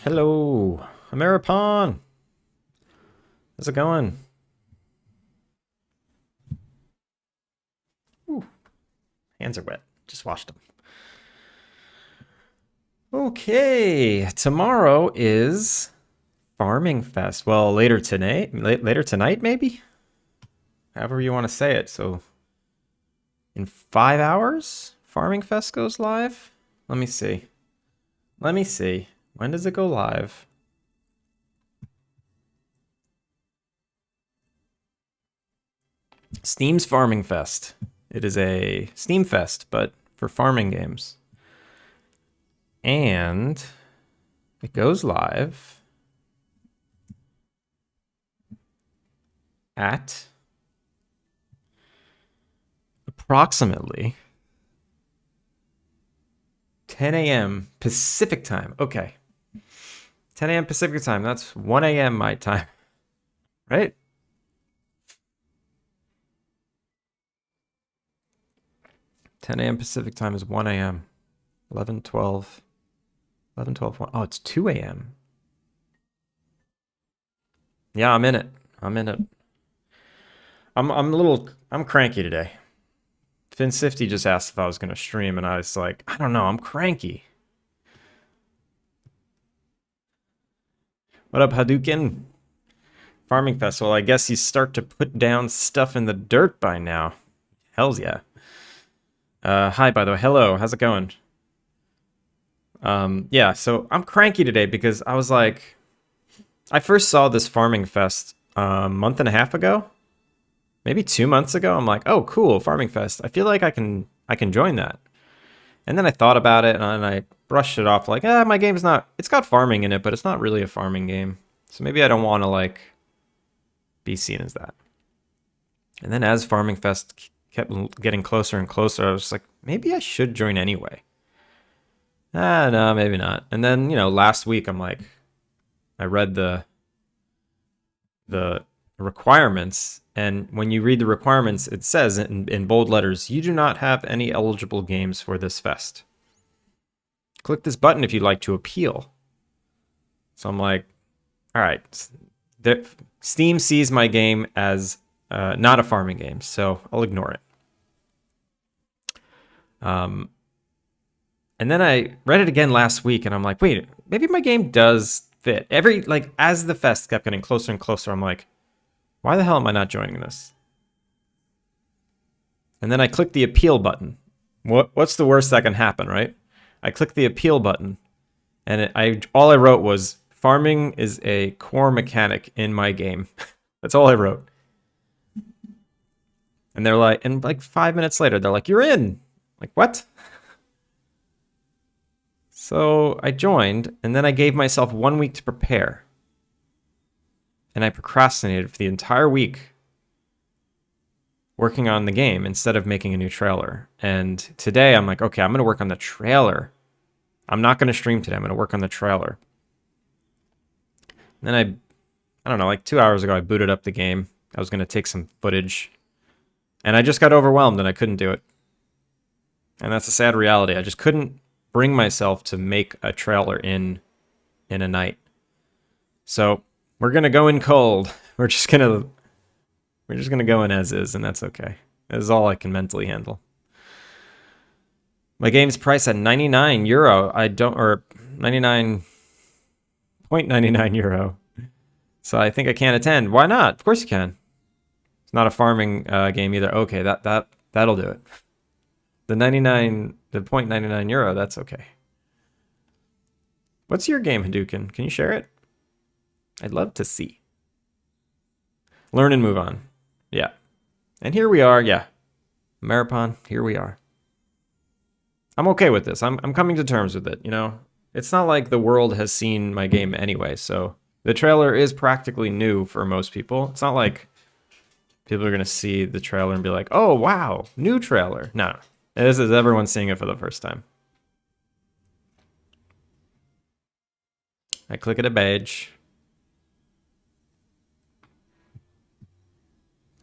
Hello, Ameripon. How's it going? Ooh, hands are wet. Just washed them. Okay, tomorrow is Farming Fest. Well, later tonight, later tonight maybe. However you want to say it. So, in 5 hours, Farming Fest goes live. Let me see. Let me see. When does it go live? Steam's Farming Fest. It is a Steam Fest, but for farming games. And it goes live at approximately 10 a.m. Pacific time. Okay. 10 a.m. Pacific time. That's 1 a.m. my time. Right? Ten a.m. Pacific time is 1 a.m. 11, 12, 11, 12, 1. Oh, it's 2 a.m. Yeah, I'm in it. I'm in it. I'm cranky today. Finsifty just asked if I was gonna stream, and I was like, I don't know, I'm cranky. What up, Hadouken? Farming Festival. I guess you start to put down stuff in the dirt by now. Hells yeah. Hi, by the way. Hello. How's it going? Yeah, so I'm cranky today because I was like, I first saw this Farming Fest a month and a half ago, maybe 2 months ago. I'm like, oh, cool, Farming Fest. I feel like I can join that. And then I thought about it and I brushed it off like, my game's not. It's got farming in it, but it's not really a farming game. So maybe I don't want to like be seen as that. And then as Farming Fest kept getting closer and closer, I was like, maybe I should join anyway. No, maybe not. And then, last week I'm like, I read the requirements, and when you read the requirements, it says in bold letters, you do not have any eligible games for this fest. Click this button if you'd like to appeal. So I'm like, all right, Steam sees my game as not a farming game, so I'll ignore it. And then I read it again last week, and I'm like, wait, maybe my game does fit. As the fest kept getting closer and closer, I'm like, why the hell am I not joining this? And then I clicked the appeal button. What's the worst that can happen, right? I clicked the appeal button, and all I wrote was, farming is a core mechanic in my game. That's all I wrote. And they're like, and like 5 minutes later, they're like, you're in. Like, what? So I joined, and then I gave myself 1 week to prepare. And I procrastinated for the entire week working on the game instead of making a new trailer. And today I'm like, okay, I'm going to work on the trailer. I'm not going to stream today. I'm going to work on the trailer. And then I don't know, like 2 hours ago, I booted up the game. I was going to take some footage. And I just got overwhelmed and I couldn't do it. And that's a sad reality. I just couldn't bring myself to make a trailer in a night. So we're gonna go in cold. We're just gonna go in as is, and that's okay. That is all I can mentally handle. My game's priced at €99. Or 99.99 euro. So I think I can't attend. Why not? Of course you can. It's not a farming game either. Okay, that'll do it. The 0.99 euro, that's okay. What's your game, Hadouken? Can you share it? I'd love to see. Learn and move on. Yeah. And here we are, yeah. Maripon, here we are. I'm okay with this. I'm coming to terms with it, It's not like the world has seen my game anyway, so the trailer is practically new for most people. It's not like people are going to see the trailer and be like, oh, wow, new trailer. No. This is everyone seeing it for the first time. I click at a badge.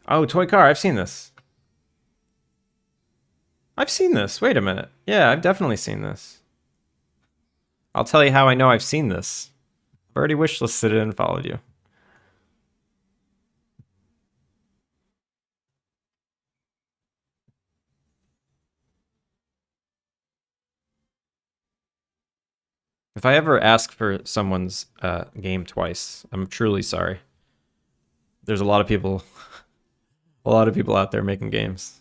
Oh, toy car. I've seen this. Wait a minute. Yeah, I've definitely seen this. I'll tell you how I know I've seen this. already wishlisted it and followed you. If I ever ask for someone's game twice, I'm truly sorry. There's a lot of people, a lot of people out there making games.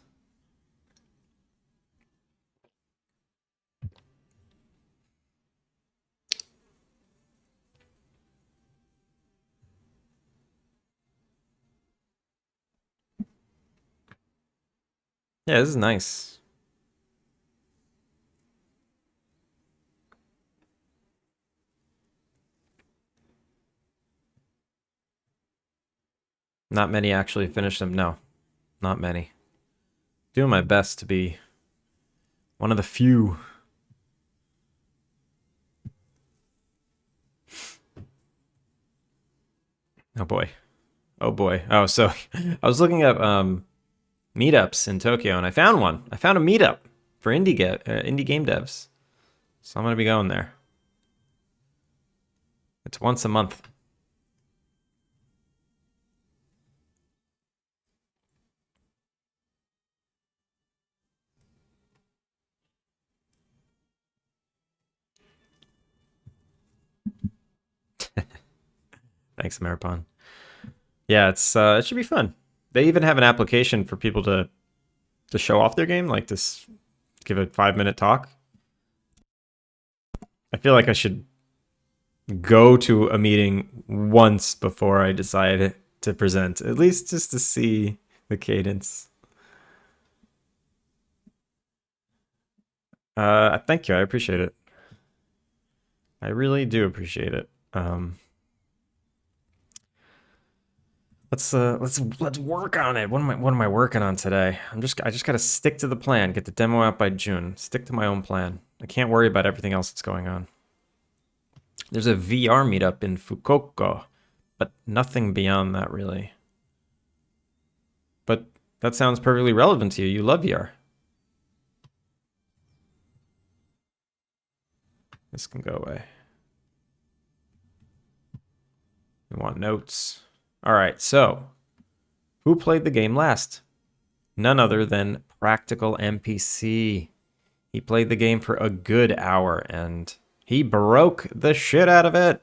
Yeah, this is nice. Not many actually finish them. No, not many. Doing my best to be one of the few. Oh boy. Oh boy. Oh, so I was looking up meetups in Tokyo and I found one. I found a meetup for indie game devs. So I'm going to be going there. It's once a month. Thanks, Maripon. Yeah, it should be fun. They even have an application for people to show off their game, like give a 5-minute talk. I feel like I should go to a meeting once before I decide to present, at least just to see the cadence. Thank you. I appreciate it. I really do appreciate it. Let's work on it. What am I working on today? I just gotta stick to the plan. Get the demo out by June. Stick to my own plan. I can't worry about everything else that's going on. There's a VR meetup in Fukuoka, but nothing beyond that really. But that sounds perfectly relevant to you. You love VR. This can go away. We want notes. All right, so who played the game last? None other than Practical NPC. He played the game for a good hour and he broke the shit out of it.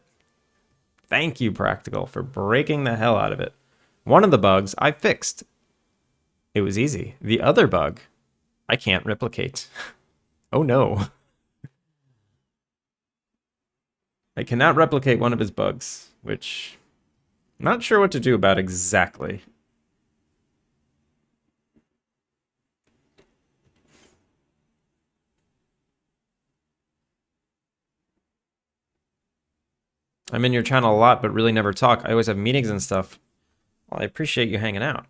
Thank you, Practical, for breaking the hell out of it. One of the bugs I fixed. It was easy. The other bug, I can't replicate. Oh no. I cannot replicate one of his bugs, which I'm not sure what to do about exactly. I'm in your channel a lot, but really never talk. I always have meetings and stuff. Well, I appreciate you hanging out.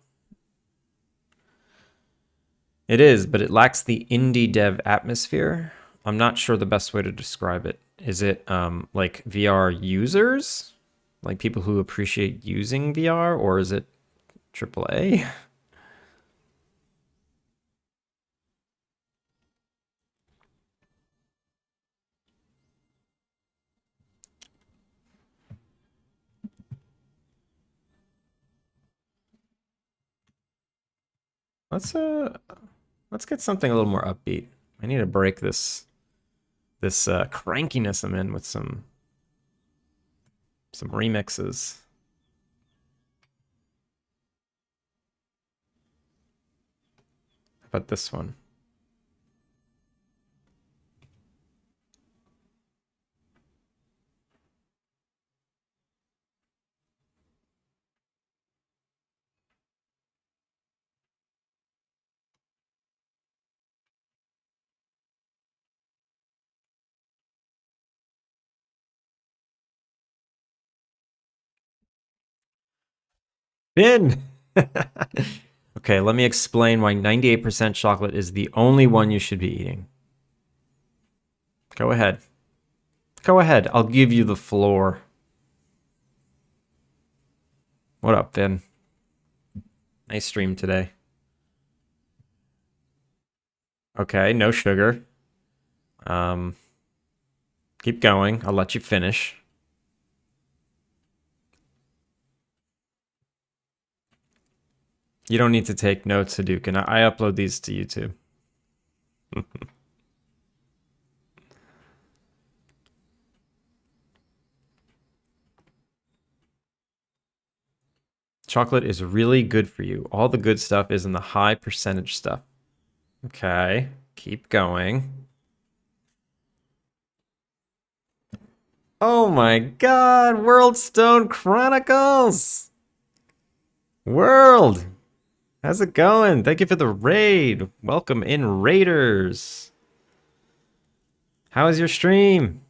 It is, but it lacks the indie dev atmosphere. I'm not sure the best way to describe it. Is it like VR users? Like people who appreciate using VR? Or is it AAA? Let's uh let's get something a little more upbeat. I need to break this crankiness I'm in with some remixes. How about this one? Finn! Okay, let me explain why 98% chocolate is the only one you should be eating. Go ahead. Go ahead. I'll give you the floor. What up, Finn? Nice stream today. Okay, no sugar. Um, Keep going. I'll let you finish. You don't need to take notes, Hadouken. I upload these to YouTube. Chocolate is really good for you. All the good stuff is in the high percentage stuff. Okay, keep going. Oh my god, World Stone Chronicles! World! How's it going? Thank you for the raid. Welcome in, Raiders. How is your stream?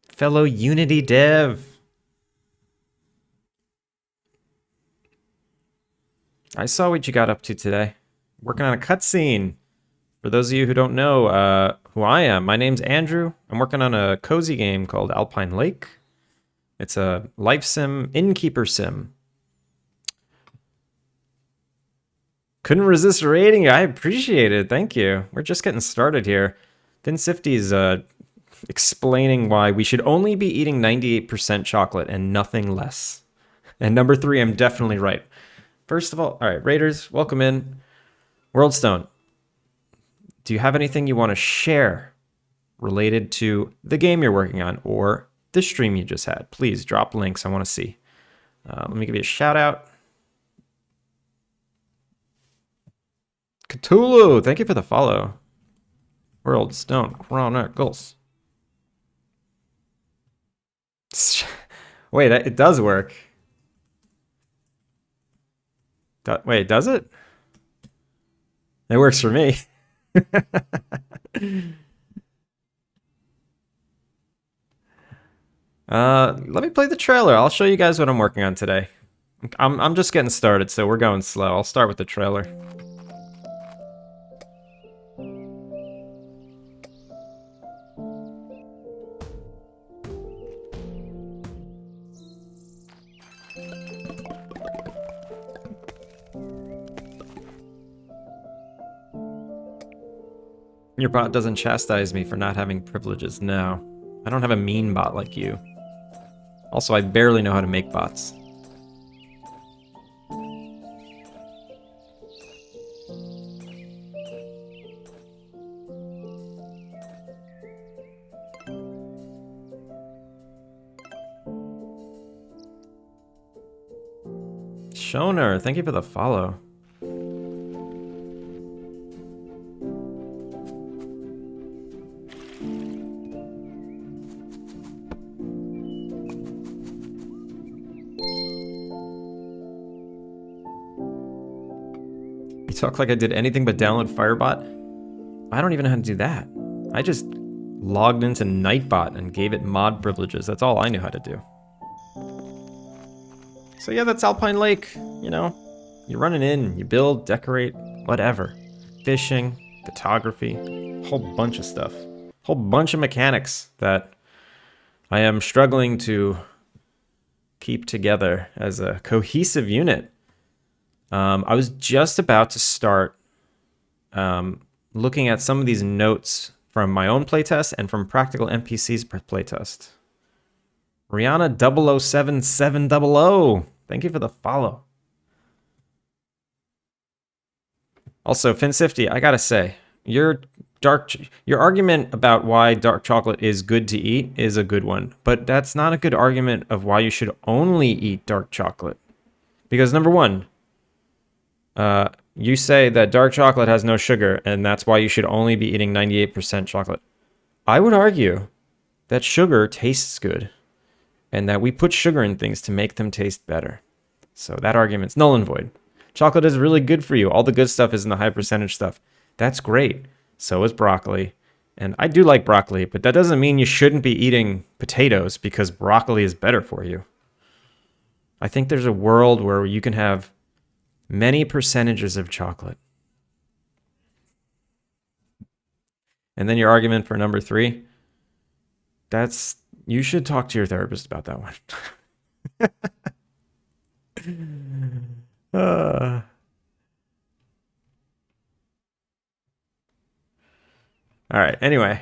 Fellow Unity dev. I saw what you got up to today. Working on a cutscene. For those of you who don't know who I am, my name's Andrew. I'm working on a cozy game called Alpine Lake. It's a life sim, Innkeeper-Sim. Couldn't resist rating. I appreciate it. Thank you. We're just getting started here. Vinsifty's explaining why we should only be eating 98% chocolate and nothing less. And number 3, I'm definitely right. First of all right, Raiders, welcome in. Worldstone, do you have anything you want to share related to the game you're working on or the stream you just had? Please drop links. I want to see. Let me give you a shout out. Cthulhu, thank you for the follow. Worldstone Chronicles. Wait, it does work. Wait, does it? It works for me. Let me play the trailer. I'll show you guys what I'm working on today. I'm just getting started, so we're going slow. I'll start with the trailer. Your bot doesn't chastise me for not having privileges. No. I don't have a mean bot like you. Also, I barely know how to make bots. Shoner, thank you for the follow. You talk like I did anything but download Firebot? I don't even know how to do that. I just logged into Nightbot and gave it mod privileges. That's all I knew how to do. So yeah, that's Alpine Lake. You know, you're running in, you build, decorate, whatever. Fishing, photography, whole bunch of stuff. Whole bunch of mechanics that I am struggling to keep together as a cohesive unit. I was just about to start looking at some of these notes from my own playtest and from Practical NPC's playtest. Rihanna 007700, thank you for the follow. Also, Finsifty, I gotta say, your argument about why dark chocolate is good to eat is a good one, but that's not a good argument of why you should only eat dark chocolate. Because number one, you say that dark chocolate has no sugar, and that's why you should only be eating 98% chocolate. I would argue that sugar tastes good, and that we put sugar in things to make them taste better. So that argument's null and void. Chocolate is really good for you. All the good stuff is in the high percentage stuff. That's great. So is broccoli. And I do like broccoli, but that doesn't mean you shouldn't be eating potatoes because broccoli is better for you. I think there's a world where you can have many percentages of chocolate. And then your argument for number 3, you should talk to your therapist about that one. All right, anyway.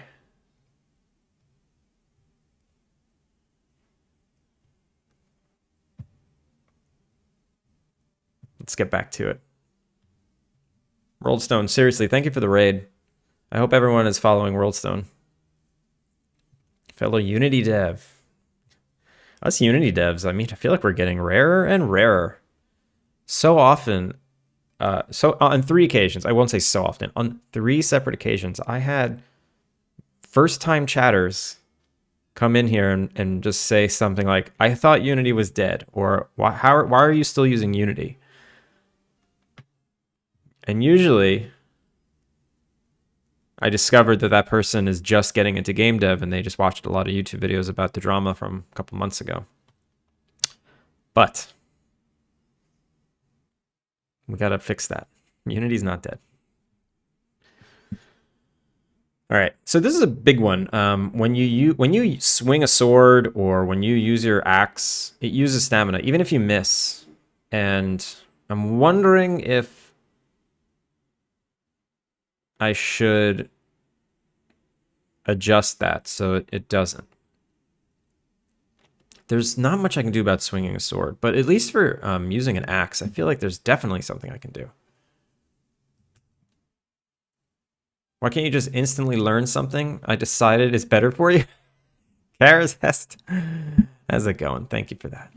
Let's get back to it. Worldstone, seriously, thank you for the raid. I hope everyone is following Worldstone. Fellow Unity dev. Us Unity devs, I mean, I feel like we're getting rarer and rarer. So often, on 3 occasions, I won't say so often, on 3 separate occasions, I had first-time chatters come in here and just say something like, I thought Unity was dead, or why are you still using Unity? And usually, I discovered that that person is just getting into game dev and they just watched a lot of YouTube videos about the drama from a couple months ago. But we gotta fix that. Unity's not dead. All right, so this is a big one. When you swing a sword or when you use your axe, it uses stamina, even if you miss. And I'm wondering if I should adjust that so it doesn't. There's not much I can do about swinging a sword, but at least for using an axe, I feel like there's definitely something I can do. Why can't you just instantly learn something I decided is better for you? Kara's Hest. How's it going? Thank you for that.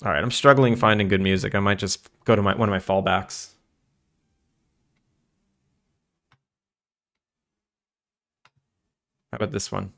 All right, I'm struggling finding good music. I might just go to one of my fallbacks. How about this one?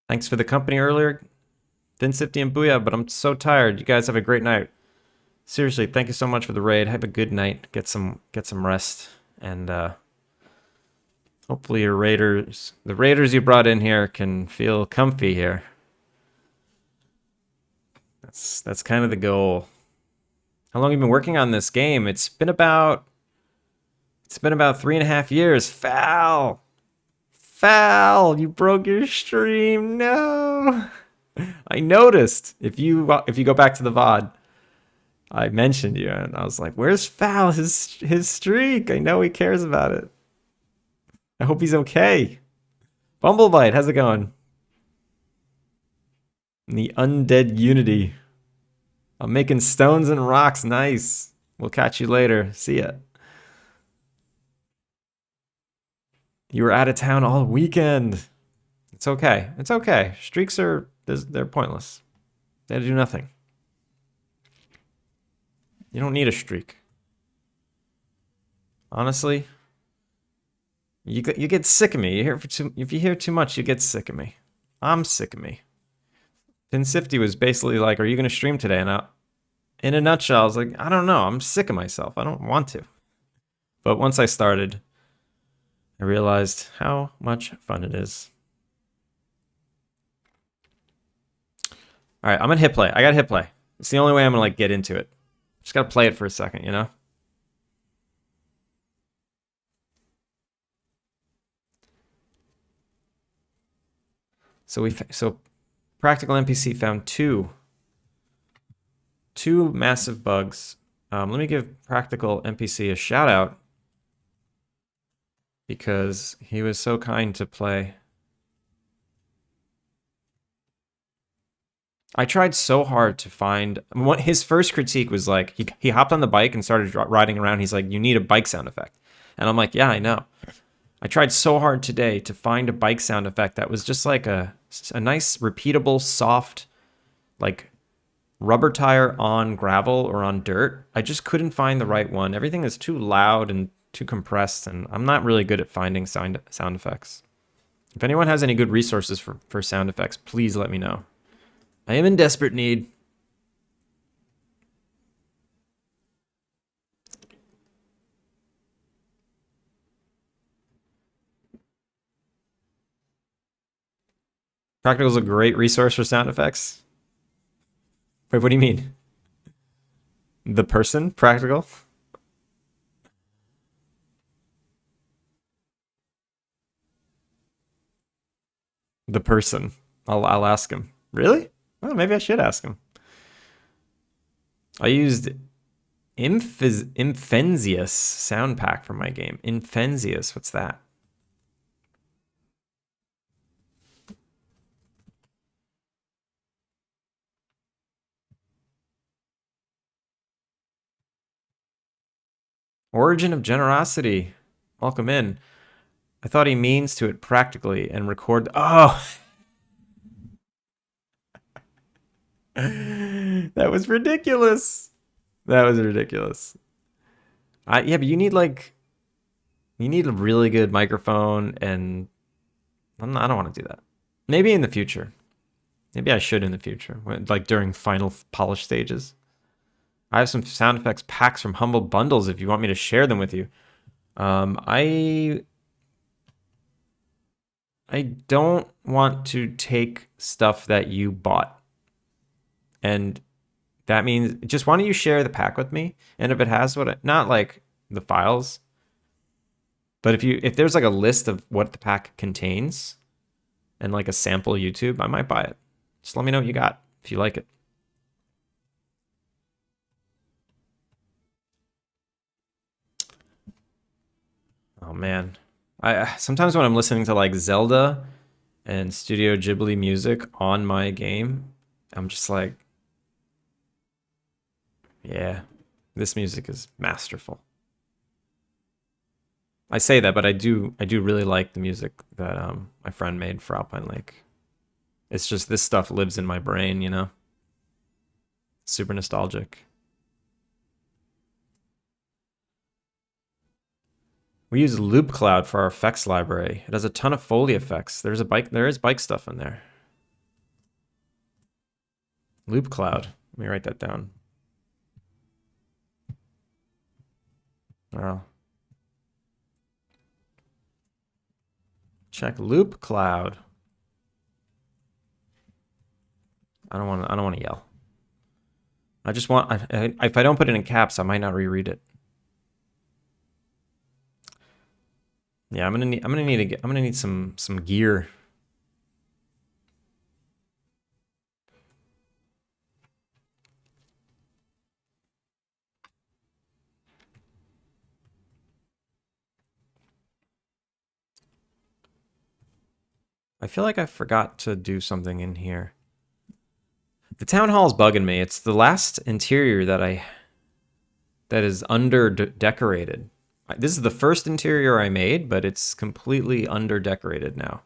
Thanks for the company earlier, Vincifty and Booyah, but I'm so tired. You guys have a great night. Seriously, thank you so much for the raid. Have a good night. Get some rest, and hopefully the raiders you brought in here, can feel comfy here. That's kind of the goal. How long have you been working on this game? It's been about 3.5 years. Foul, you broke your stream. No, I noticed. If you go back to the VOD, I mentioned you, and I was like, "Where's Foul? His streak. I know he cares about it. I hope he's okay." Bumblebite, how's it going? The undead Unity. I'm making stones and rocks. Nice. We'll catch you later. See ya. You were out of town all weekend. It's okay. It's okay. Streaks they're pointless. They do nothing. You don't need a streak. Honestly, you get sick of me. If you hear too much, you get sick of me. I'm sick of me. Vincifty was basically like, "Are you going to stream today?" And in a nutshell, I was like, "I don't know. I'm sick of myself. I don't want to." But once I started, I realized how much fun it is. All right, I'm gonna hit play. I gotta hit play. It's the only way I'm gonna get into it. Just gotta play it for a second, you know? So Practical NPC found two massive bugs. Let me give Practical NPC a shout out because he was so kind to play. I tried so hard to find his first critique was like he hopped on the bike and started riding around. He's like, "You need a bike sound effect," and I'm like, "Yeah, I know." I tried so hard today to find a bike sound effect that was just like a nice, repeatable, soft, like rubber tire on gravel or on dirt. I just couldn't find the right one. Everything is too loud and too compressed, and I'm not really good at finding sound effects. If anyone has any good resources for sound effects, please let me know. I am in desperate need. Practical is a great resource for sound effects. Wait, what do you mean? The person? Practical? The person. I'll ask him. Really? Well, maybe I should ask him. I used Infenzius sound pack for my game. Infenzius, what's that? Origin of Generosity. Welcome in. I thought he means to it practically and record. Oh, that was ridiculous. That was ridiculous. Yeah, but you need a really good microphone, and I don't want to do that. Maybe in the future. Maybe I should in the future, like during final polish stages. I have some sound effects packs from Humble Bundles if you want me to share them with you. I don't want to take stuff that you bought, and that means just why don't you share the pack with me? And if it has not like the files, but if there's like a list of what the pack contains and like a sample YouTube, I might buy it. Just let me know what you got if you like it. Oh man, I sometimes when I'm listening to like Zelda and Studio Ghibli music on my game, I'm just like, yeah, this music is masterful. I say that, but I do really like the music that my friend made for Alpine Lake. It's just this stuff lives in my brain, you know? Super nostalgic. We use Loop Cloud for our effects library. It has a ton of Foley effects. There is bike stuff in there. Loop Cloud. Let me write that down. Oh. Check Loop Cloud. I don't want to yell. I just want if I don't put it in caps, I might not reread it. Yeah, I'm gonna need some gear. I feel like I forgot to do something in here. The town hall is bugging me. It's the last interior that is under decorated. This is the first interior I made, but it's completely under decorated now.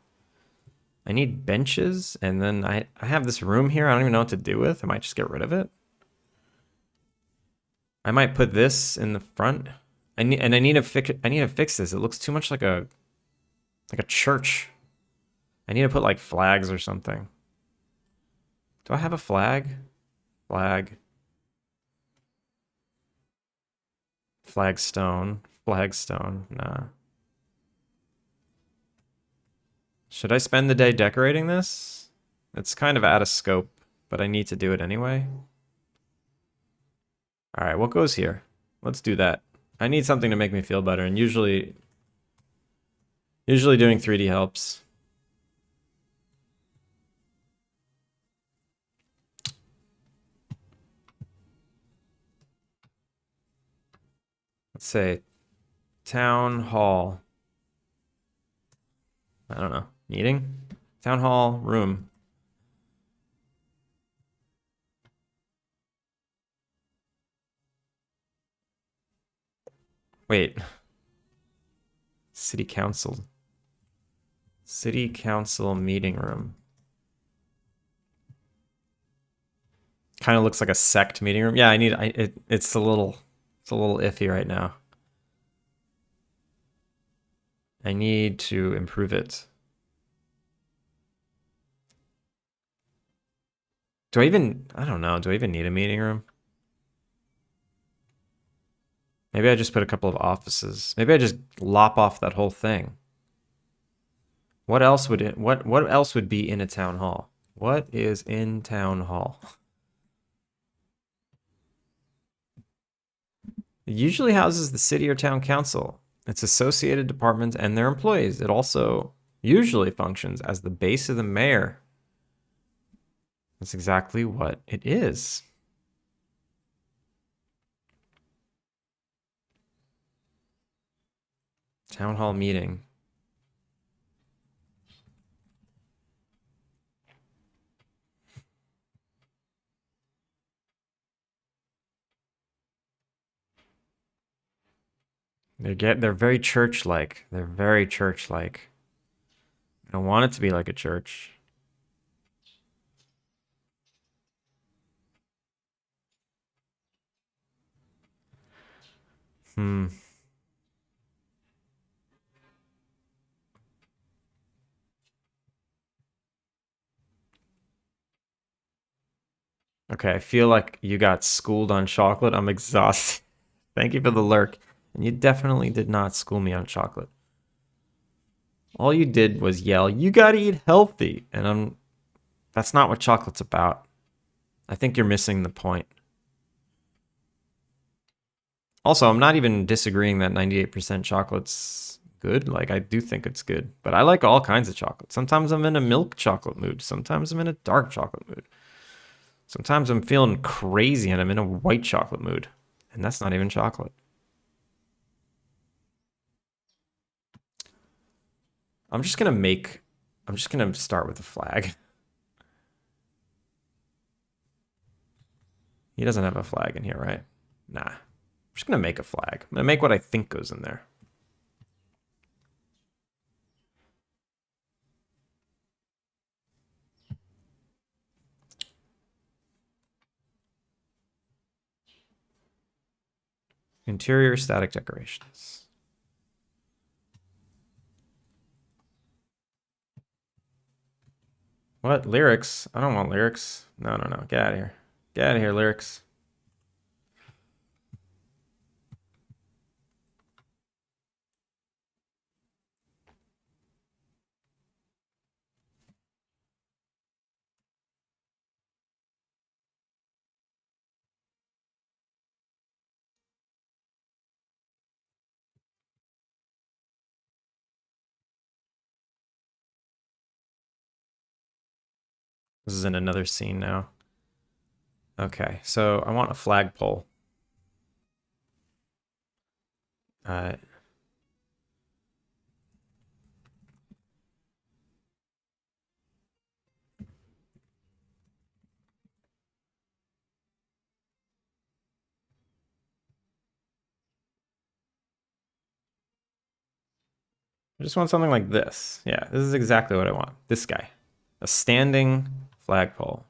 I need benches, and then I have this room here I don't even know what to do with. I might just get rid of it. I might put this in the front. I need to fix this. It looks too much like a church. I need to put like flags or something. Do I have a flag? Flag. Flagstone. Flagstone. Nah. Should I spend the day decorating this? It's kind of out of scope, but I need to do it anyway. All right, what goes here? Let's do that. I need something to make me feel better, and usually doing 3D helps. Let's say town hall. I don't know. Meeting? Town hall room. Wait. City council. City council meeting room. Kind of looks like a sect meeting room. Yeah, it's a little iffy right now. I need to improve it. I don't know. Do I even need a meeting room? Maybe I just put a couple of offices. Maybe I just lop off that whole thing. What else would be in a town hall? What is in town hall? It usually houses the city or town council, its associated departments, and their employees. It also usually functions as the base of the mayor. That's exactly what it is. Town hall meeting. They're very church-like. They're very church-like. I don't want it to be like a church. Hmm. Okay, I feel like you got schooled on chocolate. I'm exhausted. Thank you for the lurk. And you definitely did not school me on chocolate. All you did was yell, "You gotta eat healthy." And that's not what chocolate's about. I think you're missing the point. Also, I'm not even disagreeing that 98% chocolate's good. Like, I do think it's good. But I like all kinds of chocolate. Sometimes I'm in a milk chocolate mood. Sometimes I'm in a dark chocolate mood. Sometimes I'm feeling crazy and I'm in a white chocolate mood. And that's not even chocolate. I'm just gonna start with a flag. He doesn't have a flag in here, right? Nah. I'm just gonna make a flag. I'm gonna make what I think goes in there. Interior static decorations. What? Lyrics? I don't want lyrics. No, no, no. Get out of here. Get out of here, lyrics. This is in another scene now. Okay, so I want a flagpole. Uh, I just want something like this. Yeah, this is exactly what I want. This guy. A standing flagpole.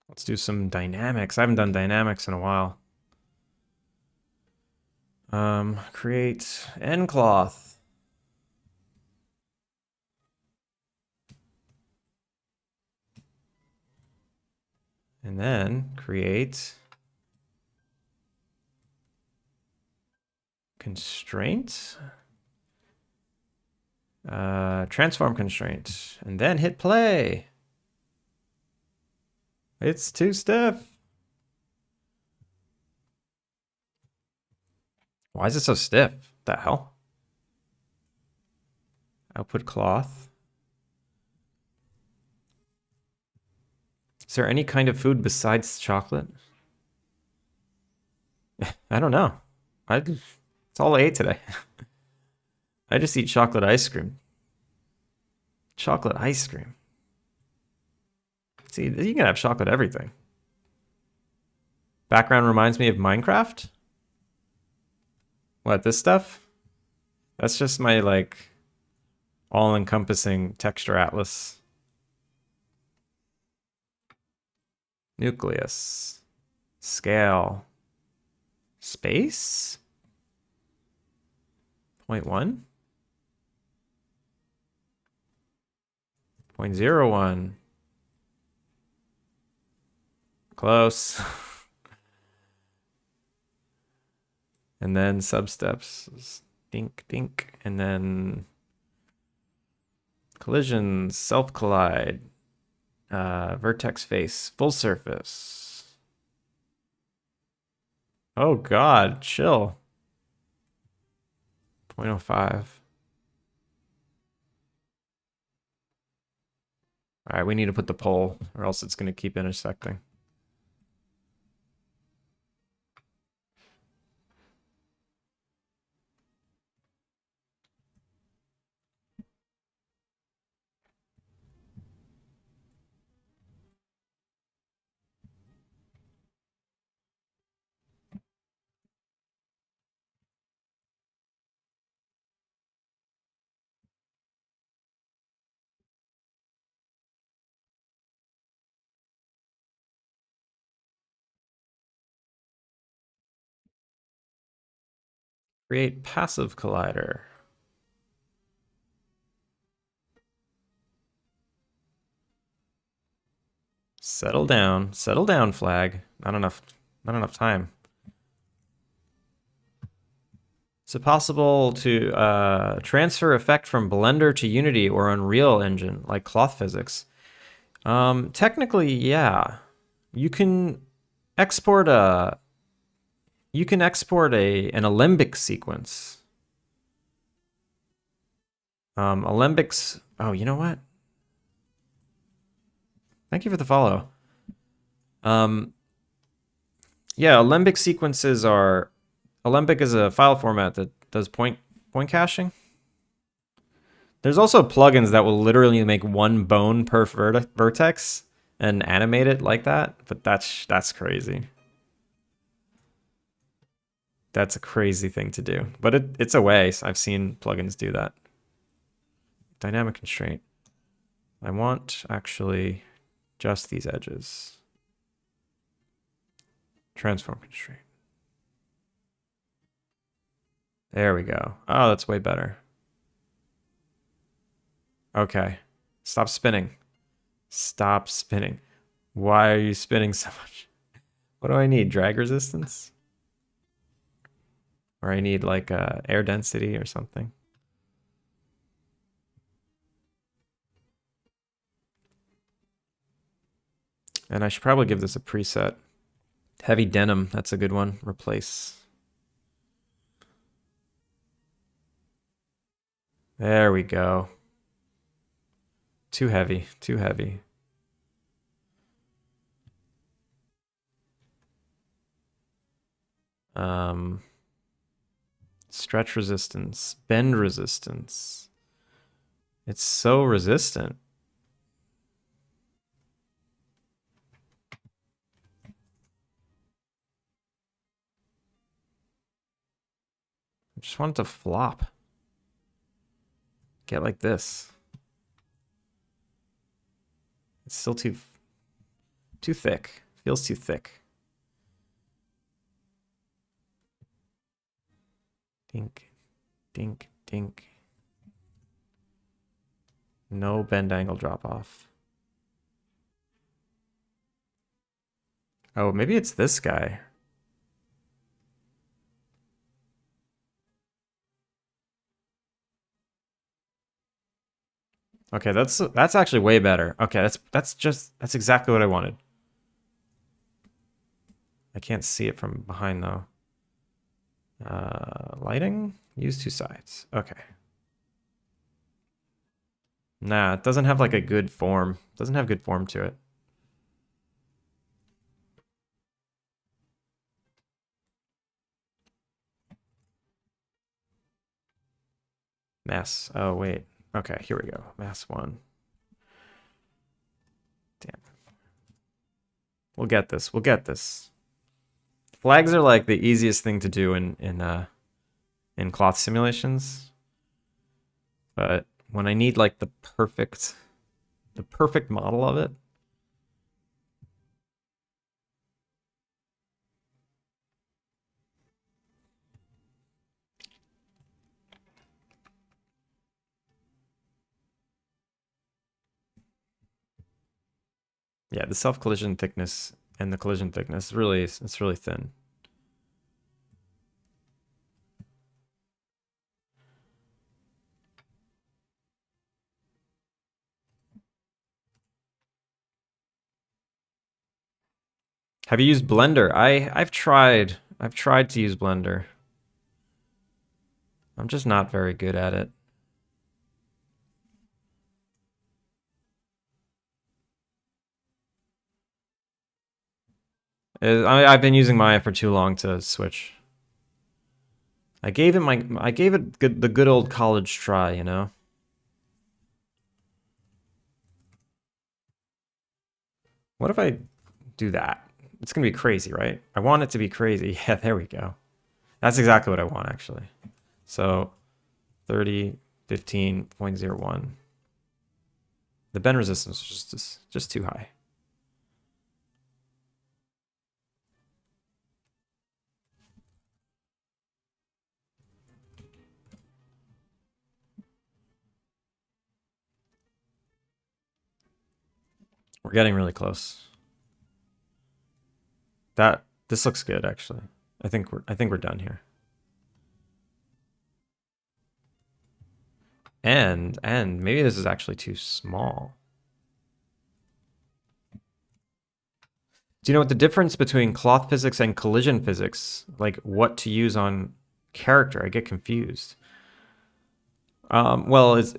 Let's do some dynamics. I haven't done dynamics in a while. Create end cloth. And then create constraint. Transform constraint. And then hit play. It's too stiff. Why is it so stiff? What the hell? Output cloth. Is there any kind of food besides chocolate? I don't know. It's all I ate today. I just eat chocolate ice cream. Chocolate ice cream. See, you can have chocolate everything. Background reminds me of Minecraft. What, this stuff? That's just my, like, all-encompassing texture atlas. Nucleus. Scale. Space? 0.1? 0.01. Close. And then substeps. Dink, dink. And then collisions, self-collide. Vertex face, full surface. Oh god, chill. 0.05. All right, we need to put the pole, or else it's going to keep intersecting. Create passive collider. Settle down, flag. Not enough time. Is it possible to transfer effect from Blender to Unity or Unreal Engine, like cloth physics? Technically, yeah. You can export an alembic sequence. Alembics. Oh, you know what? Thank you for the follow. Yeah, alembic sequences are. Alembic is a file format that does point caching. There's also plugins that will literally make one bone per vertex and animate it like that, but that's crazy. That's a crazy thing to do, but it's a way. I've seen plugins do that. Dynamic constraint. I want actually just these edges. Transform constraint. There we go. Oh, that's way better. Okay. Stop spinning. Stop spinning. Why are you spinning so much? What do I need? Drag resistance? Or I need like air density or something. And I should probably give this a preset. Heavy denim, that's a good one. Replace. There we go. Too heavy, too heavy. Stretch resistance, bend resistance. It's so resistant. I just want it to flop. Get like this. It's still too thick. Feels too thick. Dink, dink, dink. No bend angle drop off. Oh, maybe it's this guy. Okay, that's actually way better. Okay, that's exactly what I wanted. I can't see it from behind though. Lighting, use two sides. Okay. Nah, it doesn't have like a good form. It doesn't have good form to it. Mass. Oh, wait. Okay, here we go. Mass 1. Damn. We'll get this. We'll get this. Flags are like the easiest thing to do in cloth simulations. But when I need like the perfect model of it. Yeah, the self collision thickness and the collision thickness really it's really thin. Have you used Blender? I've tried to use Blender. I'm just not very good at it. I've been using Maya for too long to switch. I gave it the good old college try, you know. What if I do that? It's gonna be crazy, right? I want it to be crazy. Yeah, there we go. That's exactly what I want, actually. So 30, 15.01. The bend resistance is just too high. We're getting really close. This looks good, actually. I think we're done here. And maybe this is actually too small. Do you know what the difference between cloth physics and collision physics, like what to use on character? I get confused. Well, is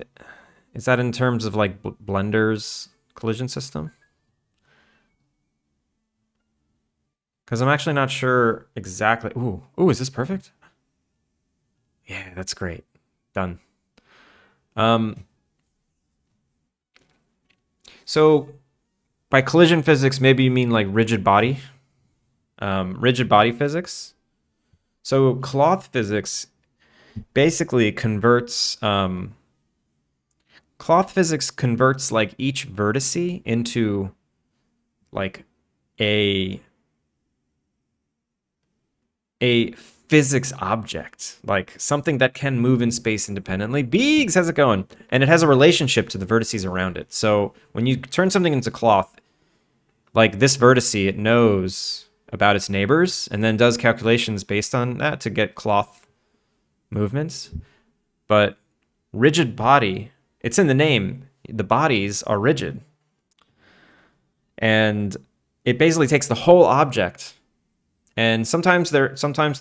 that in terms of like Blender's collision system? Because I'm actually not sure exactly. Ooh, is this perfect? Yeah, that's great. Done. So by collision physics, maybe you mean like rigid body physics. So cloth physics basically converts like each vertice into like a physics object, like something that can move in space independently. Beegs, how's it going? And it has a relationship to the vertices around it. So when you turn something into cloth, like this vertice, it knows about its neighbors and then does calculations based on that to get cloth movements. But rigid body, it's in the name. The bodies are rigid. And it basically takes the whole object. And sometimes the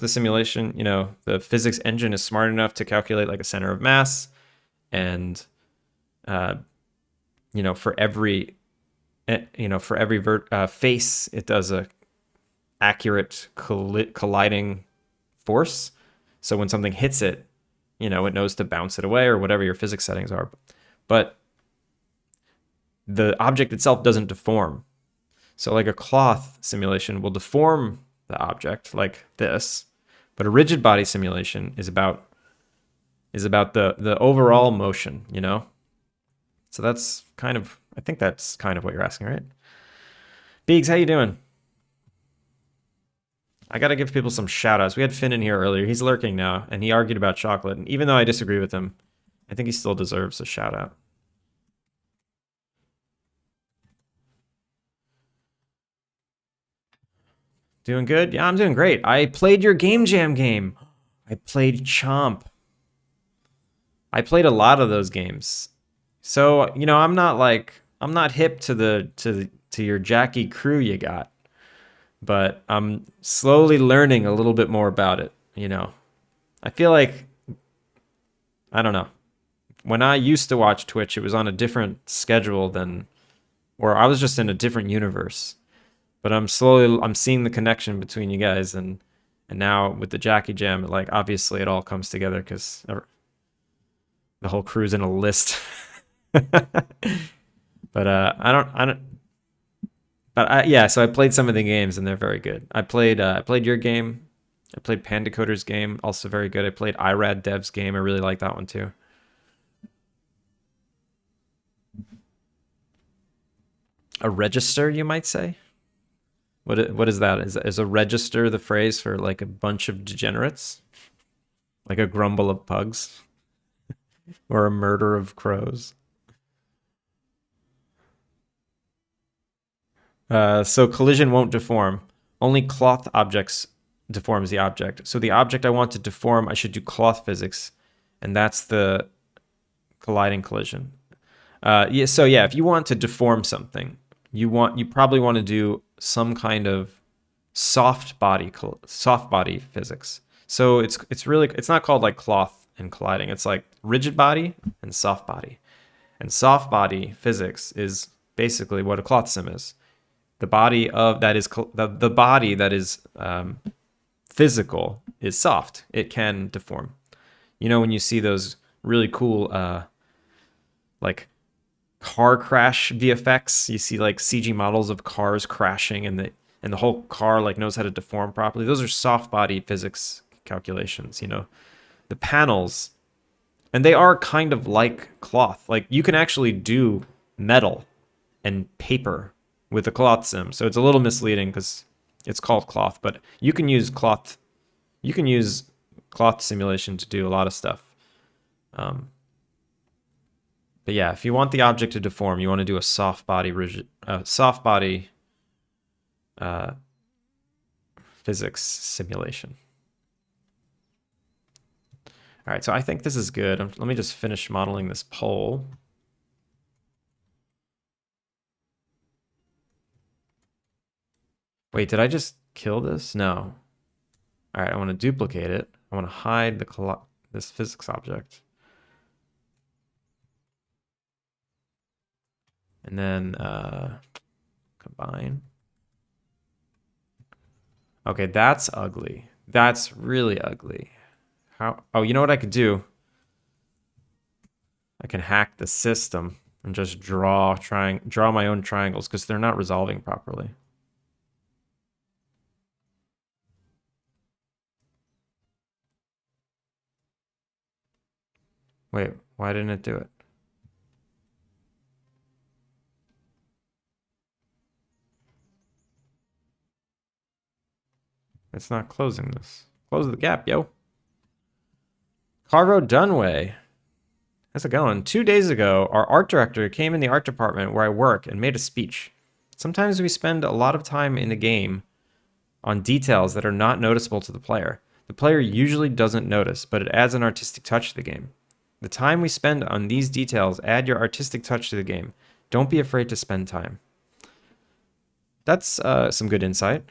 simulation, you know, the physics engine is smart enough to calculate like a center of mass, and you know, for every face, it does a accurate colliding force. So when something hits it, you know, it knows to bounce it away or whatever your physics settings are. But the object itself doesn't deform. So like a cloth simulation will deform the object like this, but a rigid body simulation is about the overall motion, you know? So that's kind of, I think that's kind of what you're asking, right? Biggs, how you doing? I got to give people some shout outs. We had Finn in here earlier. He's lurking now, and he argued about chocolate. And even though I disagree with him, I think he still deserves a shout out. Doing good? Yeah, I'm doing great. I played your Game Jam game. I played Chomp. I played a lot of those games. So, you know, I'm not hip to to your Jackie crew you got, but I'm slowly learning a little bit more about it, you know. I feel like I don't know. When I used to watch Twitch, it was on a different schedule than, or I was just in a different universe. But I'm seeing the connection between you guys, and now with the Jackie Jam, like obviously it all comes together because the whole crew's in a list. But I don't. But yeah, so I played some of the games and they're very good. I played your game. I played Panda Coder's game, also very good. I played IRAD Dev's game. I really like that one too. A register, you might say. What is that? Is a register the phrase for like a bunch of degenerates, like a grumble of pugs, or a murder of crows? So collision won't deform. Only cloth objects deforms the object. So the object I want to deform, I should do cloth physics, and that's the colliding collision. Yeah. So yeah, if you want to deform something, you probably want to do some kind of soft body physics. So it's not called like cloth and colliding. It's like rigid body and soft body. And soft body physics is basically what a cloth sim is. The body of that is the body that is physical is soft. It can deform. You know when you see those really cool like car crash VFX, you see like CG models of cars crashing and the whole car like knows how to deform properly. Those are soft body physics calculations, you know. The panels, and they are kind of like cloth. Like you can actually do metal and paper with a cloth sim. So it's a little misleading because it's called cloth, but you can use cloth. You can use cloth simulation to do a lot of stuff. Um, but yeah, if you want the object to deform, you want to do a soft body uh, physics simulation. All right, so I think this is good. Let me just finish modeling this pole. Wait, did I just kill this? No. All right, I want to duplicate it. I want to hide this physics object. And then combine. Okay, that's ugly. That's really ugly. How? Oh, you know what I could do? I can hack the system and just draw my own triangles because they're not resolving properly. Wait, why didn't it do it? It's not closing this. Close the gap, yo. Carvo Dunway. How's it going? 2 days ago, our art director came in the art department where I work and made a speech. Sometimes we spend a lot of time in the game on details that are not noticeable to the player. The player usually doesn't notice, but it adds an artistic touch to the game. The time we spend on these details add your artistic touch to the game. Don't be afraid to spend time. That's some good insight.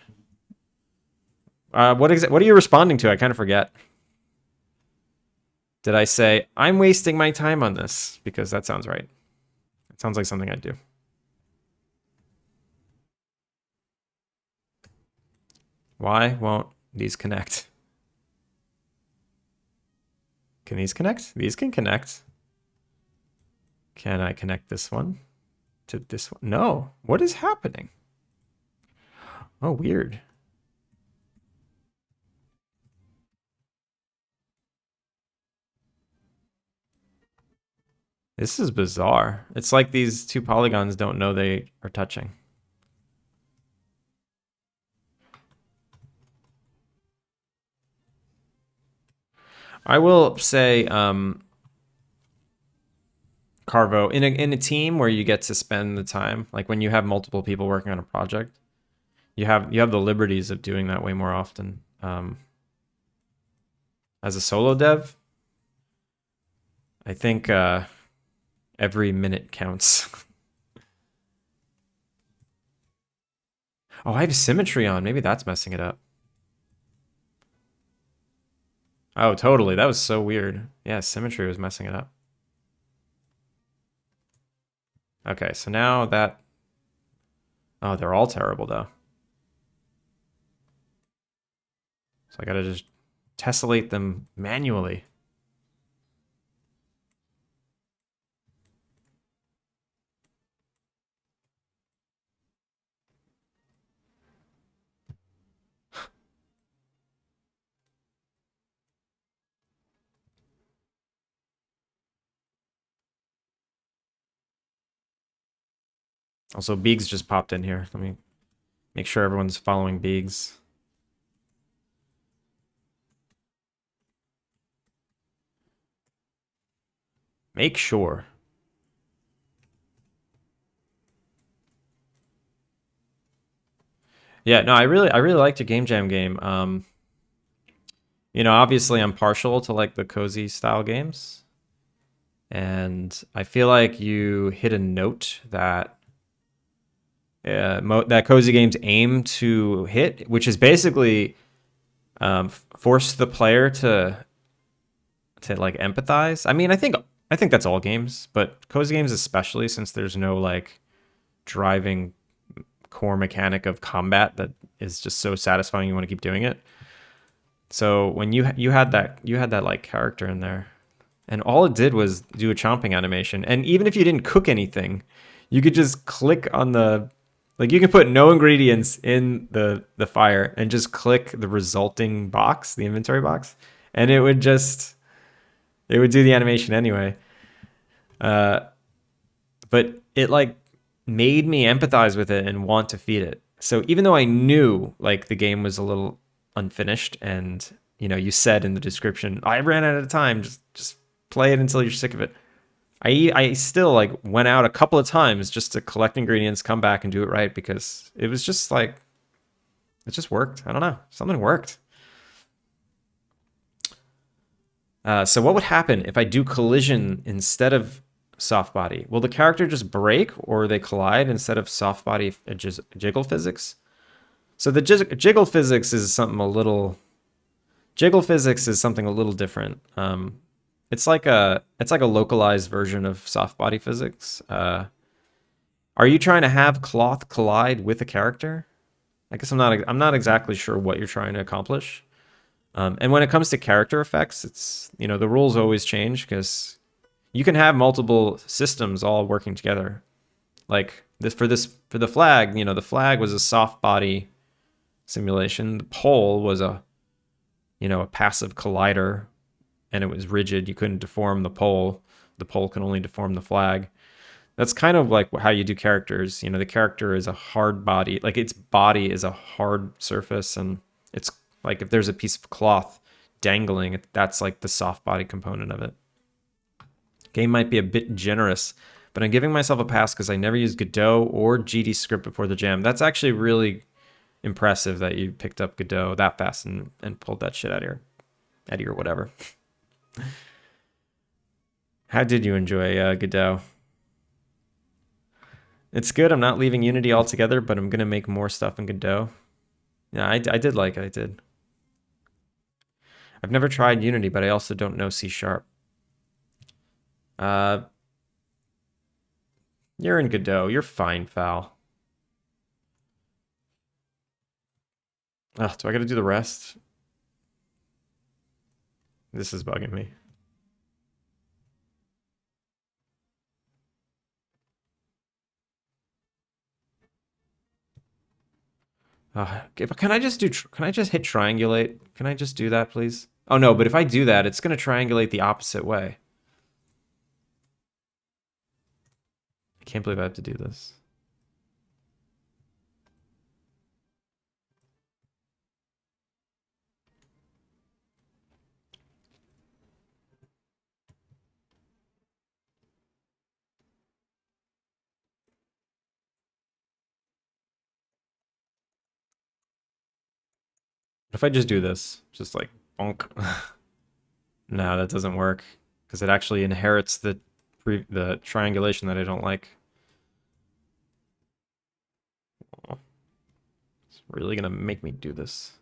What are you responding to? I kind of forget. Did I say, I'm wasting my time on this? Because that sounds right. It sounds like something I'd do. Why won't these connect? Can these connect? These can connect. Can I connect this one to this one? No. What is happening? Oh, weird. This is bizarre. It's like these two polygons don't know they are touching. I will say, Carvo, in a team where you get to spend the time, like when you have multiple people working on a project, you have the liberties of doing that way more often. As a solo dev, I think every minute counts. Oh, I have symmetry on. Maybe that's messing it up. Oh, totally. That was so weird. Yeah, symmetry was messing it up. Okay, so now that... Oh, they're all terrible, though. So I gotta just tessellate them manually. Also, Beegs just popped in here. Let me make sure everyone's following Beegs. Make sure. Yeah, no, I really liked your Game Jam game. You know, obviously I'm partial to like the cozy style games. And I feel like you hit a note that that cozy games aim to hit, which is basically force the player to like empathize. I mean, I think that's all games, but cozy games especially, since there's no like driving core mechanic of combat that is just so satisfying you want to keep doing it. So when you had that like character in there, and all it did was do a chomping animation, and even if you didn't cook anything, you could just click on the like you can put no ingredients in the fire and just click the resulting box, the inventory box, and it would do the animation anyway. Uh, but it like made me empathize with it and want to feed it. So even though I knew like the game was a little unfinished, and you know, you said in the description, I ran out of time, just play it until you're sick of it. I still like went out a couple of times just to collect ingredients, come back and do it right, because it was just like it just worked. I don't know, something worked. So what would happen if I do collision instead of soft body? Will the character just break, or they collide instead of soft body jiggle physics? So the jiggle physics is something a little jiggle physics is something a little different. It's like a localized version of soft body physics. Are you trying to have cloth collide with a character? I guess I'm not exactly sure what you're trying to accomplish. And when it comes to character effects, it's the rules always change because you can have multiple systems all working together. Like for the flag, the flag was a soft body simulation. The pole was a passive collider, and it was rigid. You couldn't deform the pole. The pole can only deform the flag. That's kind of like how you do characters. The character is a hard body, like its body is a hard surface, and it's like if there's a piece of cloth dangling, that's like the soft body component of it. Game might be a bit generous, but I'm giving myself a pass because I never used Godot or GD script before the jam. That's actually really impressive that you picked up Godot that fast and pulled that shit out of your whatever. How did you enjoy Godot? It's good. I'm not leaving Unity altogether, but I'm gonna make more stuff in Godot. Yeah, I did like it. I did. I've never tried Unity, but I also don't know C sharp. Uh, you're in Godot. You're fine, Fal. Ugh, do I gotta do the rest? This is bugging me. Can I just Can I just hit triangulate? Can I just do that, please? Oh no, but if I do that, it's gonna triangulate the opposite way. I can't believe I have to do this. If I just do this, just like bonk. No, that doesn't work because it actually inherits the triangulation that I don't like. Oh, it's really gonna make me do this.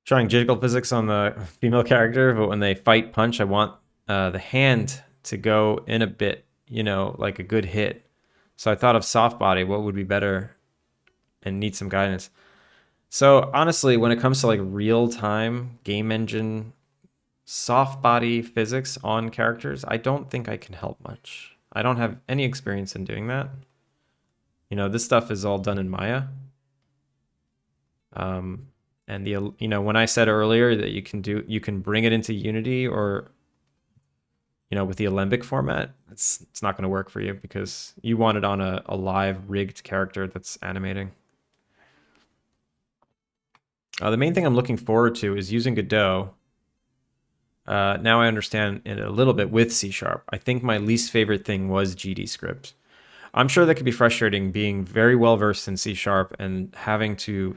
Trying jiggle physics on the female character, but when they fight punch, I want the hand to go in a bit, like a good hit. So I thought of soft body, what would be better, and need some guidance. So honestly, when it comes to like real time game engine soft body physics on characters, I don't think I can help much. I don't have any experience in doing that. This stuff is all done in Maya. Um, and the when I said earlier that you can bring it into Unity or with the Alembic format, it's not going to work for you because you want it on a live rigged character that's animating. The main thing I'm looking forward to is using Godot. Now I understand it a little bit with C Sharp. I think my least favorite thing was GD script. I'm sure that could be frustrating being very well versed in C Sharp and having to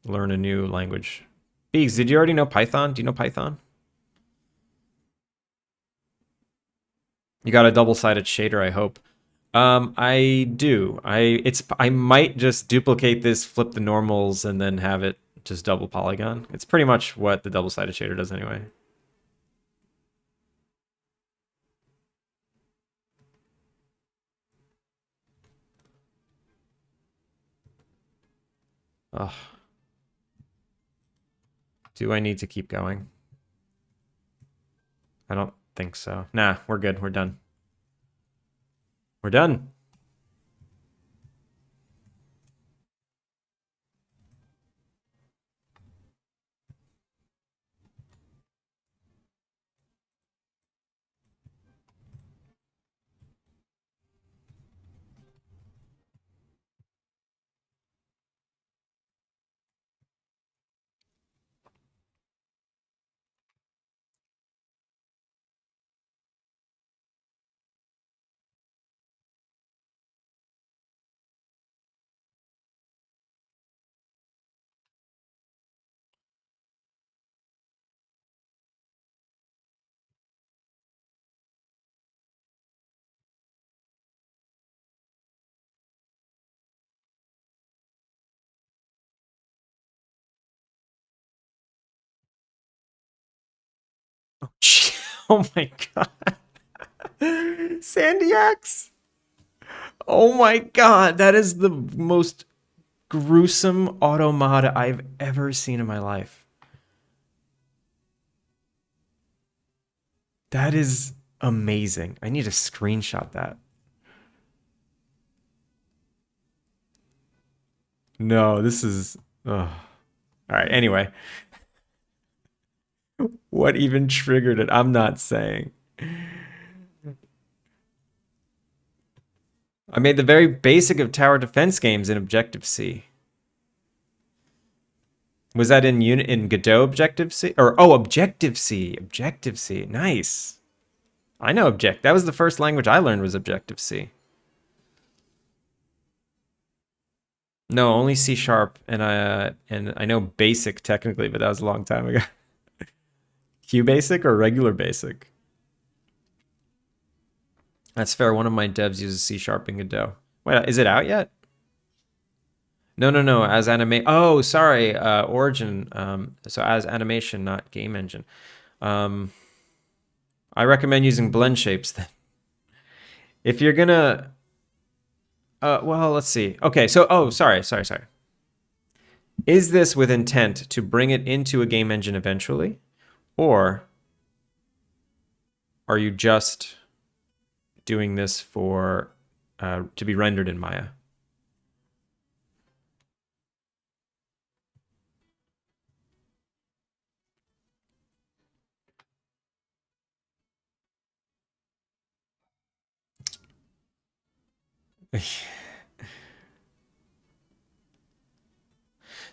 learn a new language. Beegs, did you already know Python? Do you know Python? You got a double-sided shader, I hope. I do. I might just duplicate this, flip the normals, and then have it just double polygon. It's pretty much what the double-sided shader does anyway. Ugh. Do I need to keep going? I don't think so. Nah, we're good. We're done. We're done. Oh, oh my god. Sandy X. Oh my god, that is the most gruesome automata I've ever seen in my life. That is amazing. I need to screenshot that. No, this is. Ugh. All right. Anyway, what even triggered it? I'm not saying. I made the very basic of tower defense games in Objective C. Was that in Godot Objective C or Objective C? Objective C. Nice. I know Object. That was the first language I learned was Objective C. No, only C sharp, and I know Basic technically, but that was a long time ago. Q Basic or regular Basic? That's fair. One of my devs uses C sharp in Godot. Wait, is it out yet? No, no, no. As anime. Oh, sorry. Origin. So as animation, not game engine. Um, I recommend using blend shapes then. If you're gonna, well, let's see. Okay, so sorry. Is this with intent to bring it into a game engine eventually, or are you just doing this for to be rendered in Maya?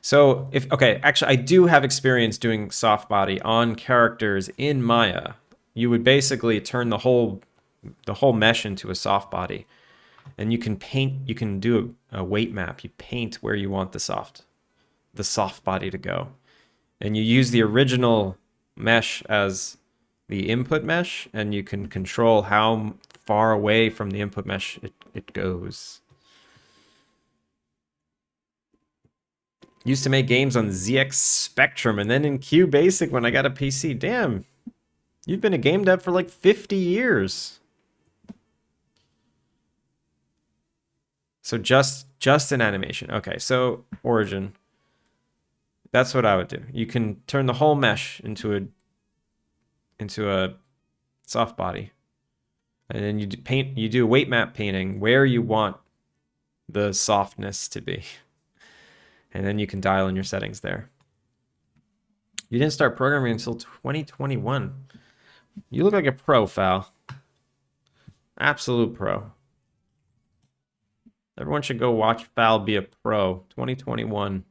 So if okay, actually I do have experience doing soft body on characters in Maya. You would basically turn the whole mesh into a soft body, and you can do a weight map. You paint where you want the soft body to go. And you use the original mesh as the input mesh, and you can control how far away from the input mesh it goes. Used to make games on ZX Spectrum and then in Q Basic when I got a PC. Damn, you've been a game dev for like 50 years. So just an animation. Okay, so Origin. That's what I would do. You can turn the whole mesh into a soft body. And then you do weight map painting where you want the softness to be. And then you can dial in your settings there. You didn't start programming until 2021. You look like a pro, Fal. Absolute pro. Everyone should go watch Fal be a pro. 2021.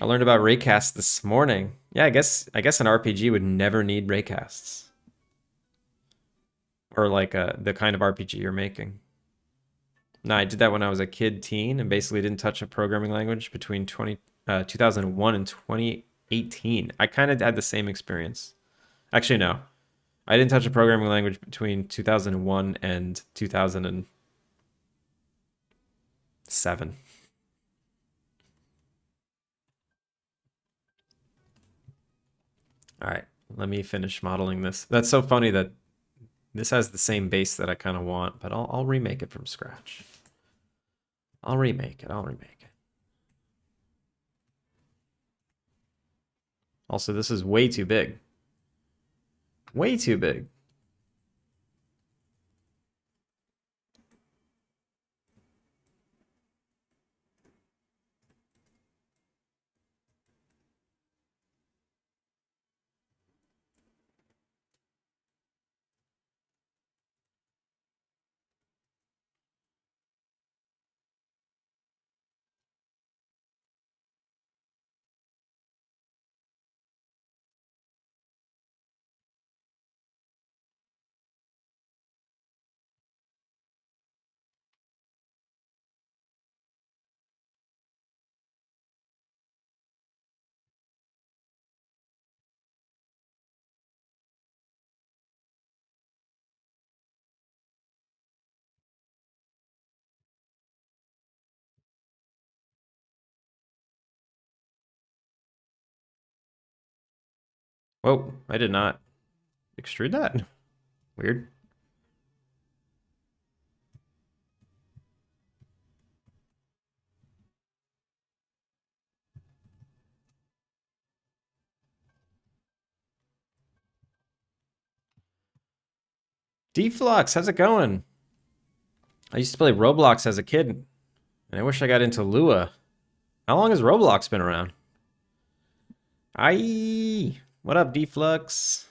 I learned about raycasts this morning. Yeah, I guess an RPG would never need raycasts. Or like the kind of RPG you're making. No, I did that when I was a teen, and basically didn't touch a programming language between 2001 and 2018. I kind of had the same experience. Actually, no. I didn't touch a programming language between 2001 and 2007. All right, let me finish modeling this. That's so funny that this has the same base that I kind of want, but I'll remake it from scratch. I'll remake it. Also, this is way too big. Way too big. Whoa, I did not extrude that. Weird. Deflux, how's it going? I used to play Roblox as a kid, and I wish I got into Lua. How long has Roblox been around? Aye, what up, Deflux?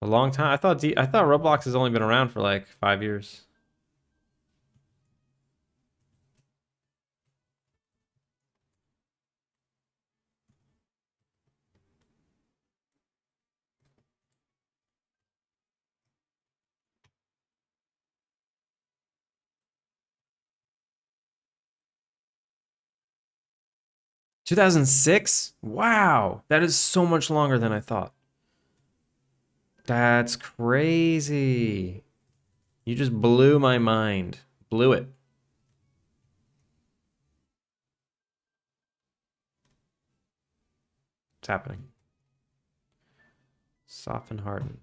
A long time. I thought Roblox has only been around for like 5 years. (2006) Wow, that is so much longer than I thought. That's crazy. You just blew my mind. Blew it. What's happening? Soften, harden.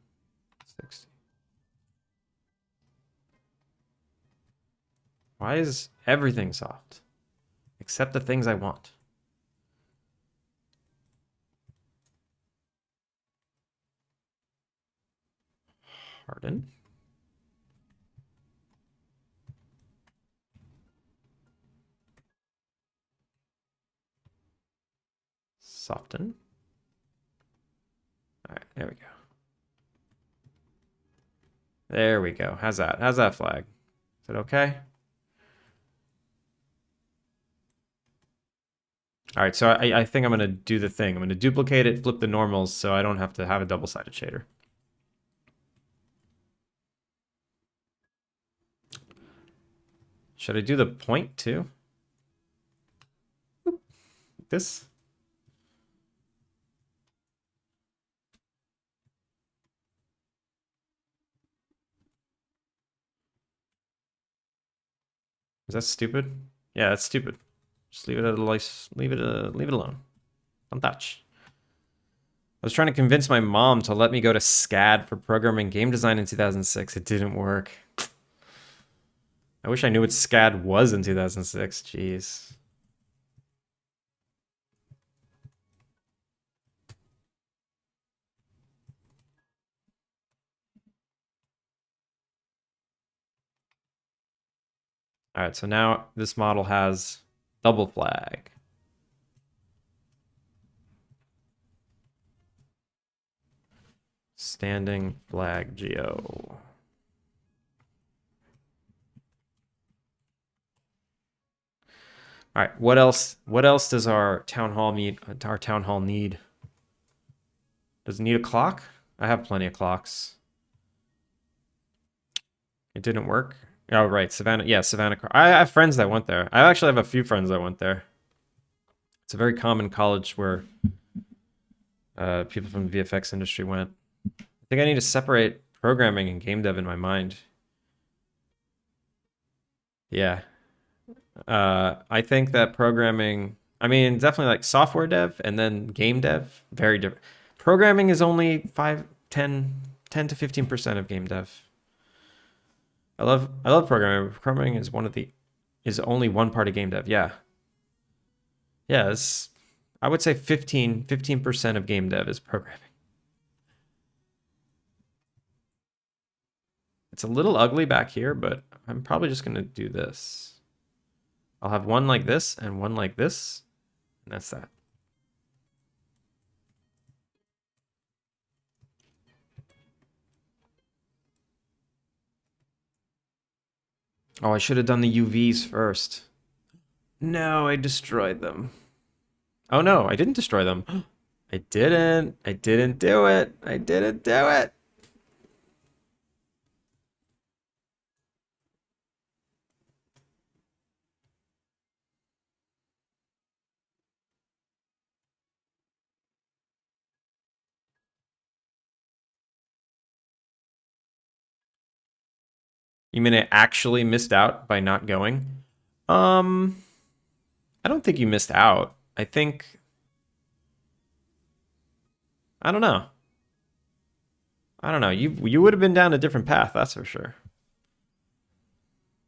60. Why is everything soft? Except the things I want. Harden. Soften. All right, there we go. There we go. How's that? How's that flag? Is it okay? All right, so I think I'm going to do the thing. I'm going to duplicate it, flip the normals, so I don't have to have a double-sided shader. Should I do the point too? This? Is that stupid? Yeah, that's stupid. Just leave it at a leave it alone. Don't touch. I was trying to convince my mom to let me go to SCAD for programming game design in 2006. It didn't work. I wish I knew what SCAD was in 2006. Jeez. All right, so now this model has double flag. Standing flag geo. All right, what else? What else does our town hall need? Our town hall need? Does it need a clock? I have plenty of clocks. It didn't work. Oh, right, Savannah. Yeah, Savannah. I have friends that went there. I actually have a few friends that went there. It's a very common college where people from the VFX industry went. I think I need to separate programming and game dev in my mind. Yeah. I think that programming, I mean, definitely like software dev and then game dev, very different. Programming is only 10 to 15% of game dev. I love programming. Programming is only one part of game dev. Yeah. Yeah, I would say 15% of game dev is programming. It's a little ugly back here, but I'm probably just going to do this. I'll have one like this and one like this, and that's that. Oh, I should have done the UVs first. No, I destroyed them. Oh no, I didn't destroy them. I didn't. I didn't do it. I didn't do it. You mean I actually missed out by not going? Um, I don't think you missed out. I don't know. I don't know. You would have been down a different path, that's for sure.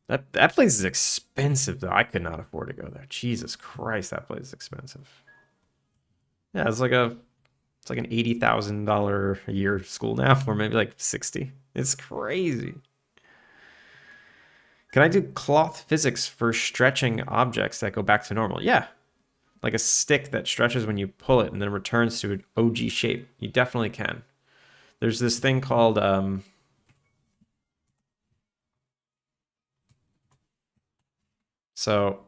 That place is expensive though. I could not afford to go there. Jesus Christ, that place is expensive. Yeah, it's like an $80,000 a year school now, or maybe like 60. It's crazy. Can I do cloth physics for stretching objects that go back to normal? Yeah, like a stick that stretches when you pull it and then returns to an OG shape. You definitely can. There's this thing called so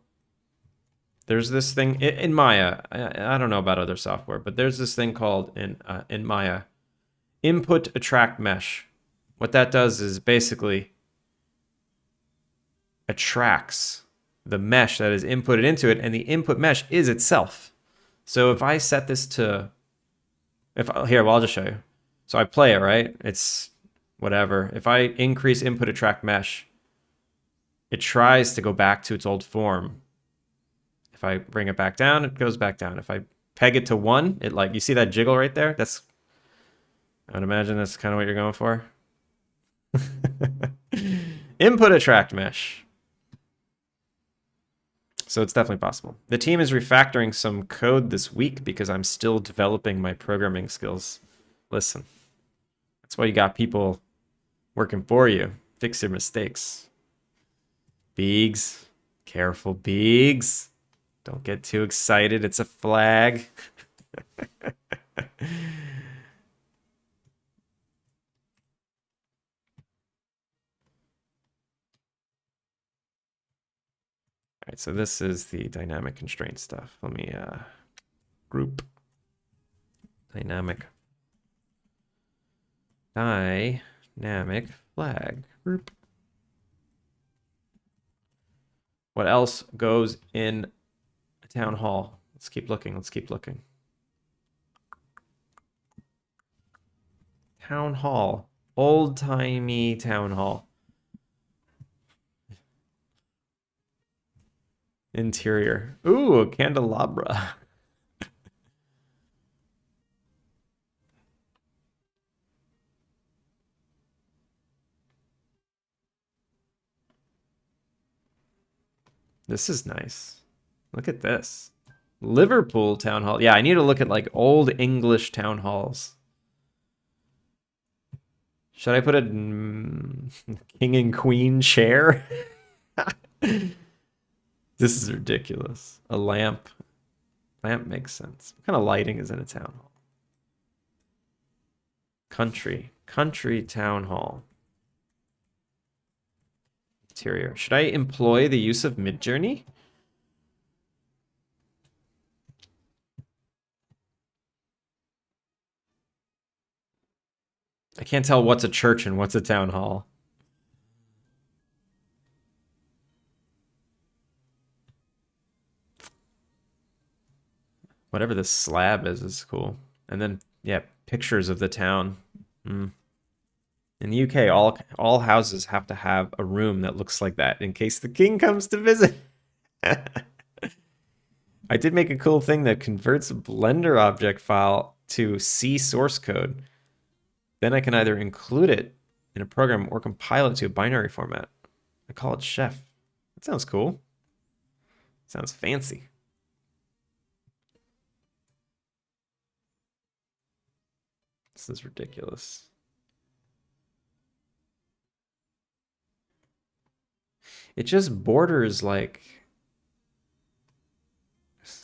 there's this thing in Maya. I don't know about other software, but there's this thing called in Maya input attract mesh. What that does is basically attracts the mesh that is inputted into it, and the input mesh is itself. So if I set this to, if here, well, I'll just show you. So I play it, right? It's whatever. If I increase input attract mesh, it tries to go back to its old form. If I bring it back down, it goes back down. If I peg it to 1, it like, you see that jiggle right there? I would imagine that's kind of what you're going for. Input attract mesh. So it's definitely possible. The team is refactoring some code this week because I'm still developing my programming skills. Listen, that's why you got people working for you. Fix your mistakes. Biggs, careful, Biggs. Don't get too excited. It's a flag. All right, so this is the dynamic constraint stuff. Let me group dynamic flag group. What else goes in a town hall? Let's keep looking. Let's keep looking. Town hall. Old-timey town hall. Interior. Ooh, a candelabra. This is nice. Look at this. Liverpool town hall. Yeah, I need to look at like old English town halls. Should I put a king and queen chair? This is ridiculous. A lamp. Lamp makes sense. What kind of lighting is in a town hall? Country. Country town hall. Interior. Should I employ the use of Midjourney? I can't tell what's a church and what's a town hall. Whatever this slab is cool. And then, yeah, pictures of the town. Mm. In the UK, all houses have to have a room that looks like that in case the king comes to visit. I did make a cool thing that converts a Blender object file to C source code. Then I can either include it in a program or compile it to a binary format. I call it Chef. That sounds cool. Sounds fancy. This is ridiculous. It just borders like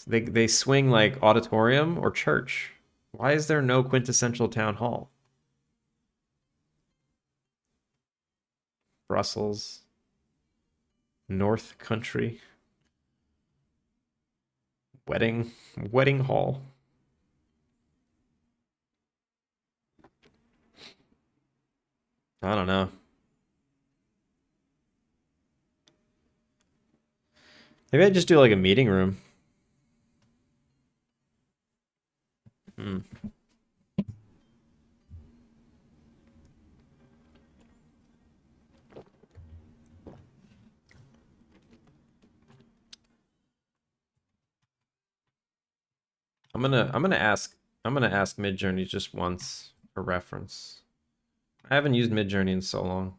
they swing like auditorium or church. Why is there no quintessential town hall? Brussels. North Country. Wedding hall. I don't know. Maybe I just do like a meeting room. Hmm. I'm gonna ask Midjourney just once for reference. I haven't used Midjourney in so long.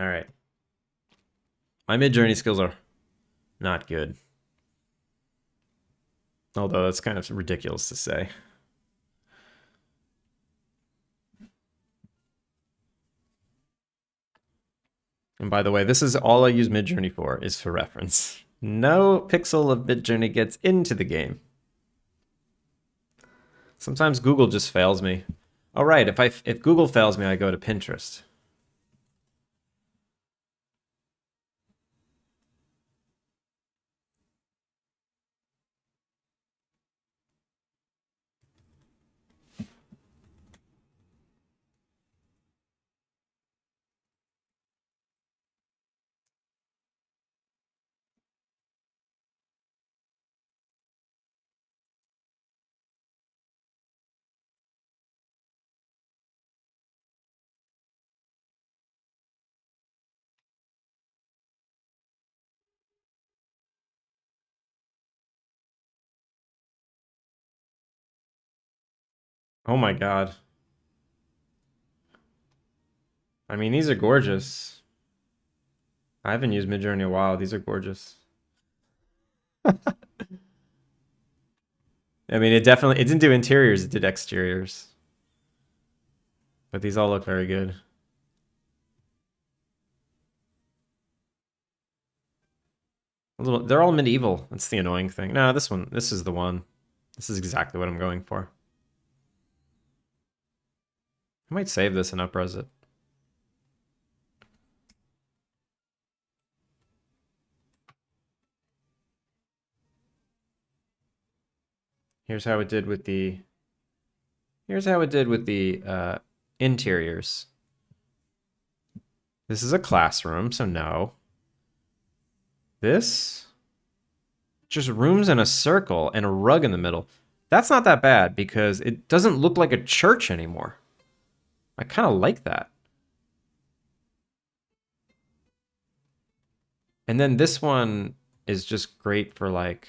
All right. My Midjourney skills are not good. Although that's kind of ridiculous to say. And by the way, this is all I use Midjourney for, is for reference. No pixel of Midjourney gets into the game. Sometimes Google just fails me. Oh right, if Google fails me, I go to Pinterest. Oh my god. I mean, these are gorgeous. I haven't used Midjourney in a while. These are gorgeous. I mean, it didn't do interiors, it did exteriors. But these all look very good. They're all medieval. That's the annoying thing. No, this is the one. This is exactly what I'm going for. I might save this and upres it. Here's how it did with the interiors. This is a classroom, so no. This just rooms in a circle and a rug in the middle. That's not that bad because it doesn't look like a church anymore. I kind of like that. And then this one is just great for like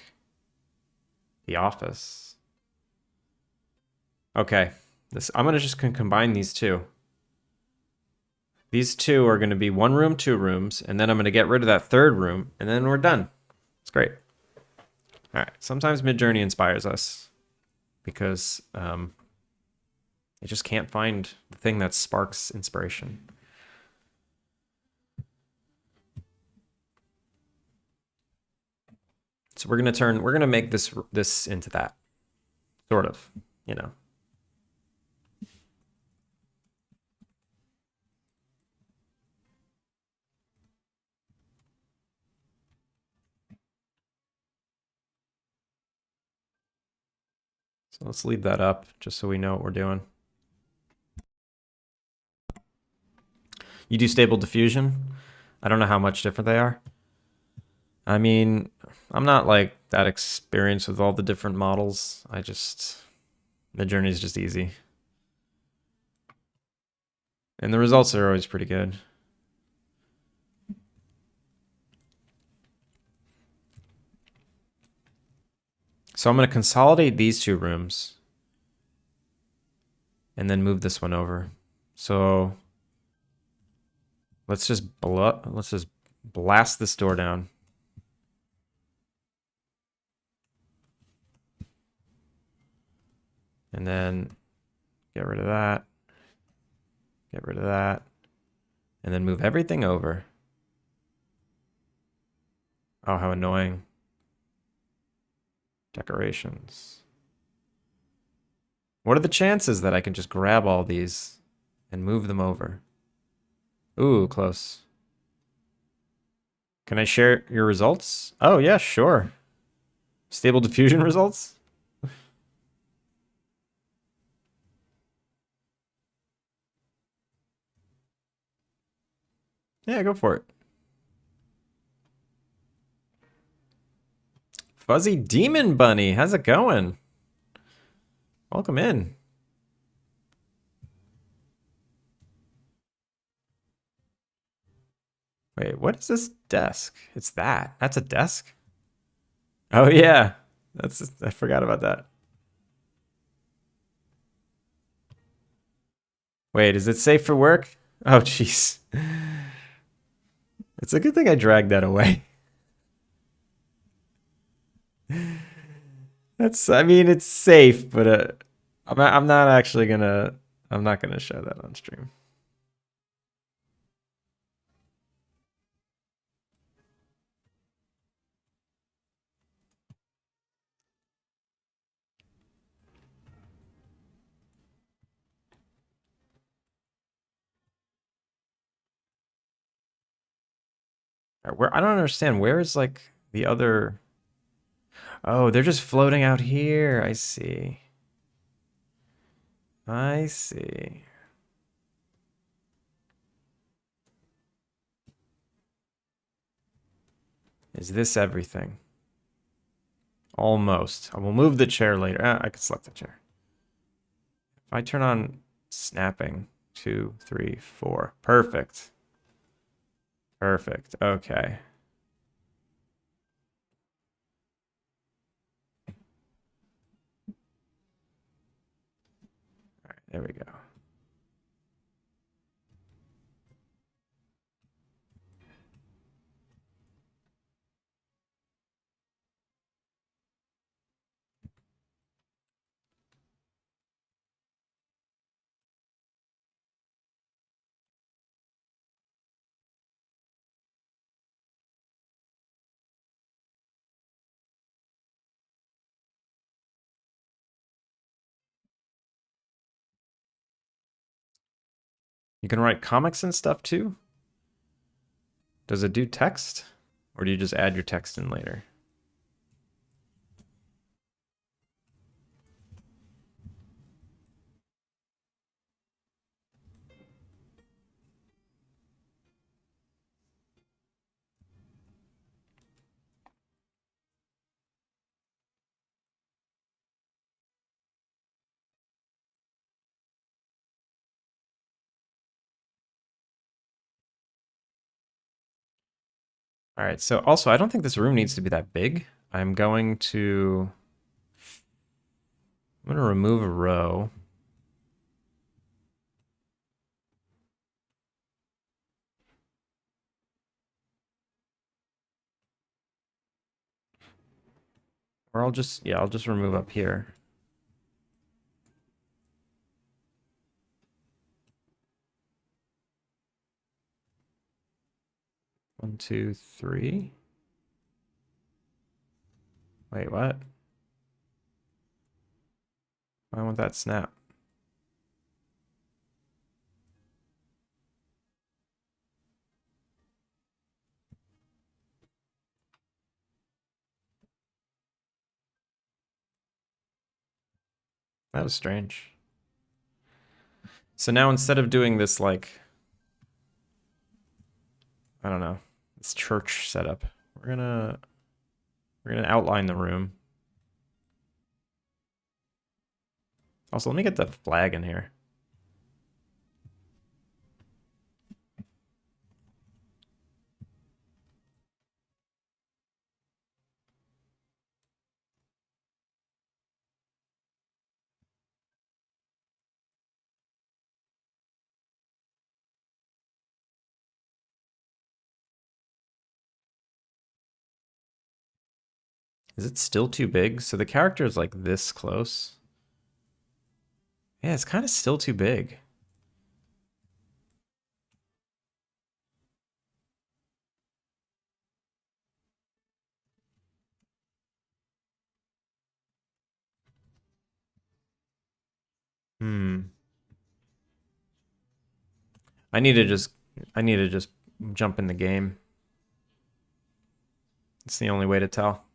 the office. Okay, this I'm gonna just combine these two. These two are gonna be 1 room, 2 rooms, and then I'm gonna get rid of that third room, and then we're done. It's great. All right. Sometimes Midjourney inspires us because it just can't find the thing that sparks inspiration. So we're gonna make this into that, sort of, you know. So let's leave that up just so we know what we're doing. You do stable diffusion? I don't know how much different they are. I mean, I'm not like that experienced with all the different models. Midjourney is just easy. And the results are always pretty good. So I'm going to consolidate these 2 rooms and then move this one over. So let's just blast this door down. And then get rid of that. Get rid of that. And then move everything over. Oh, how annoying. Decorations. What are the chances that I can just grab all these and move them over? Ooh, close. Can I share your results? Oh, yeah, sure. Stable diffusion results? Yeah, go for it. Fuzzy Demon Bunny, how's it going? Welcome in. Wait, what is this desk? It's that. That's a desk? Oh yeah. I forgot about that. Wait, is it safe for work? Oh jeez. It's a good thing I dragged that away. I mean, it's safe, but I'm not actually gonna, I'm not gonna show that on stream. I don't understand. Where is like the other? Oh, they're just floating out here. I see. I see. Is this everything? Almost. I will move the chair later. I can select the chair. If I turn on snapping, 2, 3, 4. Perfect. Perfect. Okay. All right, there we go. You can write comics and stuff too? Does it do text? Or do you just add your text in later? All right, so also I don't think this room needs to be that big. I'm gonna remove a row. Or I'll just remove up here. One, two, three. Wait, what? Why won't that snap? That was strange. So now instead of doing this like, I don't know, this church setup, we're gonna outline the room. Also, let me get the flag in here. Is it still too big? So the character is like this close. Yeah, it's kind of still too big. Hmm. I need to just I need to just jump in the game. It's the only way to tell.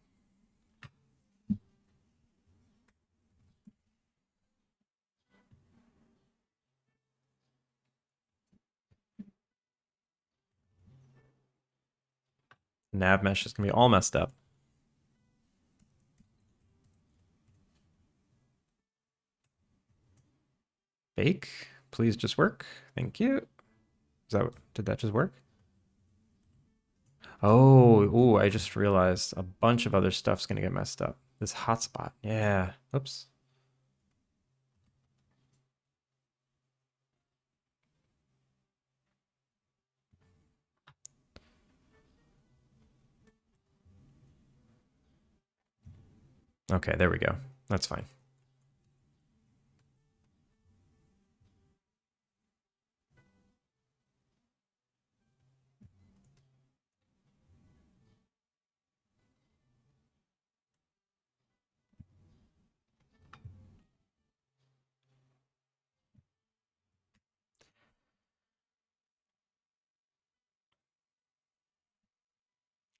Nav mesh is gonna be all messed up. Bake, please just work. Thank you. Did that just work? Oh, ooh, I just realized a bunch of other stuff's gonna get messed up. This hotspot. Yeah. Oops. Okay, there we go. That's fine.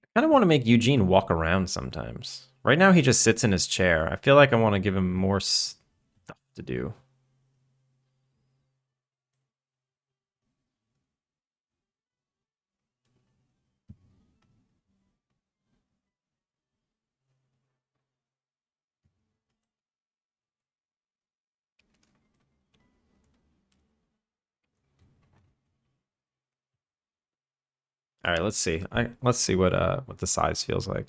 I kind of want to make Eugene walk around sometimes. Right now, he just sits in his chair. I feel like I want to give him more stuff to do. All right, let's see. Let's see what the size feels like.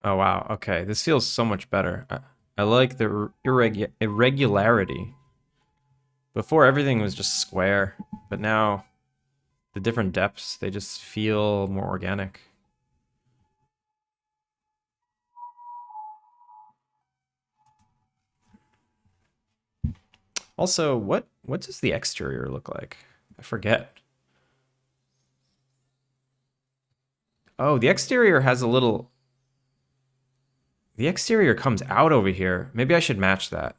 Oh wow. Okay, this feels so much better. I like the irregularity. Before everything was just square, but now the different depths, they just feel more organic. Also, what does the exterior look like? I forget. Oh, the exterior has a little. The exterior comes out over here. Maybe I should match that.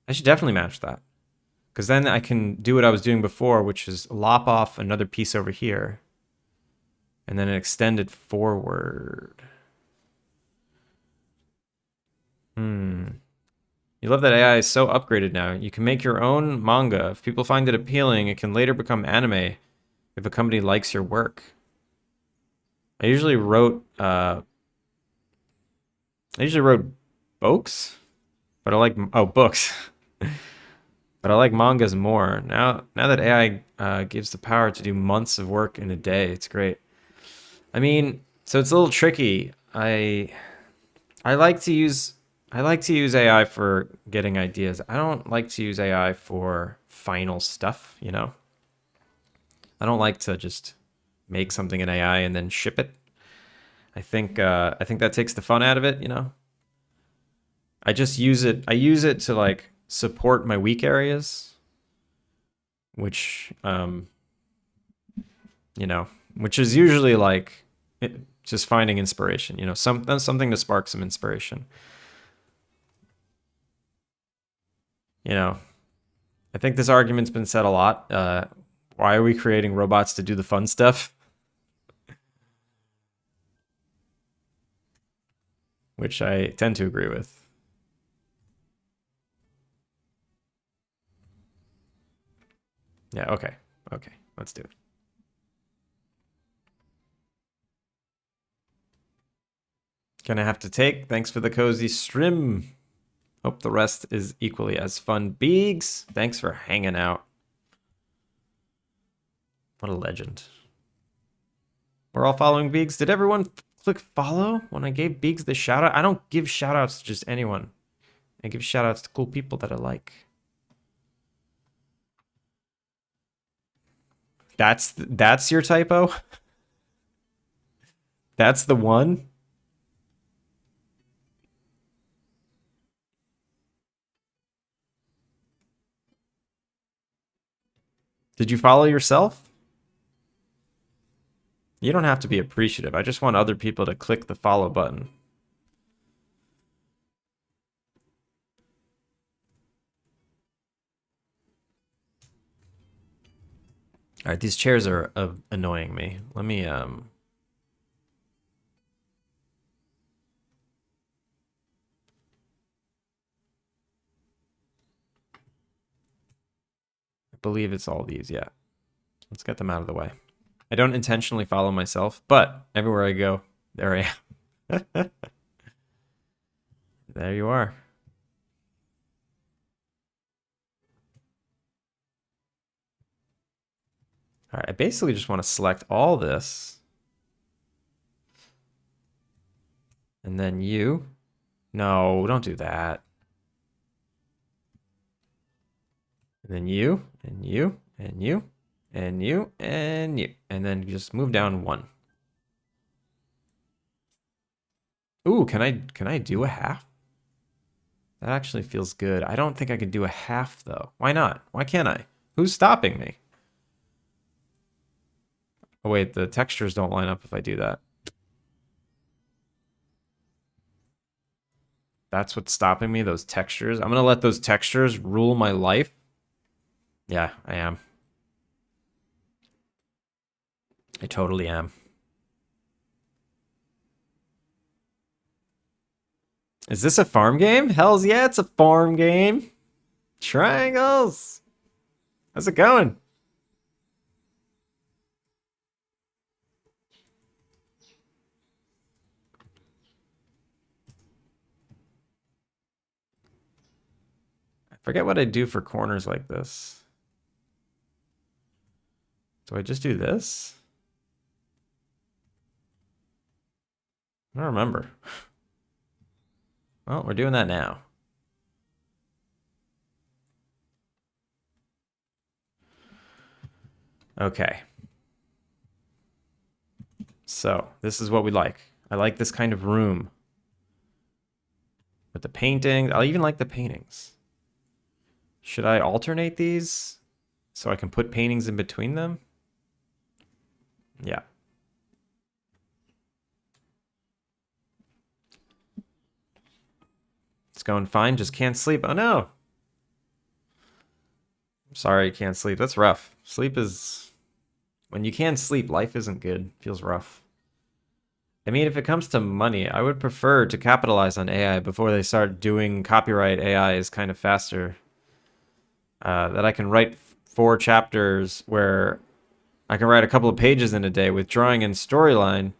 I should definitely match that. Because then I can do what I was doing before, which is lop off another piece over here. And then extend it forward. You love that AI is so upgraded now. You can make your own manga. If people find it appealing, it can later become anime if a company likes your work. I usually wrote books, but I like books. But I like mangas more. Now that AI gives the power to do months of work in a day, it's great. I mean, so it's a little tricky. I like to use AI for getting ideas. I don't like to use AI for final stuff, you know? I don't like to just make something in AI and then ship it. I think that takes the fun out of it, you know? I use it to like support my weak areas, which you know, which is usually like just finding inspiration, you know, something to spark some inspiration. You know, I think this argument's been said a lot. Why are we creating robots to do the fun stuff? Which I tend to agree with. Yeah, okay. Okay, let's do it. Gonna have to take. Thanks for the cozy stream. Hope the rest is equally as fun. Beegs, thanks for hanging out. What a legend. We're all following Beegs. Did everyone click follow when I gave Beegs the shout out? I don't give shout outs to just anyone. I give shout outs to cool people that I like. That's your typo? That's the one? Did you follow yourself? You don't have to be appreciative. I just want other people to click the follow button. All right, these chairs are annoying me. Let me I believe it's all these, yeah. Let's get them out of the way. I don't intentionally follow myself, but everywhere I go, there I am. There you are. All right, I basically just want to select all this. And then you. No, don't do that. And then you, and you, and you, and you, and you. And then just move down one. Ooh, can I do a half? That actually feels good. I don't think I could do a half though. Why not? Why can't I? Who's stopping me? Oh wait, the textures don't line up if I do that. That's what's stopping me, those textures. I'm gonna let those textures rule my life. Yeah, I am. I totally am. Is this a farm game? Hells yeah, it's a farm game. Triangles. How's it going? I forget what I do for corners like this. Do I just do this? I don't remember. Well, we're doing that now. Okay. So this is what we like. I like this kind of room. With the paintings, I even like the paintings. Should I alternate these so I can put paintings in between them? Yeah. It's going fine, just can't sleep. Oh no. Sorry, you can't sleep. That's rough. Sleep is... When you can't sleep, life isn't good. Feels rough. I mean, if it comes to money, I would prefer to capitalize on AI before they start doing copyright AIs kind of faster. That I can write 4 chapters where I can write a couple of pages in a day with drawing and storyline.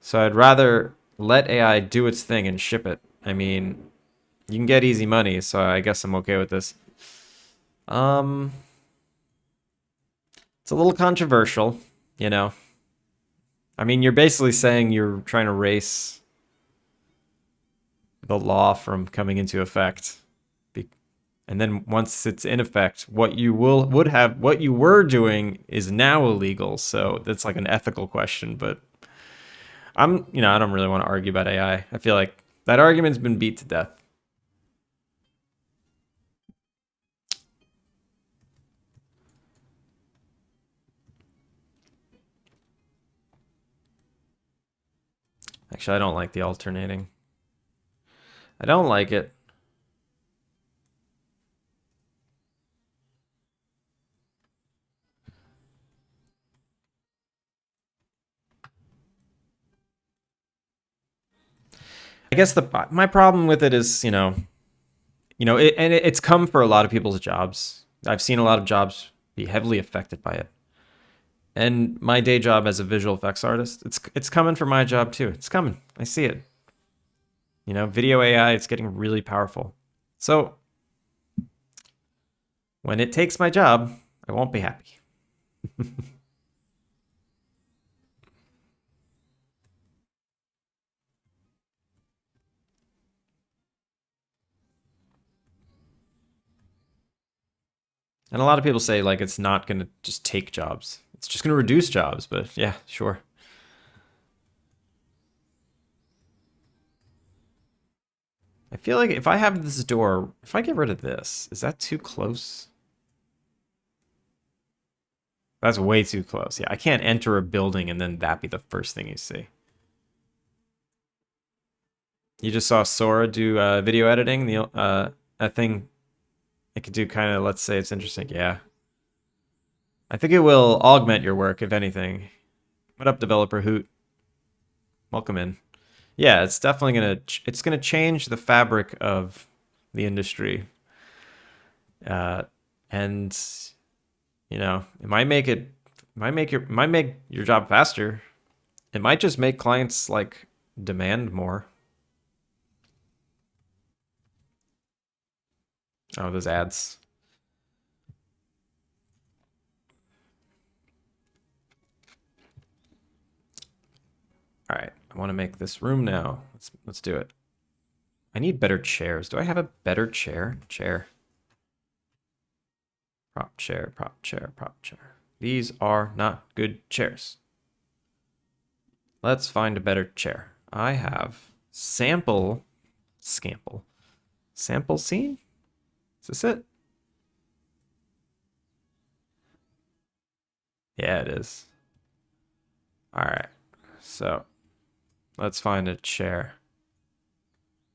So I'd rather let AI do its thing and ship it. I mean, you can get easy money, so I guess I'm okay with this. Um, it's a little controversial, you know. I mean, you're basically saying you're trying to race the law from coming into effect. And then once it's in effect, what you what you were doing is now illegal. So that's like an ethical question, but I don't really want to argue about AI. I feel like that argument's been beat to death. Actually, I don't like the alternating. I don't like it. I guess my problem with it is, it's come for a lot of people's jobs. I've seen a lot of jobs be heavily affected by it. And my day job as a visual effects artist, it's coming for my job too. It's coming. I see it. Video AI, it's getting really powerful. So when it takes my job, I won't be happy. And a lot of people say like it's not going to just take jobs. It's just going to reduce jobs, but yeah, sure. I feel like if I have this door, if I get rid of this, is that too close? That's way too close. Yeah, I can't enter a building and then that be the first thing you see. You just saw Sora do video editing. That thing, it could do kind of, let's say it's interesting. Yeah. I think it will augment your work, if anything. What up, developer Hoot? Welcome in. Yeah, it's definitely gonna change the fabric of the industry. Uh, and it might make your job faster. It might just make clients like demand more. Oh, those ads. All right, I want to make this room now. Let's do it. I need better chairs. Do I have a better chair? Chair. Prop chair, prop chair, prop chair. These are not good chairs. Let's find a better chair. I have sample scene? Is this it? Yeah, it is. All right. So let's find a chair.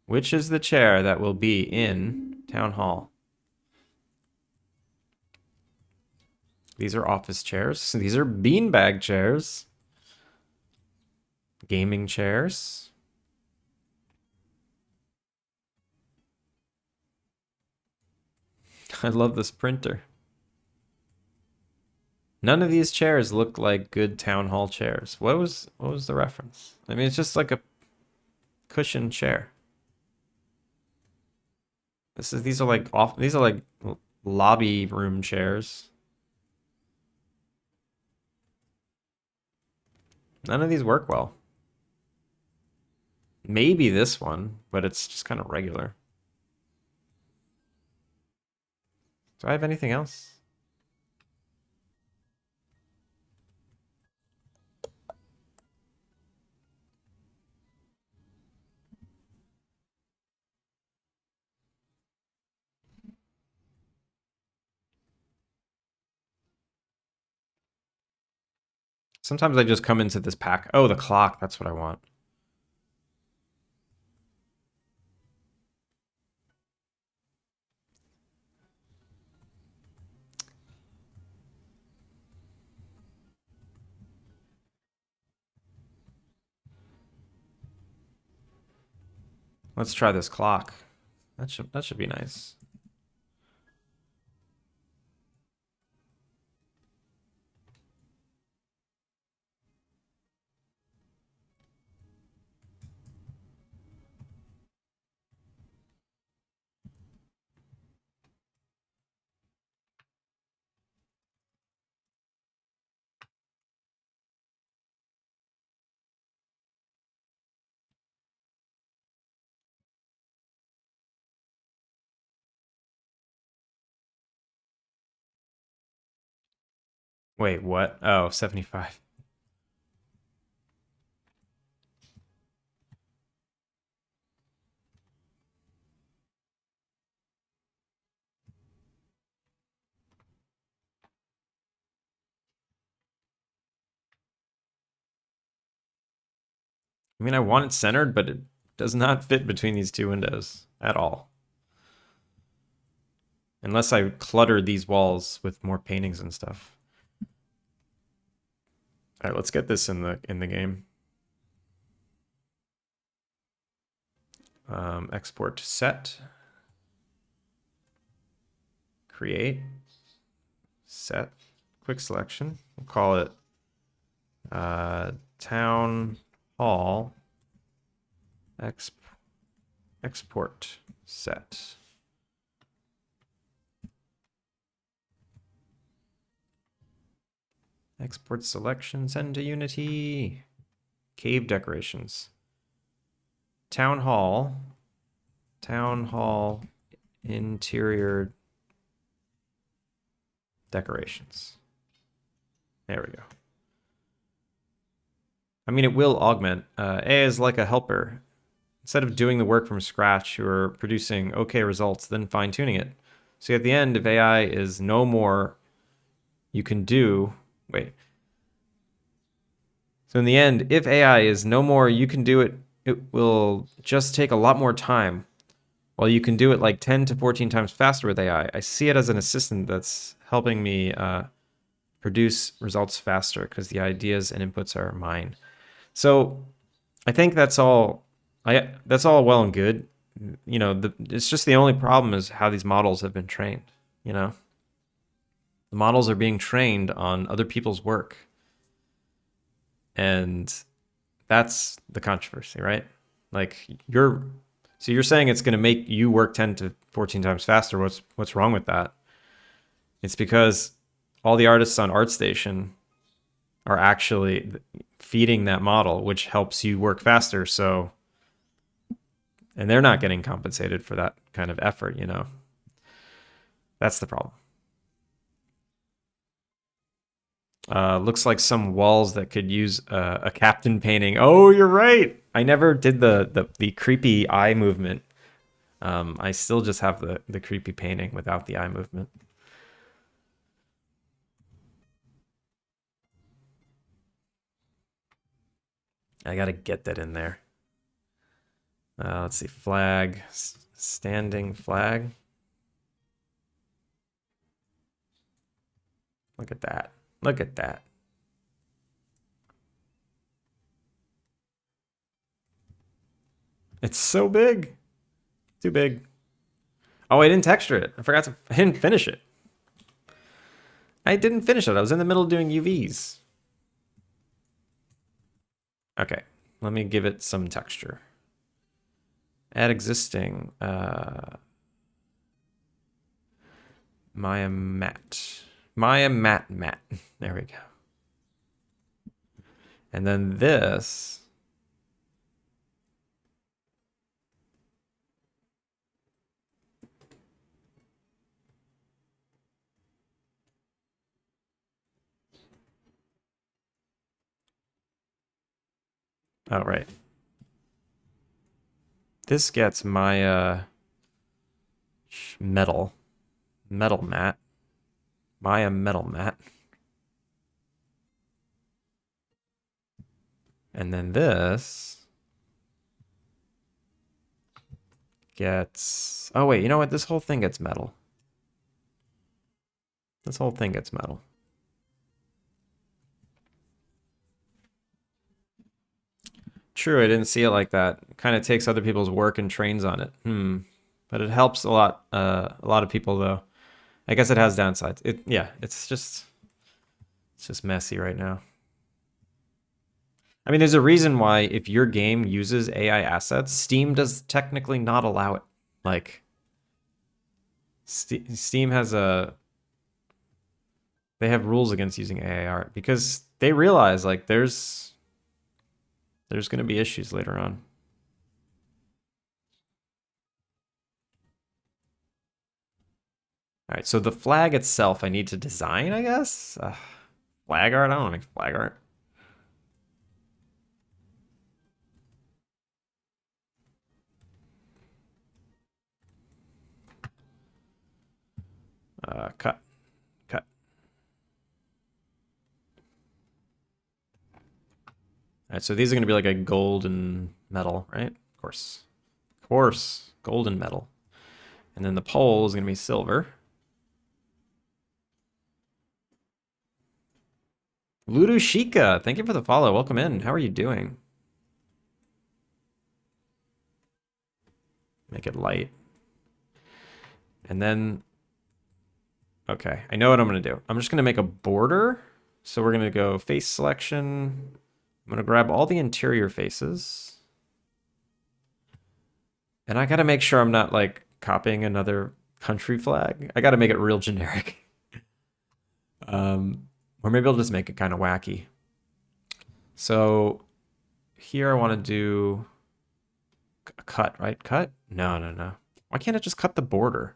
Which is the chair that will be in Town Hall? These are office chairs. These are beanbag chairs. Gaming chairs. I love this printer. None of these chairs look like good town hall chairs. What was the reference? I mean, it's just like a cushioned chair. These are like lobby room chairs. None of these work well. Maybe this one, but it's just kind of regular. Do I have anything else? Sometimes I just come into this pack. Oh, the clock. That's what I want. Let's try this clock. That should be nice. Wait, what? Oh, 75. I mean, I want it centered, but it does not fit between these two windows at all. Unless I clutter these walls with more paintings and stuff. All right, let's get this in the game. Export to set. Create. Set. Quick selection. We'll call it Town Hall export set. Export selection, send to Unity. Cave decorations. Town Hall interior decorations. There we go. I mean, it will augment. AI is like a helper. Instead of doing the work from scratch, you're producing okay results, then fine-tuning it. So at the end, if AI is no more, you can do... Wait. So in the end, if AI is no more, you can do it. It will just take a lot more time. While you can do it like 10 to 14 times faster with AI. I see it as an assistant that's helping me produce results faster because the ideas and inputs are mine. So I think that's all well and good. You know, it's just the only problem is how these models have been trained, you know? The models are being trained on other people's work. And that's the controversy, right? Like you're saying it's going to make you work 10 to 14 times faster. What's wrong with that? It's because all the artists on ArtStation are actually feeding that model, which helps you work faster. So, and they're not getting compensated for that kind of effort, you know? That's the problem. Looks like some walls that could use a captain painting. Oh, you're right. I never did the creepy eye movement. I still just have the creepy painting without the eye movement. I gotta get that in there. Let's see, flag, standing flag. Look at that. Look at that. It's so big. Too big. Oh, I didn't texture it. I didn't finish it. I didn't finish it. I was in the middle of doing UVs. Okay, let me give it some texture. Add existing. Maya matte. Maya matte matte. There we go. And then this. Oh, right. This gets my metal matte. Maya metal matte. And then this gets... Oh, wait, you know what? This whole thing gets metal. This whole thing gets metal. true. I didn't see it like that. It kind of takes other people's work and trains on it. But it helps a lot. A lot of people though. I guess it has downsides. Yeah. It's just messy right now. I mean, there's a reason why if your game uses AI assets, Steam does technically not allow it. Like, Steam has they have rules against using AI art because they realize like there's going to be issues later on. All right, so the flag itself, I need to design, I guess. Flag art. I don't want to make flag art. Cut. Cut. All right, so these are going to be like a golden metal, right? Of course. Of course. Golden metal. And then the pole is going to be silver. Ludoshika, thank you for the follow. Welcome in. How are you doing? Make it light. And then, okay, I know what I'm going to do. I'm just going to make a border. So we're going to go face selection. I'm going to grab all the interior faces. And I got to make sure I'm not like copying another country flag. I got to make it real generic. Or maybe I'll just make it kind of wacky. So here I want to do a cut, right? Cut? No, no, no. Why can't I just cut the border?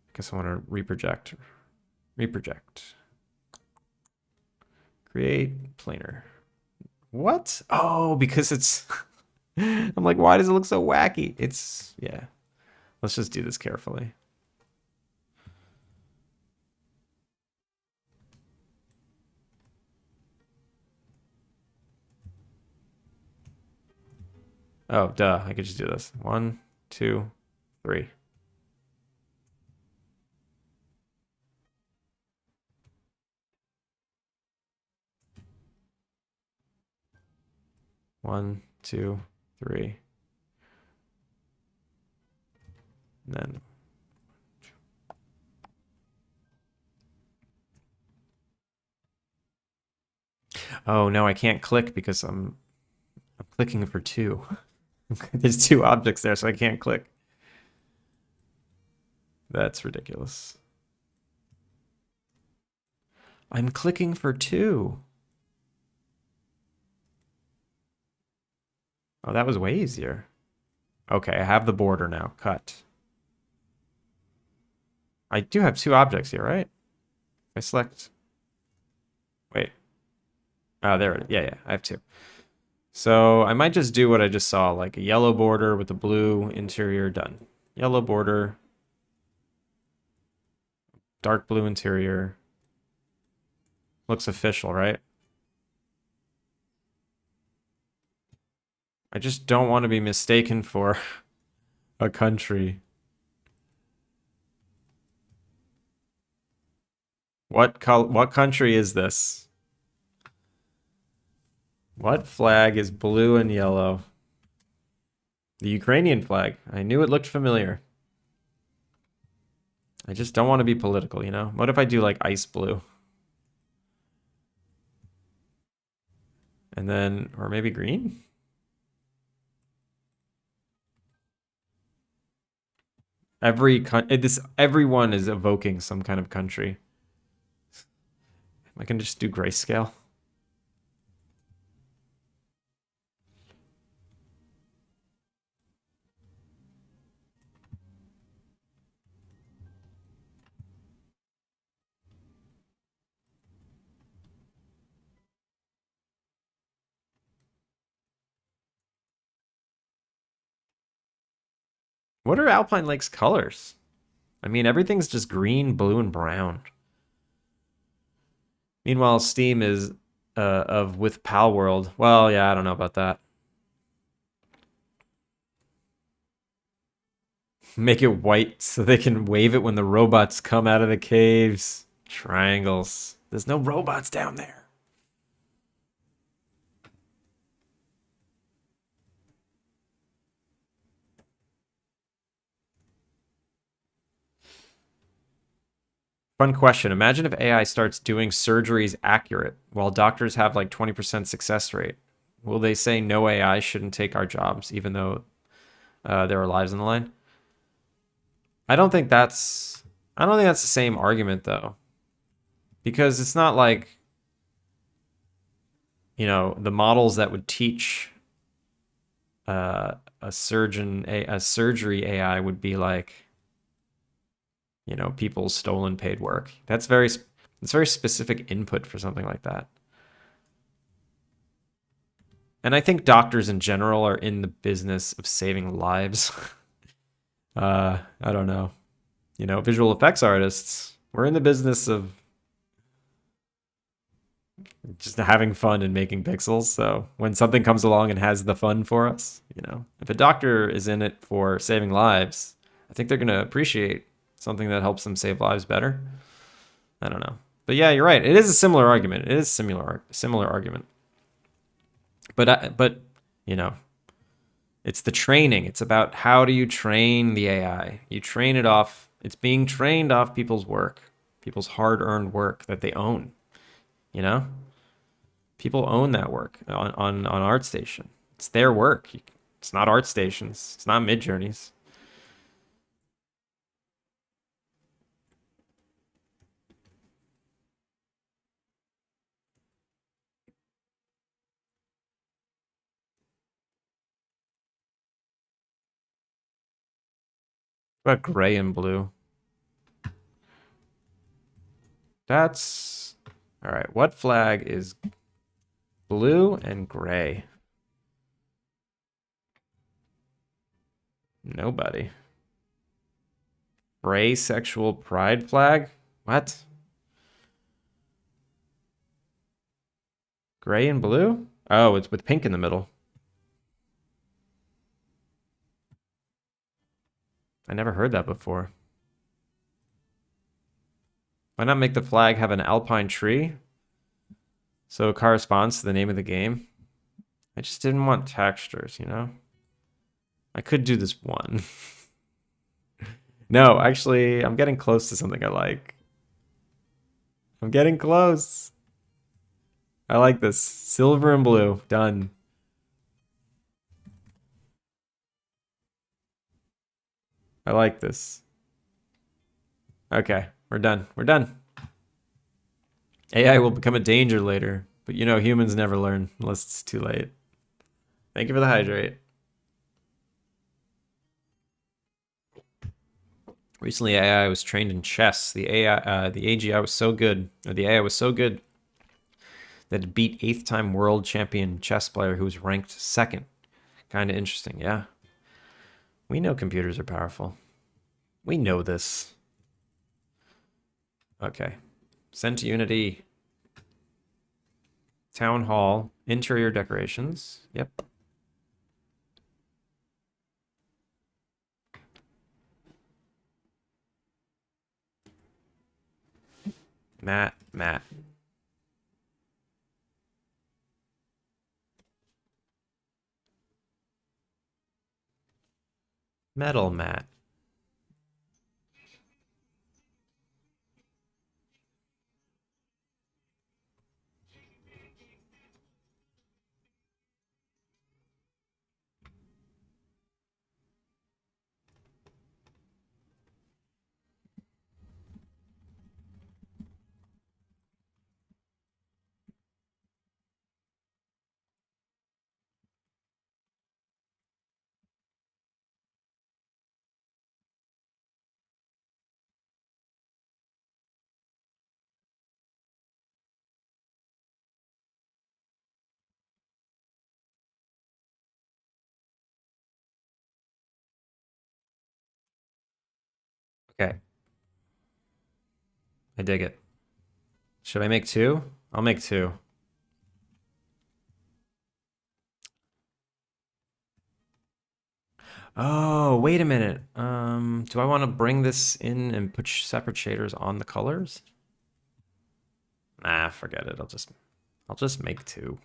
I guess I want to reproject. Reproject. Create planar. What? Oh, because it's... I'm like, why does it look so wacky? It's... yeah. Let's just do this carefully. Oh, duh. I could just do this. 1, 2, 3. One, two, three. And then oh no, I can't click because I'm clicking for 2. There's 2 objects there, so I can't click. That's ridiculous. I'm clicking for 2. Oh, that was way easier. Okay, I have the border now. Cut. I do have 2 objects here, right? I select... wait. Oh, there it is. Yeah, yeah, I have 2. So I might just do what I just saw, like a yellow border with a blue interior, done. Yellow border. Dark blue interior. Looks official, right? I just don't want to be mistaken for a country. What country is this? What flag is blue and yellow? The Ukrainian flag. I knew it looked familiar. I just don't want to be political, you know? What if I do like ice blue? And then, or maybe green? Everyone is evoking some kind of country. I can just do grayscale. What are Alpine Lake's colors? I mean, everything's just green, blue, and brown. Meanwhile, Steam is with Pal World. Well, yeah, I don't know about that. Make it white so they can wave it when the robots come out of the caves. Triangles. There's no robots down there. Fun question. Imagine if AI starts doing surgeries accurate while doctors have like 20% success rate. Will they say no AI shouldn't take our jobs, even though there are lives on the line? I don't think that's I don't think that's the same argument though. Because it's not like, the models that would teach a surgery AI would be like, people's stolen paid work. That's very specific input for something like that. And I think doctors in general are in the business of saving lives. I don't know. Visual effects artists, we're in the business of just having fun and making pixels. So when something comes along and has the fun for us, if a doctor is in it for saving lives, I think they're going to appreciate something that helps them save lives better. I don't know. But yeah, you're right. It is a similar argument. It is similar argument. But you know, it's the training. It's about how do you train the AI? You train it off. It's being trained off people's work, people's hard-earned work that they own. You know, people own that work on ArtStation. It's their work. It's not ArtStation's. It's not Midjourney's. What about gray and blue? That's all right. What flag is blue and gray? Nobody. Gray sexual pride flag? What? Gray and blue? Oh, it's with pink in the middle. I never heard that before. Why not make the flag have an alpine tree so it corresponds to the name of the game? I just didn't want textures, I could do this one. No, actually, I'm getting close to something I like. I'm getting close. I like this. Silver and blue. Done. I like this. Okay, we're done. We're done. AI will become a danger later, but humans never learn unless it's too late. Thank you for the hydrate. Recently, AI was trained in chess. The AGI was so good, or the AI was so good that it beat eighth-time world champion chess player who was ranked second. Kind of interesting, yeah. We know computers are powerful. We know this. Okay. Send to Unity. Town Hall. Interior decorations. Yep. Matt. Metal Matt. Okay. I dig it. Should I make two? I'll make two. Oh, wait a minute. Do I want to bring this in and put separate shaders on the colors? Nah, forget it. I'll just make two.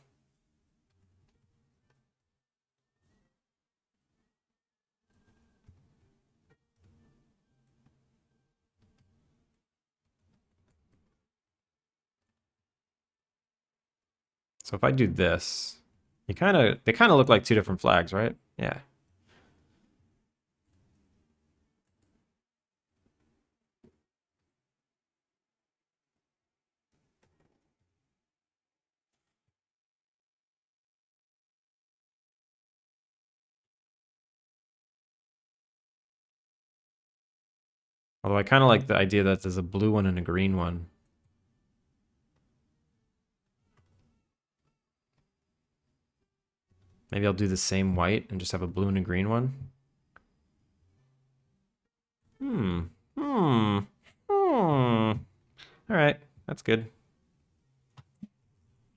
So if I do this, they kind of look like two different flags, right? Yeah. Although I kind of like the idea that there's a blue one and a green one. Maybe I'll do the same white and just have a blue and a green one. Hmm. Hmm. Hmm. All right. That's good.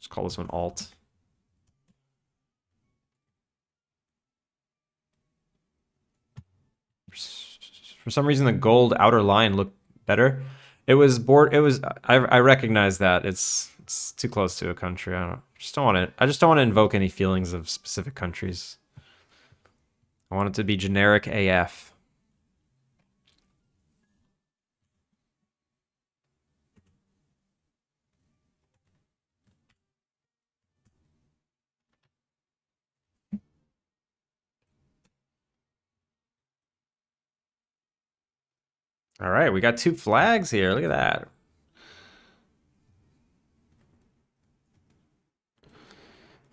Just call this one alt. For some reason, the gold outer line looked better. It was board. It was. I recognize that it's too close to a country. Just don't want it. I just don't want to invoke any feelings of specific countries. I want it to be generic AF. All right, we got two flags here. Look at that.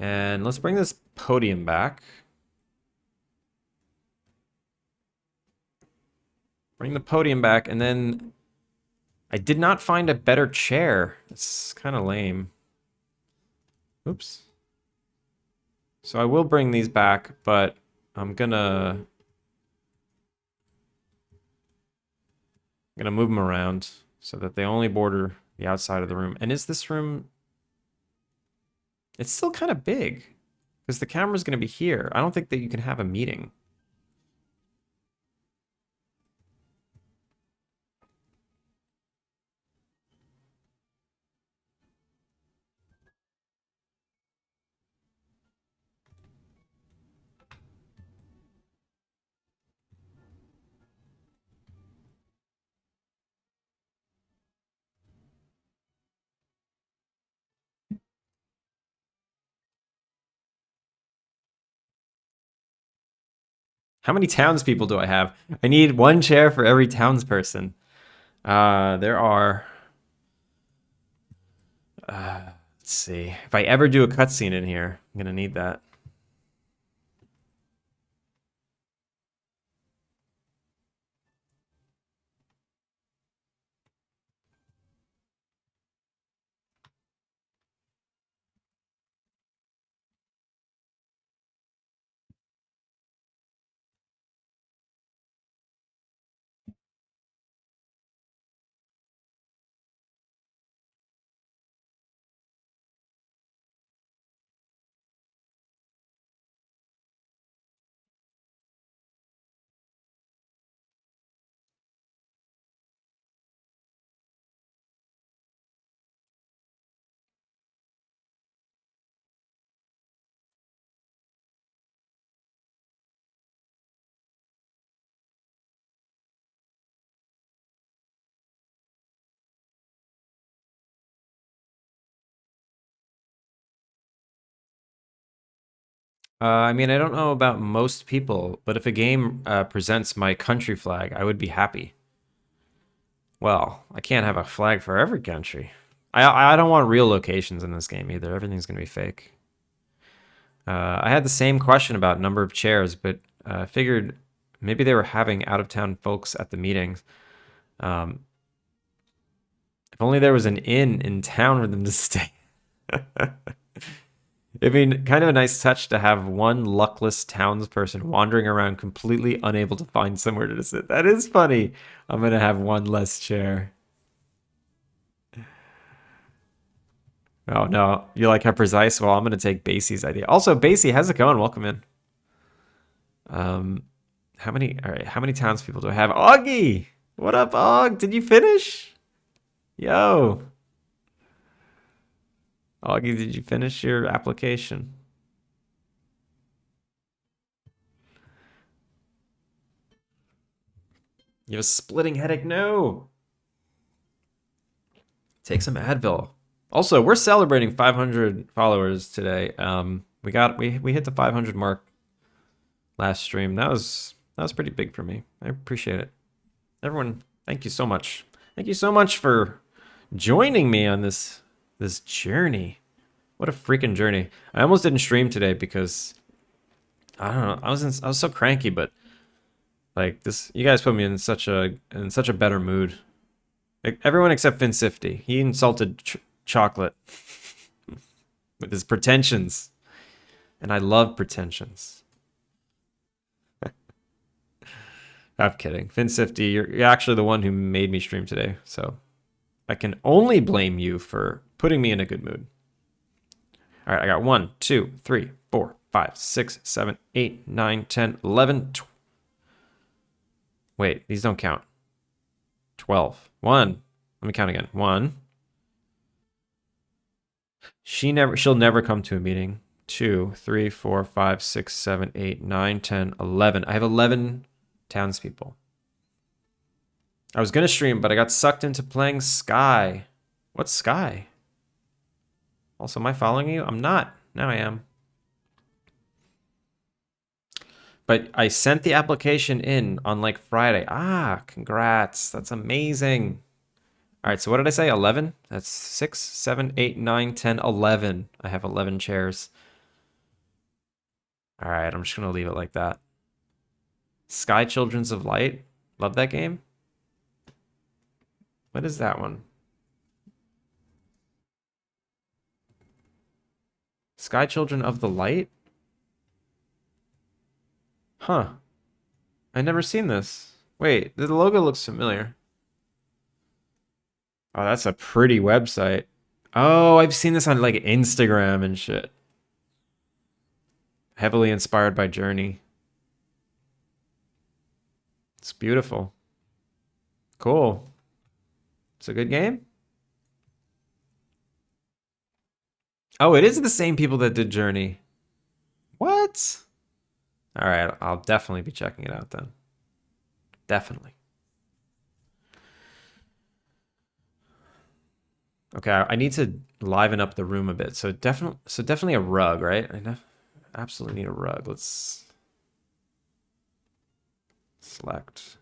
And let's bring this podium back. Bring the podium back, and then I did not find a better chair. It's kind of lame. Oops. So I will bring these back, but I'm gonna move them around so that they only border the outside of the room. And is this room... It's still kind of big because the camera's going to be here. I don't think that you can have a meeting. How many townspeople do I have? I need one chair for every townsperson. There are... let's see. If I ever do a cutscene in here, I'm going to need that. I mean, I don't know about most people, but if a game presents my country flag, I would be happy. Well, I can't have a flag for every country. I don't want real locations in this game either. Everything's going to be fake. I had the same question about number of chairs, but figured maybe they were having out-of-town folks at the meetings. Um, if only there was an inn in town for them to stay. I mean, kind of a nice touch to have one luckless townsperson wandering around completely unable to find somewhere to sit. That is funny. I'm gonna have one less chair. Oh no, you like how precise? Well, I'm gonna take Basie's idea. Also, Basie, how's it going? Welcome in. Um, how many? All right, how many townspeople do I have? Augie, what up, Aug? Did you finish? Yo, Augie, did you finish your application? You have a splitting headache? No. Take some Advil. Also, we're celebrating 500 followers today. We hit the 500 mark last stream. That was pretty big for me. I appreciate it. Everyone, thank you so much. Thank you so much for joining me on this journey. What a freaking journey. I almost didn't stream today because I don't know. I was so cranky, but like this, you guys put me in such a better mood. Like, everyone except Finsifty. He insulted chocolate with his pretensions, and I love pretensions. I'm kidding. Finsifty, you're actually the one who made me stream today, so I can only blame you for putting me in a good mood. All right, I got 1, 2, 3, 4, 5, 6, 7, 8, 9, 10, 11. Wait, these don't count. 12. 1. Let me count again. 1. She'll never come to a meeting. 2, 3, 4, 5, 6, 7, 8, 9, 10, 11. I have 11 townspeople. I was gonna stream, but I got sucked into playing Sky. What's Sky? Also, am I following you? I'm not. Now I am. But I sent the application in on like Friday. Ah, congrats. That's amazing. All right, so what did I say? 11? That's 6, 7, 8, 9, 10, 11. I have 11 chairs. All right, I'm just going to leave it like that. Sky Children's of Light. Love that game. What is that one? Sky Children of the Light? Huh. I never seen this. Wait, the logo looks familiar. Oh, that's a pretty website. Oh, I've seen this on like Instagram and shit. Heavily inspired by Journey. It's beautiful. Cool. It's a good game. Oh, it is the same people that did Journey. What? All right, I'll definitely be checking it out then. Definitely. Okay, I need to liven up the room a bit. So definitely a rug, right? Absolutely need a rug. Let's select.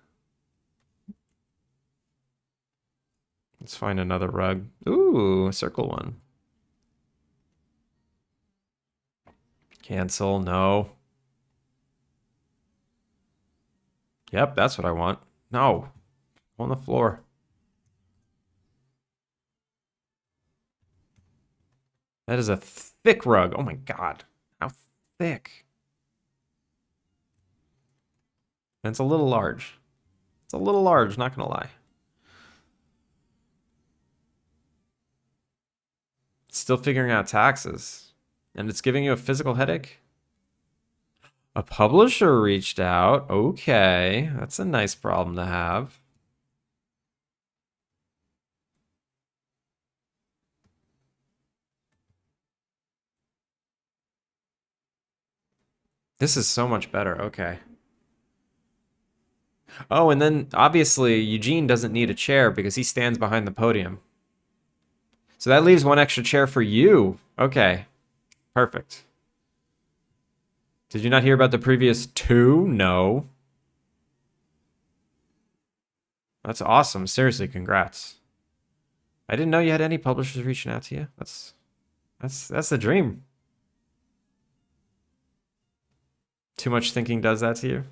Let's find another rug. Ooh, a circle one. Cancel, no. Yep, that's what I want. No, on the floor. That is a thick rug. Oh my God, how thick. And it's a little large. It's a little large, not gonna lie. Still figuring out taxes. And it's giving you a physical headache? A publisher reached out. Okay, that's a nice problem to have. This is so much better. Okay. Oh, and then obviously Eugene doesn't need a chair because he stands behind the podium. So that leaves one extra chair for you. Okay. Perfect. Did you not hear about the previous 2? No. That's awesome. Seriously, congrats. I didn't know you had any publishers reaching out to you. That's the dream. Too much thinking does that to you?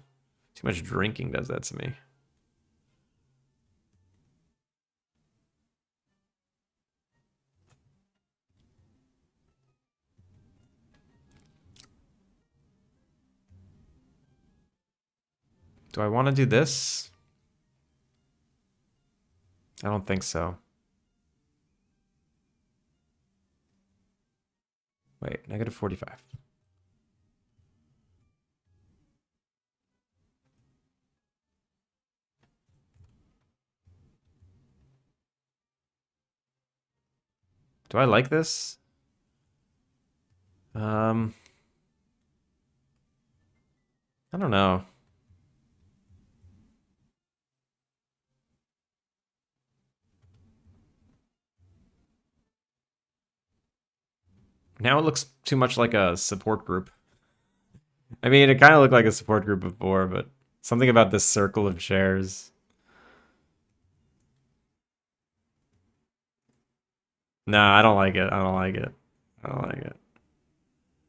Too much drinking does that to me. Do I want to do this? I don't think so. Wait, negative 45. Do I like this? I don't know. Now it looks too much like a support group. I mean, it kind of looked like a support group before, but something about this circle of chairs. Nah, I don't like it. I don't like it. I don't like it.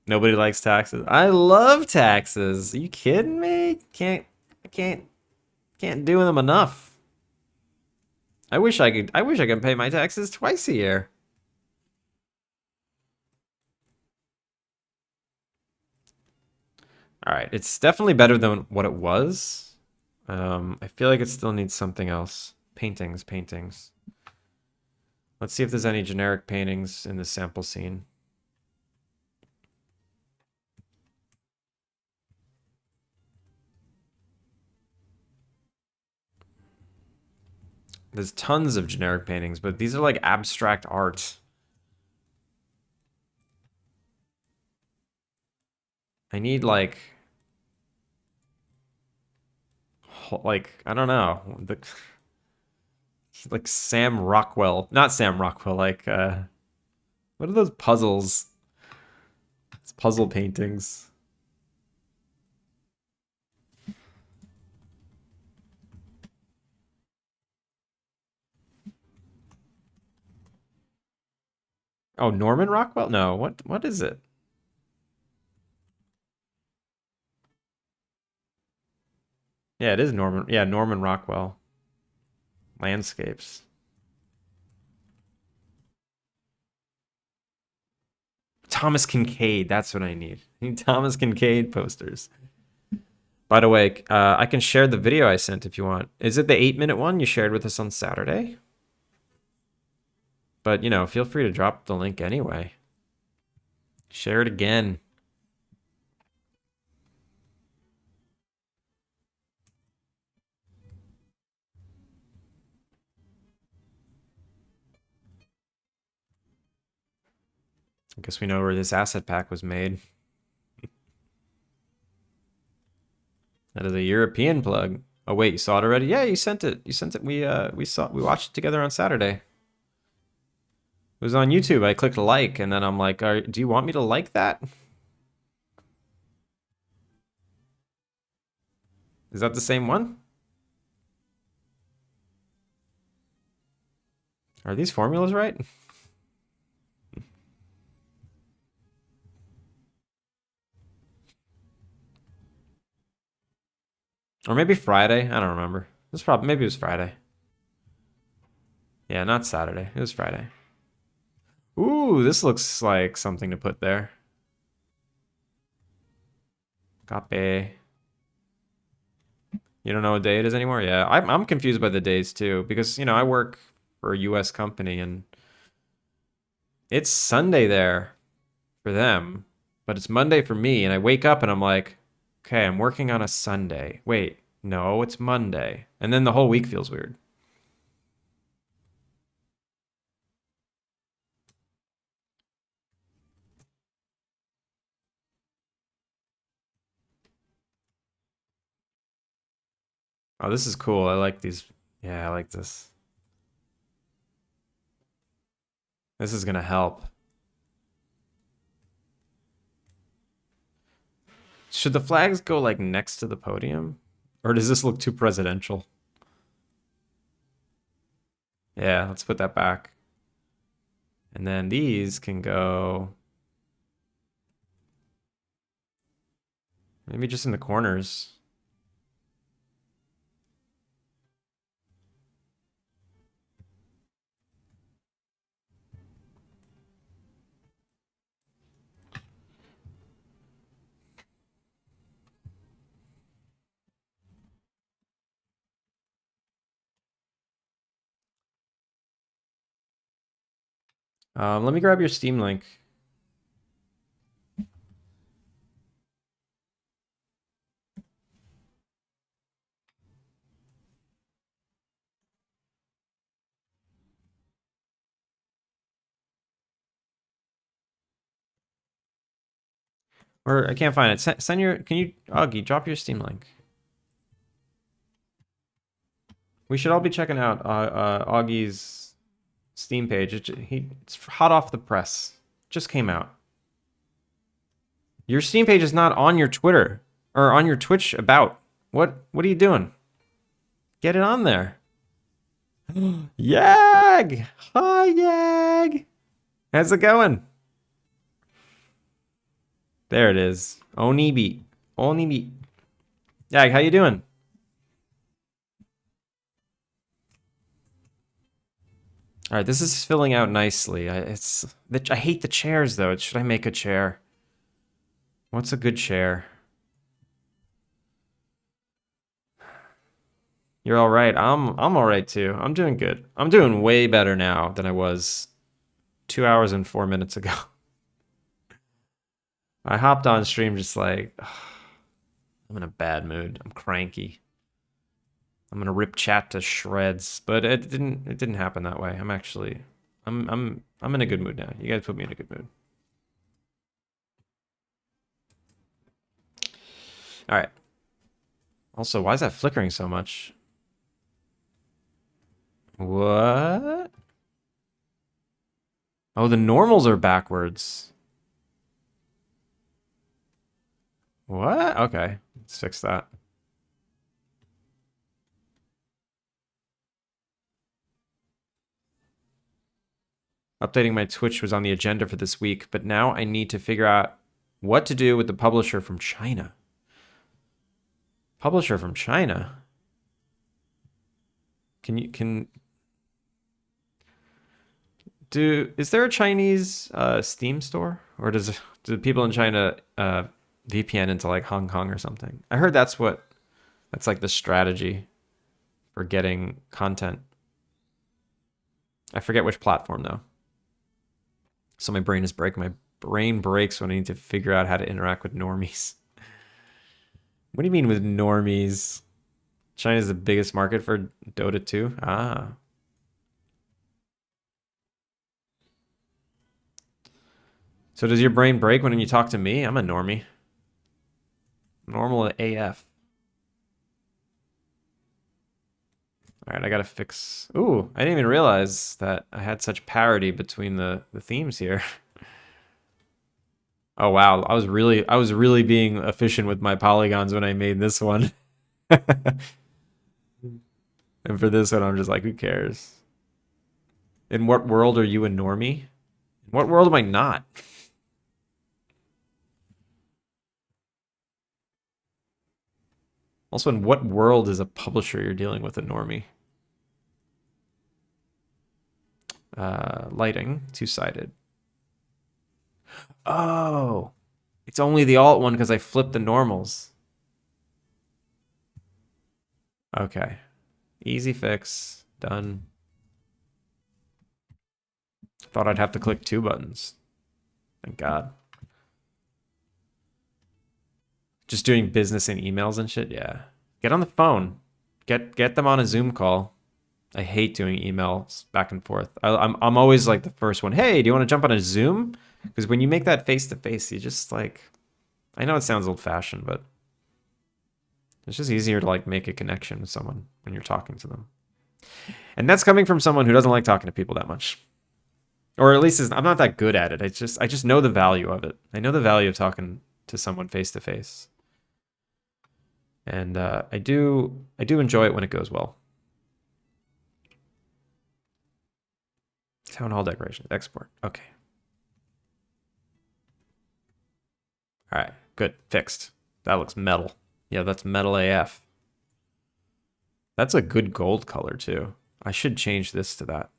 Nobody likes taxes. I love taxes. Are you kidding me? I can't do them enough. I wish I could pay my taxes twice a year. All right, it's definitely better than what it was. I feel like it still needs something else. Paintings, paintings. Let's see if there's any generic paintings in the sample scene. There's tons of generic paintings, but these are like abstract art. I need like I don't know, like Sam Rockwell, not Sam Rockwell, like what are those puzzles? It's puzzle paintings. Oh, Norman Rockwell? No, what is it? Yeah, it is Norman. Yeah, Norman Rockwell. Landscapes. Thomas Kincaid, that's what I need. I need Thomas Kincaid posters. By the way, I can share the video I sent if you want. Is it the 8-minute one you shared with us on Saturday? But, feel free to drop the link anyway. Share it again. I guess we know where this asset pack was made. That is a European plug. Oh wait, you saw it already? Yeah, you sent it. You sent it. We watched it together on Saturday. It was on YouTube. I clicked like, and then I'm like, do you want me to like that? Is that the same one? Are these formulas right? Or maybe Friday. I don't remember. It was probably maybe it was Friday. Yeah, not Saturday. It was Friday. Ooh, this looks like something to put there. Copy. You don't know what day it is anymore? Yeah, I'm confused by the days too because I work for a U.S. company and it's Sunday there for them, but it's Monday for me. And I wake up and I'm like, okay, I'm working on a Sunday. Wait, no, it's Monday, and then the whole week feels weird. Oh, this is cool. I like these. Yeah, I like this. This is gonna help. Should the flags go like next to the podium? Or does this look too presidential? Yeah, let's put that back. And then these can go maybe just in the corners. Let me grab your Steam link. Or I can't find it. Send your. Can you, Augie, drop your Steam link? We should all be checking out Augie's Steam page. It's hot off the press. Just came out. Your Steam page is not on your Twitter or on your Twitch about. What are you doing? Get it on there. Yag! Hi, Yag! How's it going? There it is. Onibi. Onibi. Yag, how you doing? All right, this is filling out nicely. I hate the chairs though. Should I make a chair? What's a good chair? You're all right. I'm all right too. I'm doing good. I'm doing way better now than I was 2 hours and 4 minutes ago. I hopped on stream just like I'm in a bad mood. I'm cranky. I'm gonna rip chat to shreds, but it didn't happen that way. I'm in a good mood now. You guys put me in a good mood. All right. Also, why is that flickering so much? What? Oh, the normals are backwards. What? Okay, let's fix that. Updating my Twitch was on the agenda for this week, but now I need to figure out what to do with the publisher from China. Publisher from China? Is there a Chinese Steam store? Or do people in China VPN into like Hong Kong or something? I heard that's like the strategy for getting content. I forget which platform though. So my brain is breaking. My brain breaks when I need to figure out how to interact with normies. What do you mean with normies? China's the biggest market for Dota 2? Ah. So does your brain break when you talk to me? I'm a normie. Normal AF. All right, I gotta fix. Ooh, I didn't even realize that I had such parity between the themes here. Oh wow, I was really being efficient with my polygons when I made this one. And for this one, I'm just like, who cares? In what world are you a normie? In what world am I not? Also, in what world is a publisher you're dealing with a normie? Lighting, two-sided. Oh, it's only the alt one because I flipped the normals. Okay, easy fix, done. Thought I'd have to click 2 buttons. Thank God. Just doing business and emails and shit, yeah. Get on the phone. Get them on a Zoom call. I hate doing emails back and forth. I'm always like the first one. Hey, do you want to jump on a Zoom? Because when you make that face to face, you just like, I know it sounds old fashioned, but it's just easier to like make a connection with someone when you're talking to them. And that's coming from someone who doesn't like talking to people that much, or at least I'm not that good at it. I just know the value of it. I know the value of talking to someone face to face, and I do enjoy it when it goes well. Town hall decoration. Export. Okay. All right. Good. Fixed. That looks metal. Yeah, that's metal AF. That's a good gold color too. I should change this to that.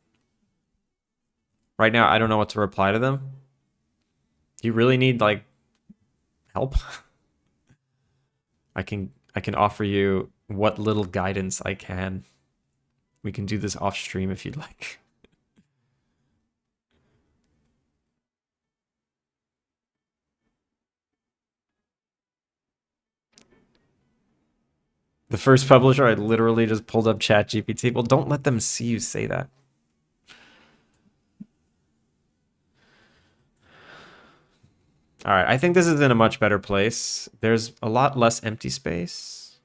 Right now, I don't know what to reply to them. You really need like help? I can offer you what little guidance I can. We can do this off stream if you'd like. The first publisher, I literally just pulled up ChatGPT. Well, don't let them see you say that. All right, I think this is in a much better place. There's a lot less empty space.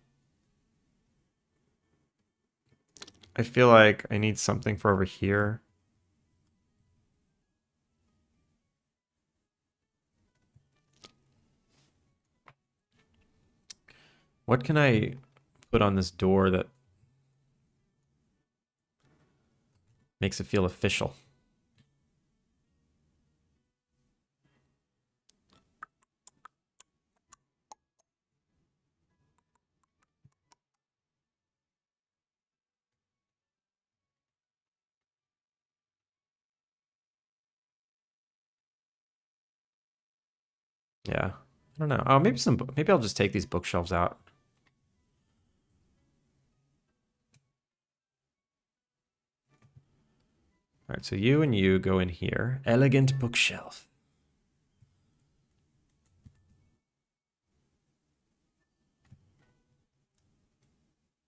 I feel like I need something for over here. What can I put on this door that makes it feel official? Yeah. I don't know. Oh, maybe I'll just take these bookshelves out. All right, so you and you go in here. Elegant bookshelf.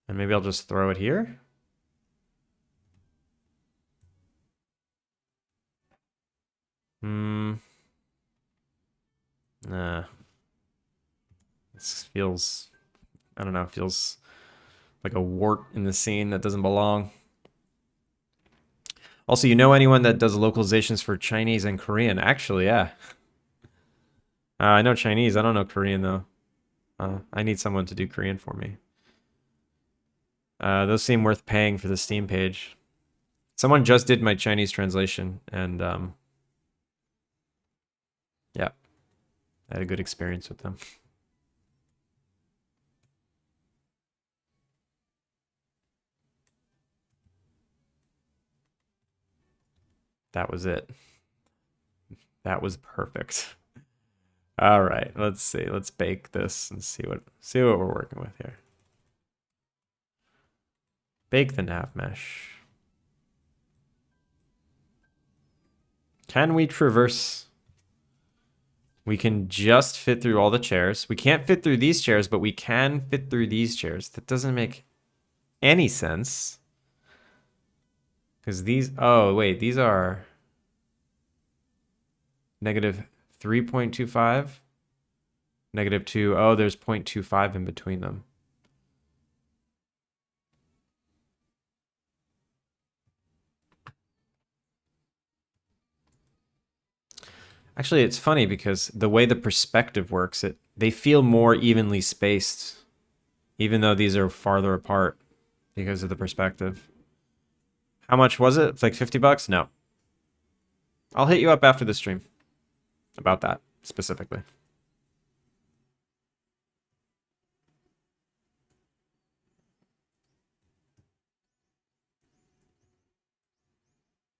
And maybe I'll just throw it here. Hmm. Nah. This feels, I don't know, feels like a wart in the scene that doesn't belong. Also, you know anyone that does localizations for Chinese and Korean? Actually, yeah. I know Chinese. I don't know Korean, though. I need someone to do Korean for me. Those seem worth paying for the Steam page. Someone just did my Chinese translation, and yeah, I had a good experience with them. That was it. That was perfect. All right, let's see. Let's bake this and see what we're working with here. Bake the nav mesh. Can we traverse? We can just fit through all the chairs. We can't fit through these chairs, but we can fit through these chairs. That doesn't make any sense. Because these, oh wait, these are negative 3.25, negative 2. Oh, there's 0.25 in between them. Actually, it's funny because the way the perspective works, they feel more evenly spaced, even though these are farther apart because of the perspective. How much was it? It's like 50 bucks? No. I'll hit you up after the stream about that specifically.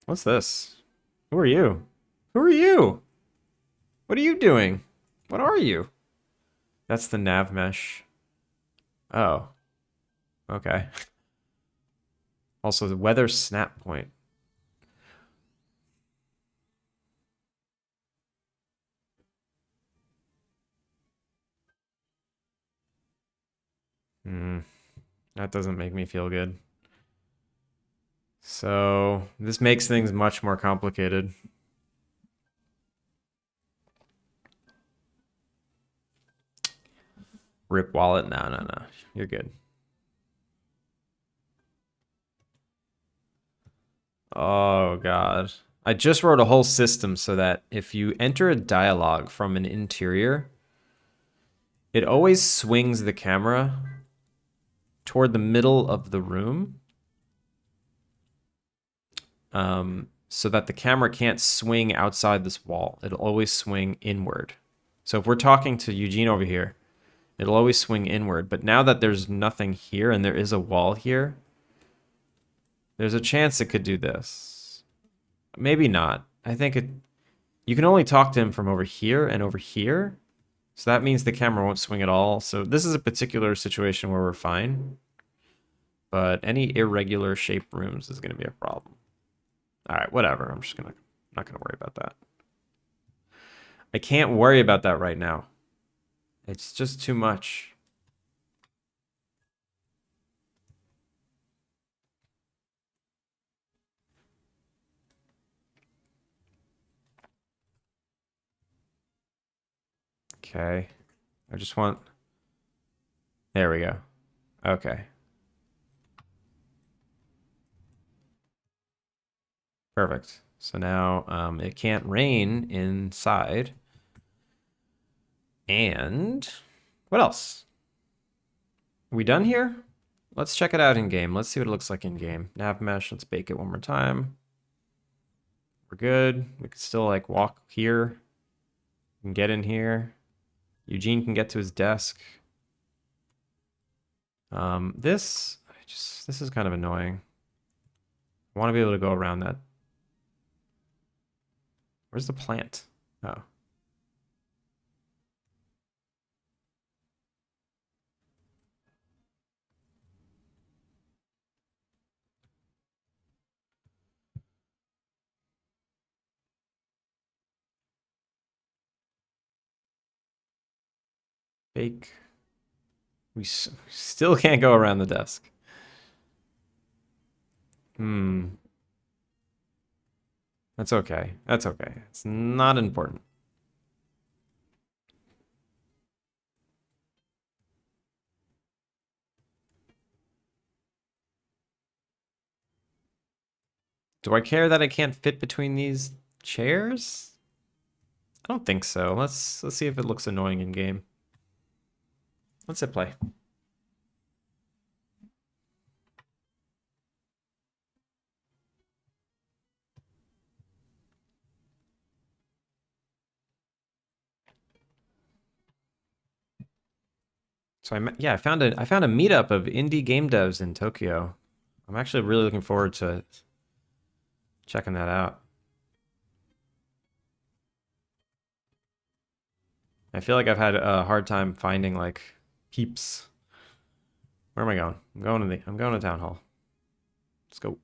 What's this? Who are you? Who are you? What are you doing? What are you? That's the nav mesh. Oh. Okay. Also, the weather snap point. That doesn't make me feel good. So, this makes things much more complicated. Rip wallet? No, no, no. You're good. Oh, God. I just wrote a whole system so that if you enter a dialogue from an interior, it always swings the camera toward the middle of the room, so that the camera can't swing outside this wall. It'll always swing inward. So if we're talking to Eugene over here, it'll always swing inward. But now that there's nothing here and there is a wall here, there's a chance it could do this. Maybe not. I think you can only talk to him from over here and over here. So that means the camera won't swing at all. So this is a particular situation where we're fine. But any irregular shaped rooms is going to be a problem. All right, whatever. I'm just not gonna worry about that. I can't worry about that right now. It's just too much. Okay. I just want... There we go. Okay. Perfect. So now it can't rain inside. And what else? we done here? Let's check it out in game. Let's see what it looks like in game. Nav mesh, let's bake it one more time. We're good. We can still like walk here. We can get in here. Eugene can get to his desk. This is kind of annoying. I want to be able to go around that. Where's the plant? Oh. Bake. We still can't go around the desk. That's okay. That's okay. It's not important. Do I care that I can't fit between these chairs? I don't think so. Let's see if it looks annoying in game. Let's hit play. So I found a meetup of indie game devs in Tokyo. I'm actually really looking forward to checking that out. I feel like I've had a hard time finding like peeps. Where am I going? I'm going to town hall. Let's go.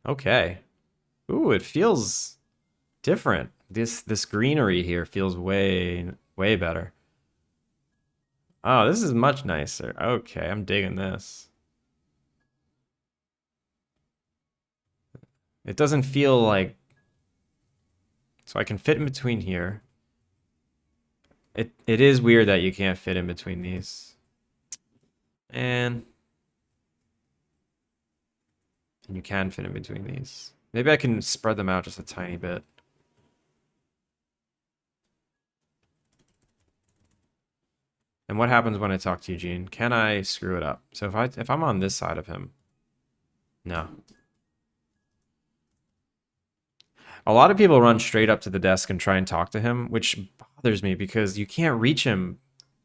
Okay. Ooh, it feels different. This greenery here feels way better. Oh, this is much nicer. Okay, I'm digging this. It doesn't feel like... So I can fit in between here. It is weird that you can't fit in between these. And you can fit in between these. Maybe I can spread them out just a tiny bit. And what happens when I talk to Eugene? Can I screw it up? So if I'm on this side of him, no. A lot of people run straight up to the desk and try and talk to him, which bothers me because you can't reach him.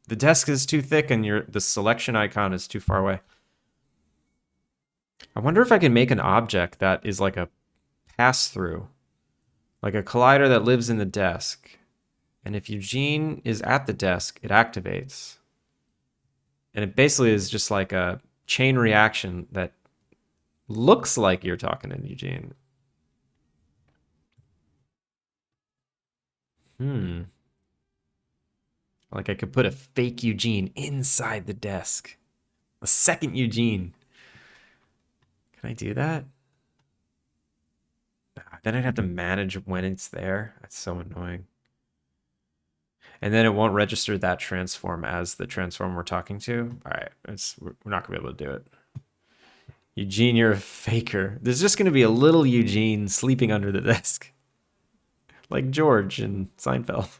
The desk is too thick and the selection icon is too far away. I wonder if I can make an object that is like a pass-through, like a collider that lives in the desk. And if Eugene is at the desk, it activates. And it basically is just like a chain reaction that looks like you're talking to Eugene. Like I could put a fake Eugene inside the desk. A second Eugene. Can I do that? Then I'd have to manage when it's there. That's so annoying. And then it won't register that transform as the transform we're talking to. All right, we're not gonna be able to do it. Eugene, you're a faker. There's just gonna be a little Eugene sleeping under the desk. Like George in Seinfeld.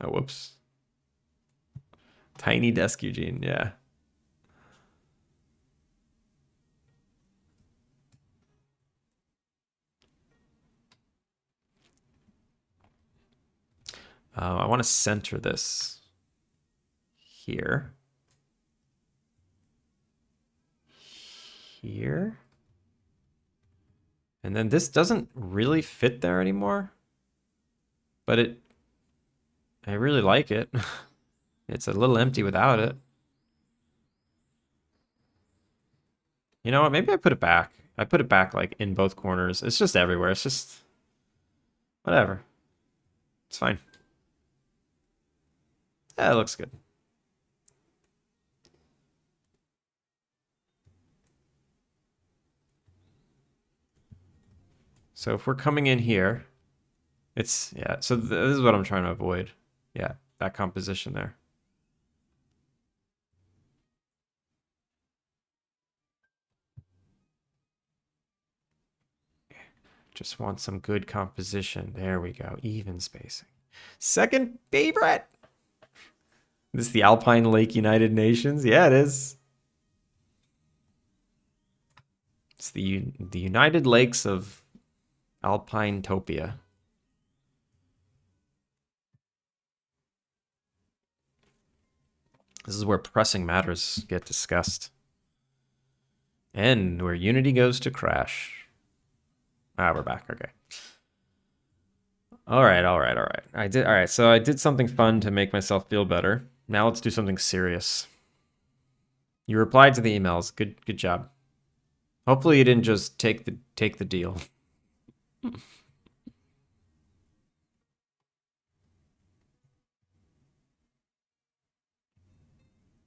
Oh, whoops. Tiny desk Eugene, yeah. I want to center this here. Here. And then this doesn't really fit there anymore. But I really like it. It's a little empty without it. You know what? Maybe I put it back. I put it back like in both corners. It's just everywhere. It's just whatever. It's fine. Yeah, it looks good. So if we're coming in here, yeah, so this is what I'm trying to avoid. Yeah, that composition there. Just want some good composition. There we go. Even spacing. Second favorite. This is the Alpine Lake United Nations. Yeah, it is. It's the United Lakes of Alpine-topia. This is where pressing matters get discussed. And where Unity goes to crash. We're back. Okay. All right. All right. So I did something fun to make myself feel better. Now let's do something serious. You replied to the emails. Good job. Hopefully you didn't just take the deal.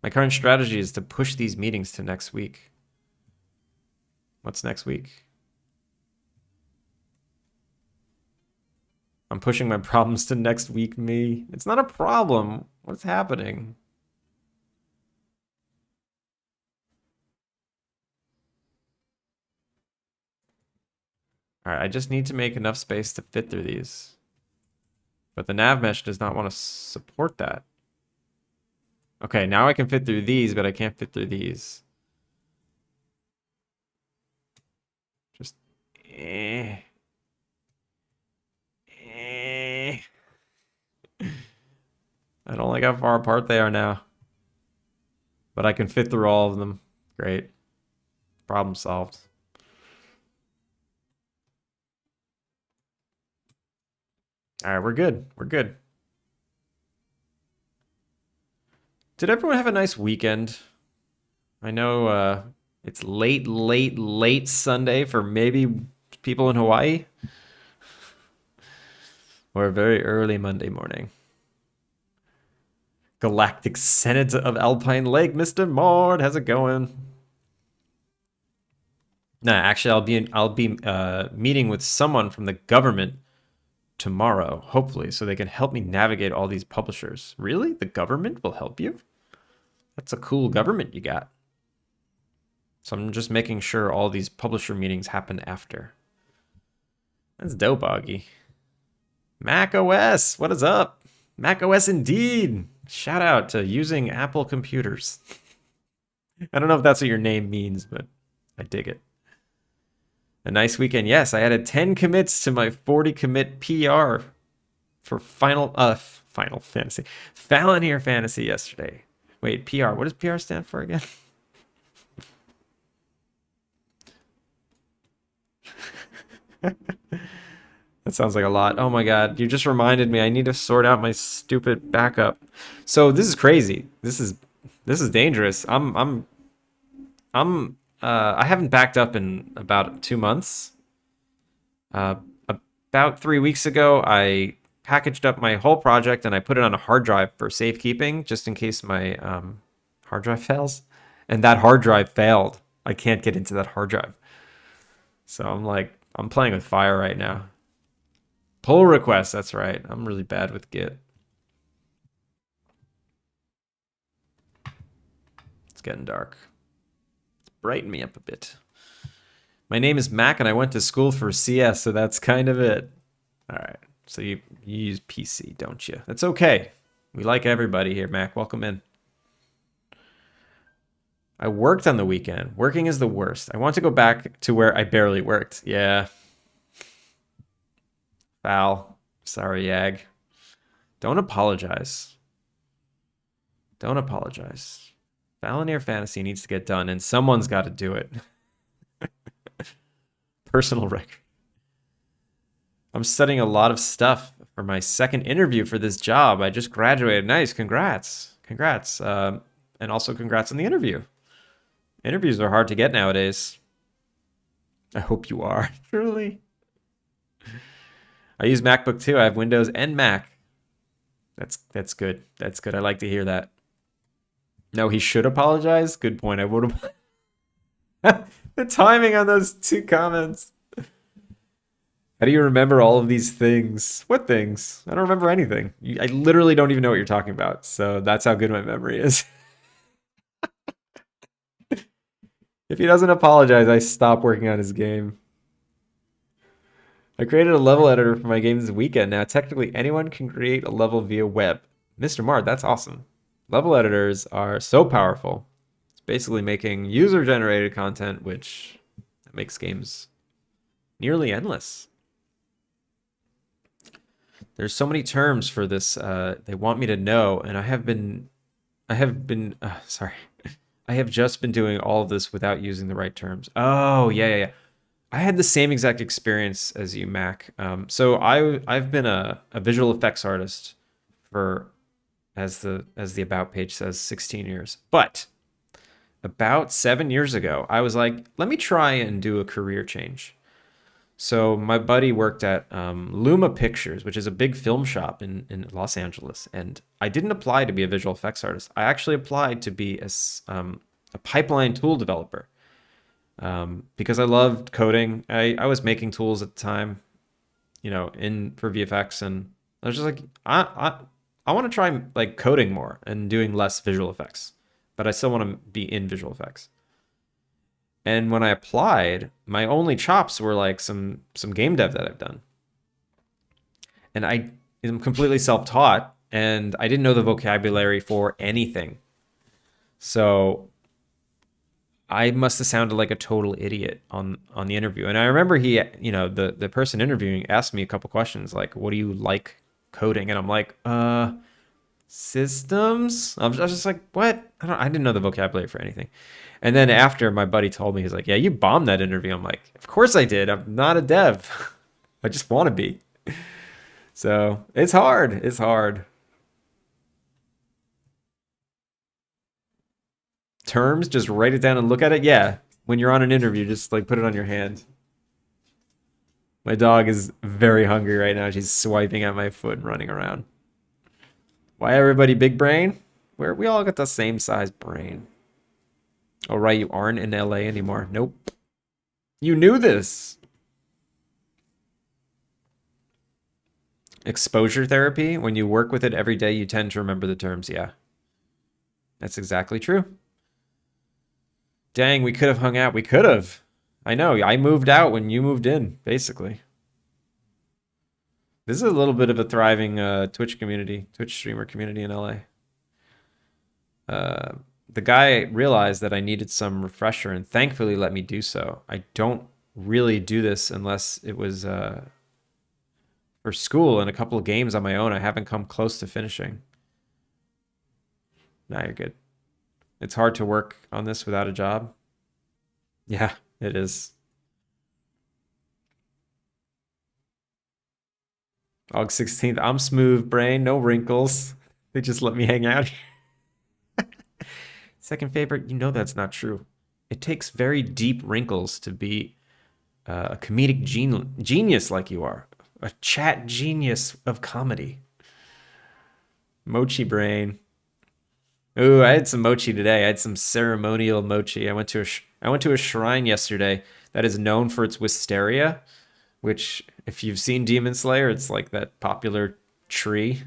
My current strategy is to push these meetings to next week. What's next week? I'm pushing my problems to next week, me. It's not a problem. What's happening? All right, I just need to make enough space to fit through these. But the nav mesh does not want to support that. Okay, now I can fit through these, but I can't fit through these. Just I don't like how far apart they are now. But I can fit through all of them. Great. Problem solved. All right, we're good. We're good. Did everyone have a nice weekend? I know it's late Sunday for maybe people in Hawaii. Or a very early Monday morning. Galactic Senate of Alpine Lake, Mr. Mord, how's it going? Nah, actually, I'll be meeting with someone from the government tomorrow, hopefully, so they can help me navigate all these publishers. Really? The government will help you? That's a cool government you got. So I'm just making sure all these publisher meetings happen after. That's dope, Augie. Mac OS, what is up? Mac OS indeed. Shout out to using Apple computers. I don't know if that's what your name means, but I dig it. A nice weekend. Yes, I added 10 commits to my 40 commit PR for Final Fantasy. Falloneer Fantasy yesterday. Wait, PR. What does PR stand for again? That sounds like a lot. Oh my god, you just reminded me. I need to sort out my stupid backup. So this is crazy. This is dangerous. I haven't backed up in about 2 months. About 3 weeks ago, I packaged up my whole project and I put it on a hard drive for safekeeping, just in case my hard drive fails. And that hard drive failed. I can't get into that hard drive. So I'm playing with fire right now. Pull request, that's right. I'm really bad with Git. It's getting dark. It's brighten me up a bit. My name is Mac and I went to school for CS, so that's kind of it. All right. So you use PC, don't you? That's okay. We like everybody here, Mac. Welcome in. I worked on the weekend. Working is the worst. I want to go back to where I barely worked. Yeah. Foul. Sorry, Yag. Don't apologize. Don't apologize. Falloneer Fantasy needs to get done, and someone's got to do it. Personal record. I'm studying a lot of stuff for my second interview for this job. I just graduated. Nice. Congrats. Congrats. And also congrats on the interview. Interviews are hard to get nowadays. I hope you are. Truly. I use MacBook too. I have Windows and Mac. That's good. That's good. I like to hear that. No, he should apologize. Good point. I would have. The timing on those two comments. How do you remember all of these things? What things? I don't remember anything. I literally don't even know what you're talking about. So that's how good my memory is. If he doesn't apologize, I stop working on his game. I created a level editor for my game this weekend. Now, technically, anyone can create a level via web. Mr. Mart, that's awesome. Level editors are so powerful. It's basically making user-generated content, which makes games nearly endless. There's so many terms for this. They want me to know, and sorry. I have just been doing all of this without using the right terms. Oh, yeah, yeah, yeah. I had the same exact experience as you, Mac. I've been a visual effects artist for, as the about page says, 16 years. But about 7 years ago, I was like, let me try and do a career change. So my buddy worked at Luma Pictures, which is a big film shop in Los Angeles, and I didn't apply to be a visual effects artist. I actually applied to be a pipeline tool developer because I loved coding. I was making tools at the time, in for VFX, and I was just like, I want to try like coding more and doing less visual effects, but I still want to be in visual effects. And when I applied, my only chops were like some game dev that I've done. And I am completely self-taught and I didn't know the vocabulary for anything. So I must have sounded like a total idiot on the interview. And I remember the person interviewing asked me a couple questions like, what do you like coding? And I'm like, systems. I was just like, what? I didn't know the vocabulary for anything. And then after my buddy told me, he's like, yeah, you bombed that interview. I'm like, of course I did. I'm not a dev. I just want to be. So it's hard. It's hard. Terms, just write it down and look at it. Yeah. When you're on an interview, just like put it on your hand. My dog is very hungry right now. She's swiping at my foot and running around. Why everybody big brain? We all got the same size brain. Oh, right, you aren't in LA anymore. Nope. You knew this. Exposure therapy. When you work with it every day, you tend to remember the terms. Yeah. That's exactly true. Dang, we could have hung out. We could have. I know. I moved out when you moved in, basically. This is a little bit of a thriving Twitch community, Twitch streamer community in LA. The guy realized that I needed some refresher and thankfully let me do so. I don't really do this unless it was for school and a couple of games on my own. I haven't come close to finishing. Nah, you're good. It's hard to work on this without a job. Yeah, it is. August 16th. I'm smooth brain, no wrinkles. They just let me hang out here. Second favorite, you know that's not true. It takes very deep wrinkles to be a comedic genius like you are. A chat genius of comedy. Mochi brain. Ooh, I had some mochi today. I had some ceremonial mochi. I went to a shrine yesterday that is known for its wisteria, which if you've seen Demon Slayer, it's like that popular tree.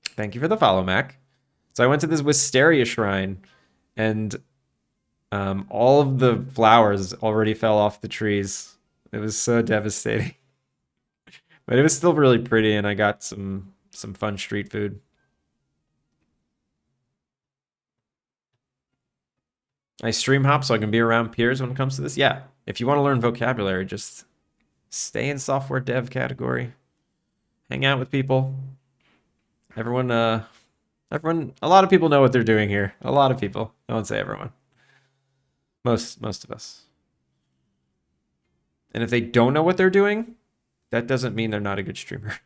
Thank you for the follow, Mac. So I went to this wisteria shrine, and all of the flowers already fell off the trees. It was so devastating. But it was still really pretty, and I got some fun street food. I stream hop so I can be around peers when it comes to this. Yeah, if you want to learn vocabulary, just stay in software dev category. Hang out with people. Everyone, a lot of people know what they're doing here. A lot of people. I won't say everyone. Most of us. And if they don't know what they're doing, that doesn't mean they're not a good streamer.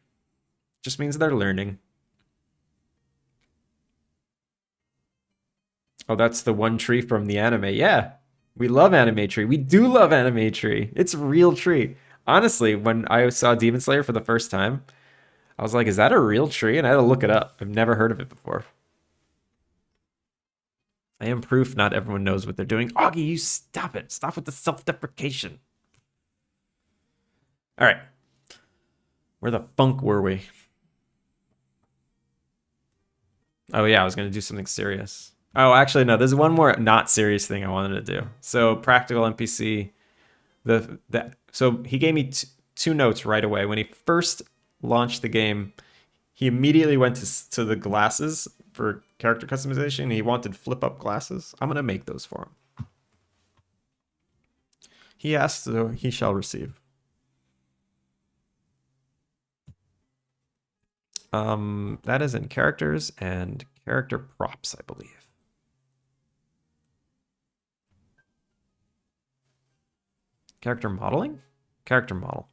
Just means they're learning. Oh, that's the one tree from the anime. Yeah, we love anime tree. We do love anime tree. It's a real tree. Honestly, when I saw Demon Slayer for the first time, I was like, is that a real tree? And I had to look it up. I've never heard of it before. I am proof not everyone knows what they're doing. Augie, you stop it. Stop with the self-deprecation. All right. Where the funk were we? Oh, yeah, I was going to do something serious. Oh, actually, no. There's one more not serious thing I wanted to do. So, practical NPC. So he gave me two notes right away. When he first launched the game, he immediately went to the glasses for character customization. He wanted flip-up glasses. I'm going to make those for him. He asked, so he shall receive. That is in characters and character props, I believe. Character modeling? Character model.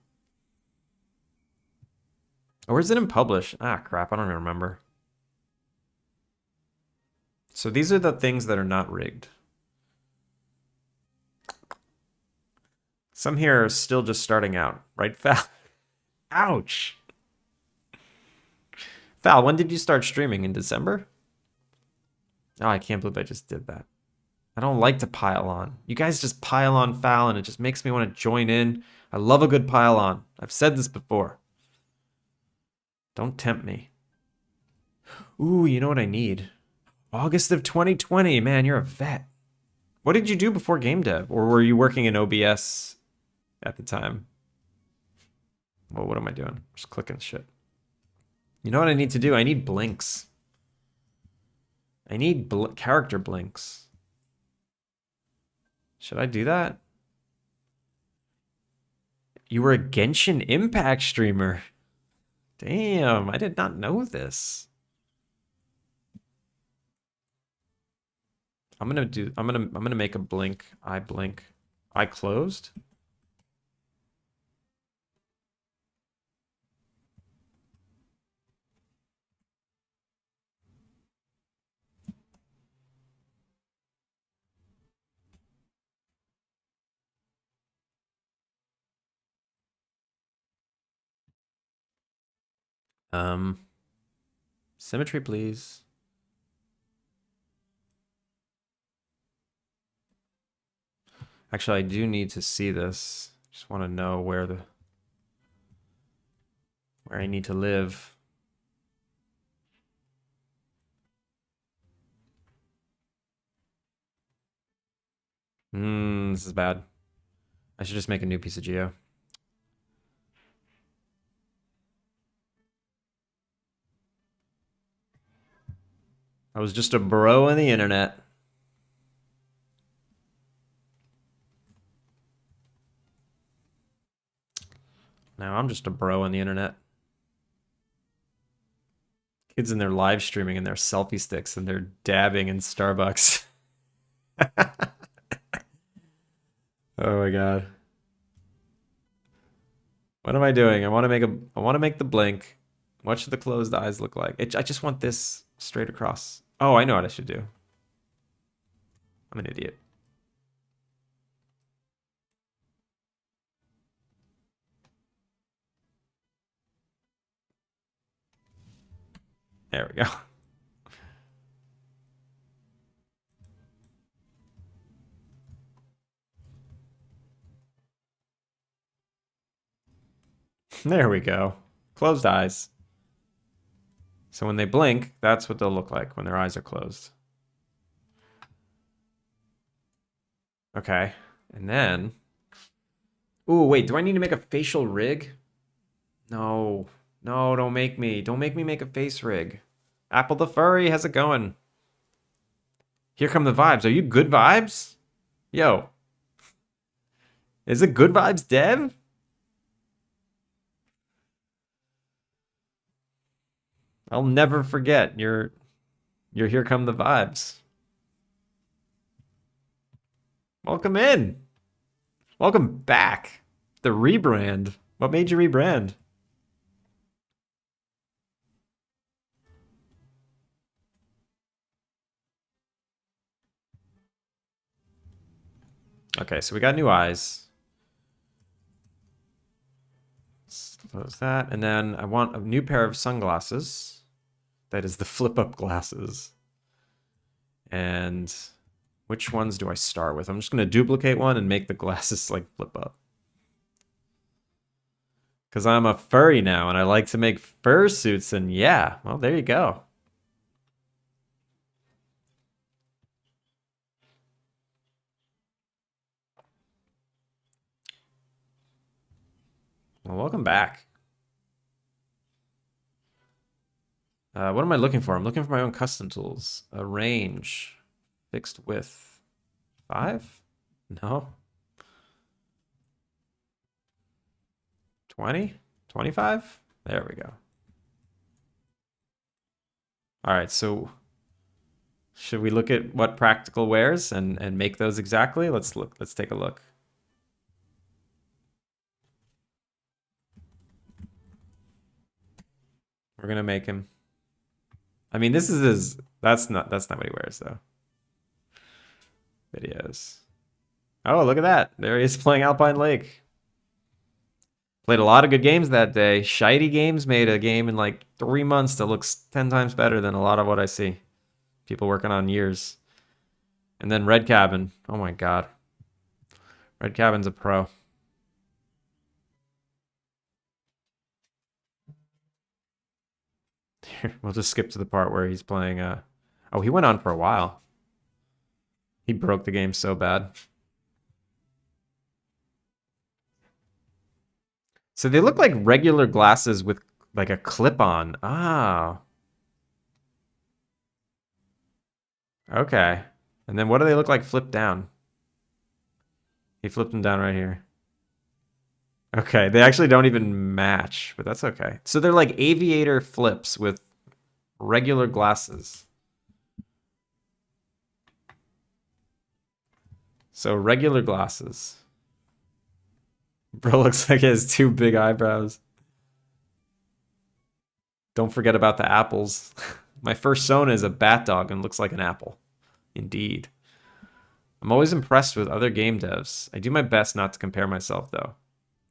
Or is it in publish? Ah, crap, I don't even remember. So these are the things that are not rigged. Some here are still just starting out, right, Val? Ouch! Val, when did you start streaming? In December? Oh, I can't believe I just did that. I don't like to pile on. You guys just pile on Val, and it just makes me want to join in. I love a good pile on. I've said this before. Don't tempt me. Ooh, you know what I need? August of 2020. Man, you're a vet. What did you do before game dev? Or were you working in OBS at the time? Well, what am I doing? Just clicking shit. You know what I need to do? I need blinks. I need character blinks. Should I do that? You were a Genshin Impact streamer. Damn, I did not know this. I'm gonna make a blink. Eye blink. Eye closed. Symmetry, please. Actually, I do need to see this. Just want to know where I need to live. This is bad. I should just make a new piece of geo. I was just a bro on the internet. Now I'm just a bro on the internet. Kids in their live streaming and their selfie sticks and they're dabbing in Starbucks. Oh my god. What am I doing? I want to make the blink. What should the closed eyes look like? I just want this straight across. Oh, I know what I should do. I'm an idiot. There we go. There we go. Closed eyes. So when they blink, that's what they'll look like when their eyes are closed. Okay. And then... Ooh, wait, do I need to make a facial rig? No. No, don't make me. Don't make me make a face rig. Apple the Furry, how's it going? Here come the vibes. Are you good vibes? Yo. Is it good vibes, Dev? I'll never forget your Here Come the Vibes. Welcome in. Welcome back. The rebrand. What made you rebrand? Okay, so we got new eyes. Let's close that. And then I want a new pair of sunglasses. That is the flip-up glasses. And Which ones do I start with? I'm just going to duplicate one and make the glasses like flip up. Because I'm a furry now and I like to make fursuits, and yeah, well, there you go. Well, welcome back. What am I looking for? I'm looking for my own custom tools. A range. Fixed width. 5? No. 20? 25? There we go. All right, so should we look at what practical wears and make those exactly? Let's look. Let's take a look. We're gonna make him. I mean, this is his. That's not what he wears though. Videos. Oh, look at that! There he is playing Alpine Lake. Played a lot of good games that day. Shitey Games made a game in like 3 months that looks 10 times better than a lot of what I see. People working on years. And then Red Cabin. Oh my god. Red Cabin's a pro. We'll just skip to the part where he's playing. Oh, he went on for a while. He broke the game so bad. So they look like regular glasses with like a clip on. Ah. Okay. And then what do they look like flipped down? He flipped them down right here. Okay, they actually don't even match, but that's okay. So they're like aviator flips with regular glasses. So regular glasses. Bro looks like he has 2 big eyebrows. Don't forget about the apples. My first Sona is a bat dog and looks like an apple. Indeed. I'm always impressed with other game devs. I do my best not to compare myself, though.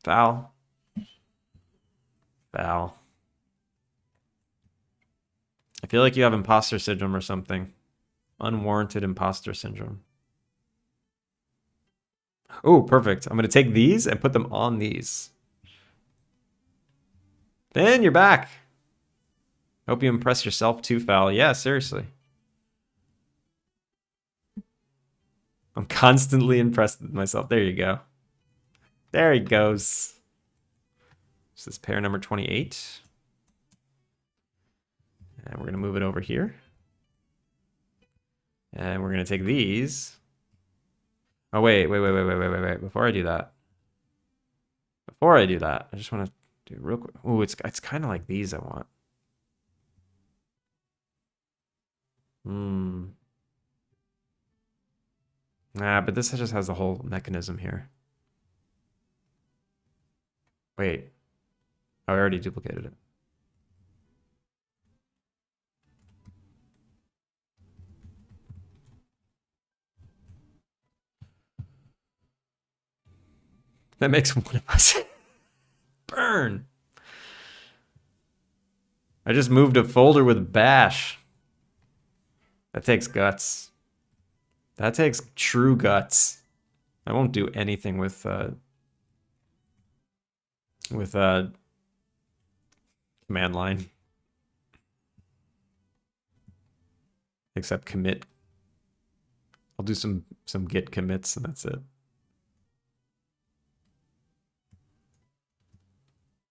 Foul. Foul. I feel like you have imposter syndrome or something. Unwarranted imposter syndrome. Oh, perfect. I'm going to take these and put them on these. Then you're back. Hope you impress yourself too, Foul. Yeah, seriously. I'm constantly impressed with myself. There you go. There he goes. This is pair number 28. And we're going to move it over here. And we're going to take these. Oh, wait. Before I do that, I just want to do real quick. Oh, it's kind of like these I want. Nah, but this just has the whole mechanism here. Wait. Oh, I already duplicated it. That makes one of us. Burn. I just moved a folder with bash. That takes guts. That takes true guts. I won't do anything with command line. Except commit. I'll do some git commits and that's it.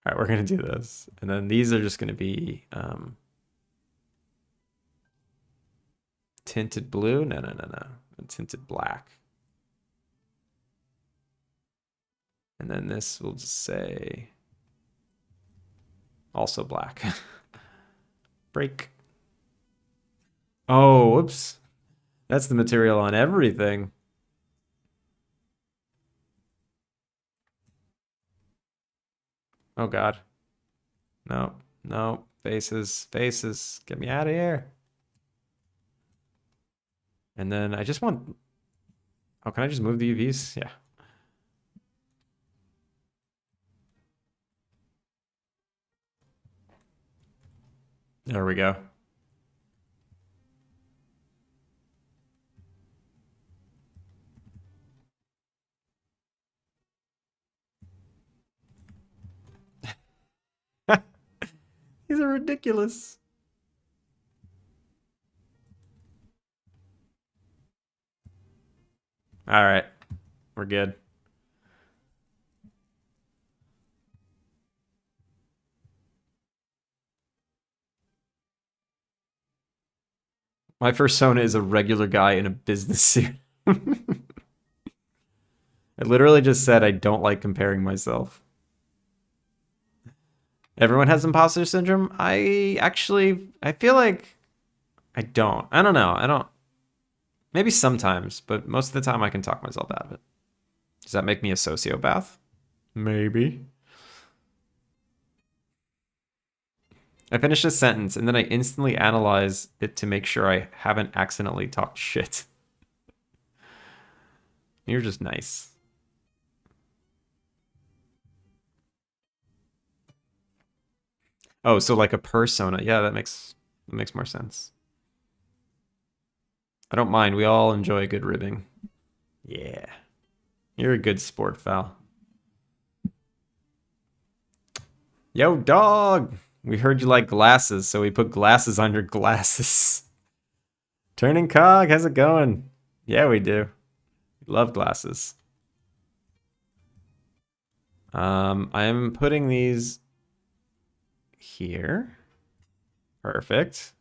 All right, we're gonna do this. And then these are just gonna be tinted blue. No. Tinted black. And then this will just say also black. Break. Oh, whoops. That's the material on everything. Oh, God. No. Faces. Get me out of here. And then I just want... Oh, can I just move the UVs? Yeah. There we go. These are ridiculous. All right, we're good. My persona is a regular guy in a business suit. I literally just said I don't like comparing myself. Everyone has imposter syndrome. I feel like I don't. I don't know. I don't. Maybe sometimes, but most of the time I can talk myself out of it. Does that make me a sociopath? Maybe. I finish a sentence and then I instantly analyze it to make sure I haven't accidentally talked shit. You're just nice. Oh, so like a persona. Yeah, that makes more sense. I don't mind. We all enjoy a good ribbing. Yeah. You're a good sport, Val. Yo, dog! We heard you like glasses, so we put glasses on your glasses. Turning Cog, how's it going? Yeah, we do. Love glasses. I'm putting these here. Perfect.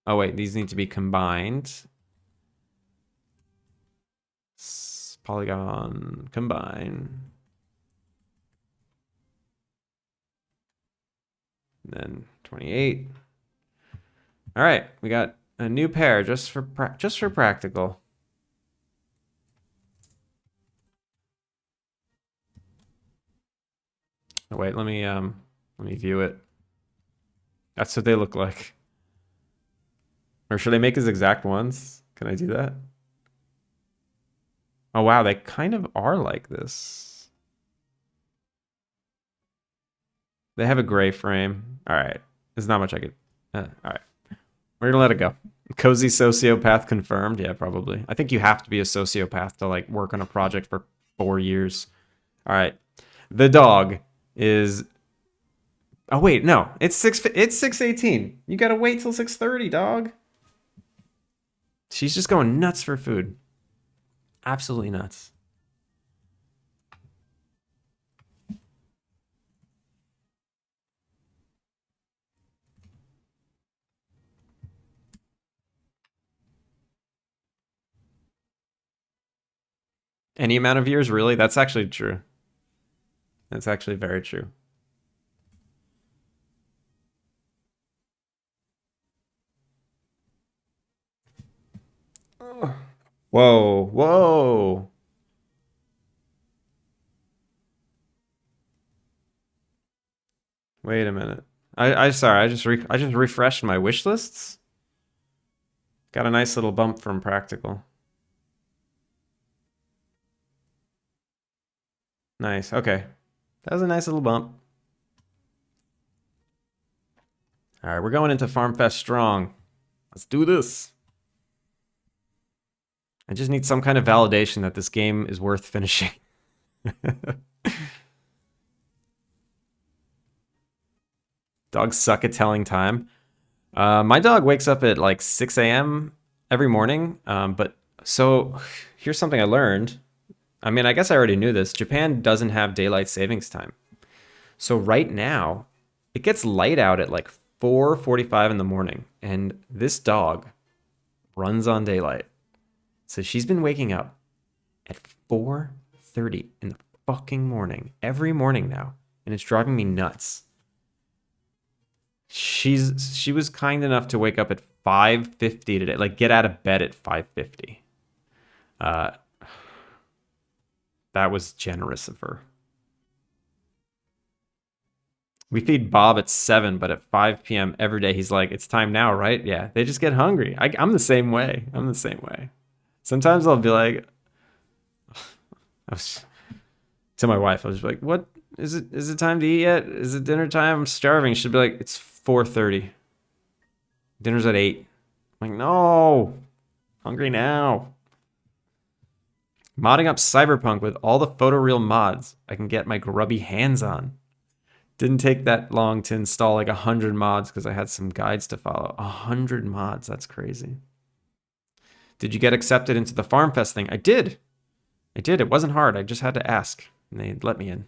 Oh, wait, these need to be combined. Polygon, combine. And then 28. All right, we got a new pair just for practical. Oh, wait, let me view it. That's what they look like. Or should I make his exact ones? Can I do that? Oh wow, they kind of are like this. They have a gray frame. All right, there's not much I could. All right, we're gonna let it go. Cozy sociopath confirmed. Yeah, probably. I think you have to be a sociopath to like work on a project for 4 years. All right, the dog is. Oh wait, no, it's 6:18. You gotta wait till 6:30, dog. She's just going nuts for food. Absolutely nuts. Any amount of years, really? That's actually true. That's actually very true. Whoa, whoa. Wait a minute. Sorry, I just refreshed my wish lists. Got a nice little bump from practical. Nice. Okay. That was a nice little bump. All right, we're going into Farm Fest strong. Let's do this. I just need some kind of validation that this game is worth finishing. Dogs suck at telling time. My dog wakes up at like 6 a.m. every morning. But so here's something I learned. I mean, I guess I already knew this. Japan doesn't have daylight savings time. So right now, it gets light out at like 4:45 in the morning, and this dog runs on daylight. So she's been waking up at 4:30 in the fucking morning every morning now, and it's driving me nuts. She was kind enough to wake up at 5:50 today, like get out of bed at 5:50. Uh, that was generous of her. We feed Bob at 7, but at 5 p.m. every day, he's like, it's time now, right? Yeah, they just get hungry. I'm the same way. I'm the same way. Sometimes I'll be like, to my wife, I was like, what? Is it time to eat yet? Is it dinner time? I'm starving. She'd be like, it's 4:30. Dinner's at 8. I'm like, no. Hungry now. Modding up Cyberpunk with all the photoreal mods I can get my grubby hands on. Didn't take that long to install like 100 mods because I had some guides to follow. 100 mods, that's crazy. Did you get accepted into the Farm Fest thing? I did. It wasn't hard. I just had to ask, and they let me in.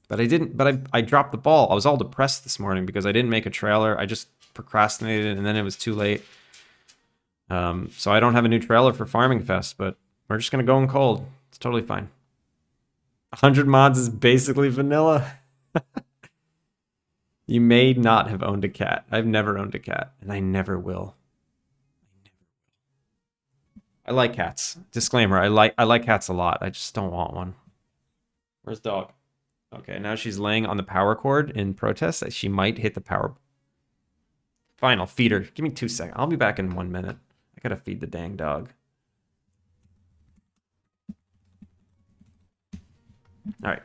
But I didn't. But I dropped the ball. I was all depressed this morning because I didn't make a trailer. I just procrastinated, and then it was too late. So I don't have a new trailer for Farming Fest, but we're just gonna go in cold. It's totally fine. 100 mods is basically vanilla. You may not have owned a cat. I've never owned a cat, and I never will. I like cats. Disclaimer, I like cats a lot. I just don't want one. Where's dog? Okay, now she's laying on the power cord in protest that she might hit the power. Fine, I'll feed her. Give me 2 seconds. I'll be back in 1 minute. I gotta feed the dang dog. All right.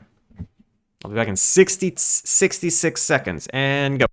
I'll be back in 66 seconds and go.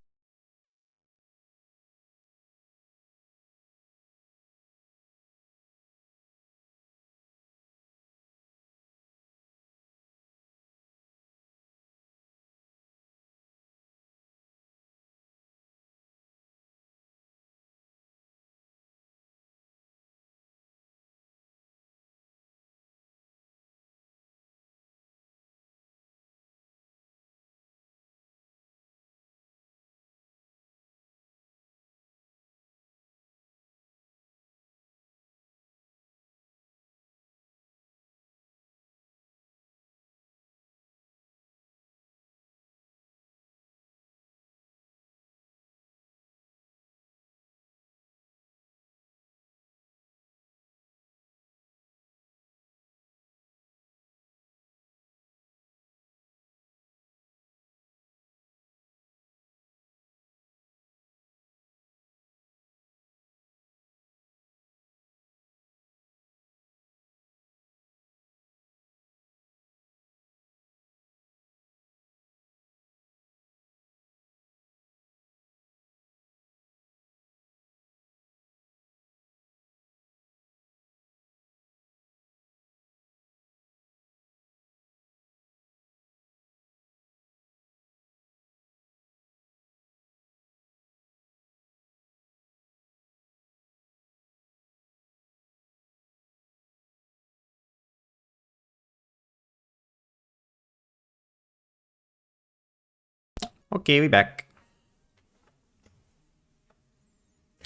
Okay, we back.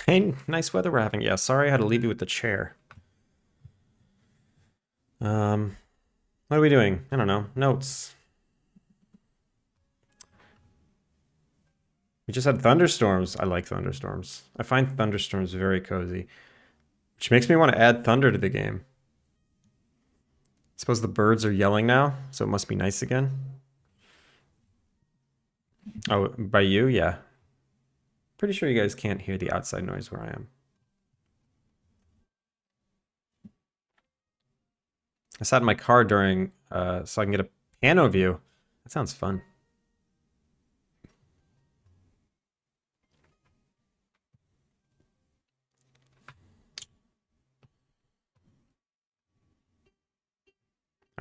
Hey, nice weather we're having. Yeah, sorry I had to leave you with the chair. What are we doing? I don't know. Notes. We just had thunderstorms. I like thunderstorms. I find thunderstorms very cozy, which makes me want to add thunder to the game. I suppose the birds are yelling now, so it must be nice again. Oh, by you? Yeah. Pretty sure you guys can't hear the outside noise where I am. I sat in my car during, so I can get a piano view. That sounds fun.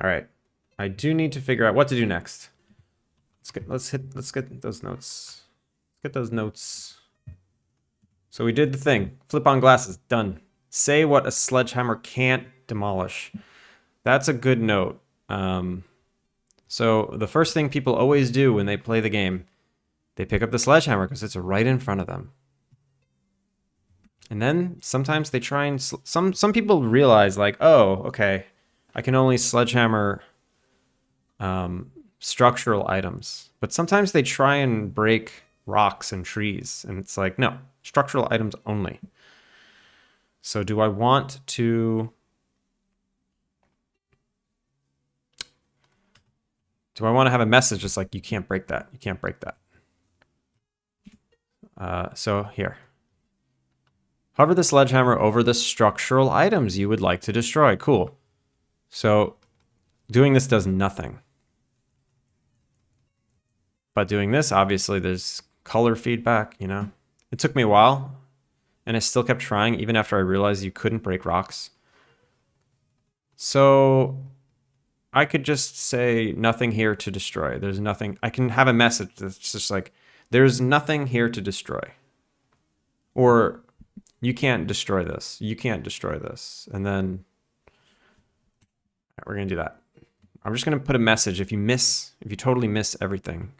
All right. I do need to figure out what to do next. Let's get those notes. Let's get those notes. So we did the thing. Flip on glasses. Done. Say what a sledgehammer can't demolish. That's a good note. So the first thing people always do when they play the game, they pick up the sledgehammer because it's right in front of them. And then sometimes they try and some people realize like, oh, okay, I can only sledgehammer structural items. But sometimes they try and break rocks and trees, and it's like, no, structural items only. So do I want to... Do I want to have a message just like, you can't break that, you can't break that? So here. Hover the sledgehammer over the structural items you would like to destroy. Cool. So doing this does nothing. But doing this, obviously there's color feedback, you know? It took me a while, and I still kept trying even after I realized you couldn't break rocks. So I could just say nothing here to destroy. There's nothing. I can have a message that's just like, there's nothing here to destroy. Or you can't destroy this. You can't destroy this. And then we're going to do that. I'm just going to put a message if you totally miss everything.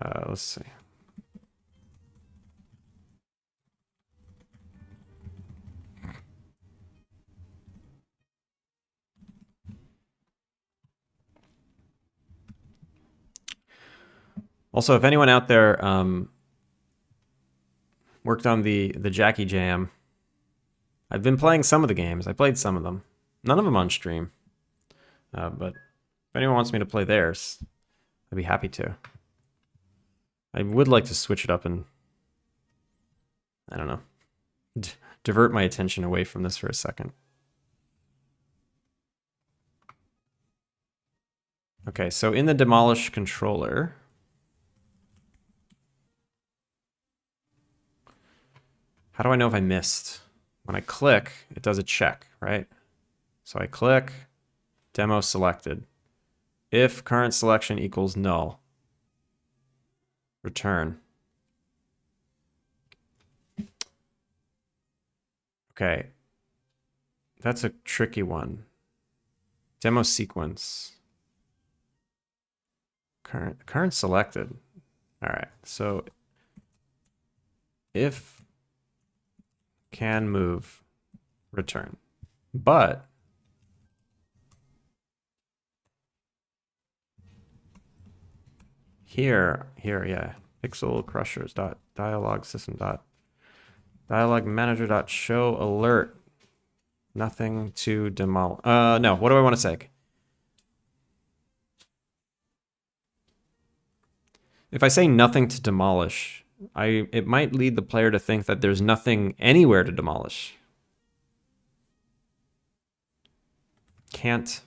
Let's see. Also, if anyone out there worked on the Jackie Jam, I've been playing some of the games. I played some of them. None of them on stream. But if anyone wants me to play theirs, I'd be happy to. I would like to switch it up and, I don't know, divert my attention away from this for a second. Okay, so in the demolish controller, how do I know if I missed? When I click, it does a check, right? So I click, demo selected. If current selection equals null, return. Okay, that's a tricky one. Demo sequence. Current selected. All right, so if can move, return. But here, yeah, pixel crushers dot dialog system dot dialog manager dot show alert. Nothing to demolish. No, what do I want to say? If I say nothing to demolish, it might lead the player to think that there's nothing anywhere to demolish. Can't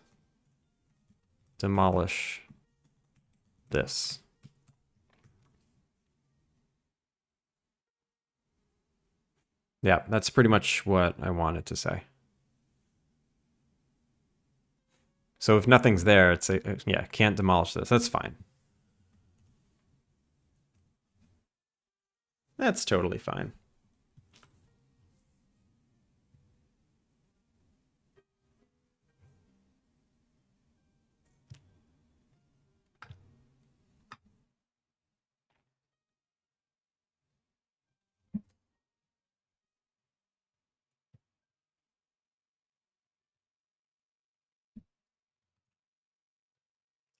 demolish this. Yeah, that's pretty much what I wanted to say. So if nothing's there, it's yeah, can't demolish this. That's fine. That's totally fine.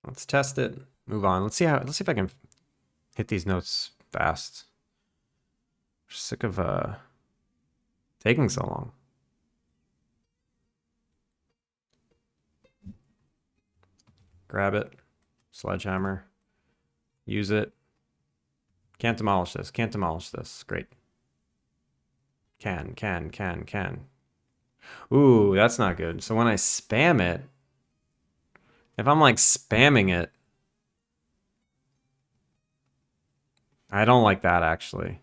Let's test it. Move on. Let's see if I can hit these notes fast. Sick of taking so long. Grab it. Sledgehammer. Use it. Can't demolish this. Can't demolish this. Great. Can. Ooh, that's not good. So when I spam it, if I'm like spamming it, I don't like that actually.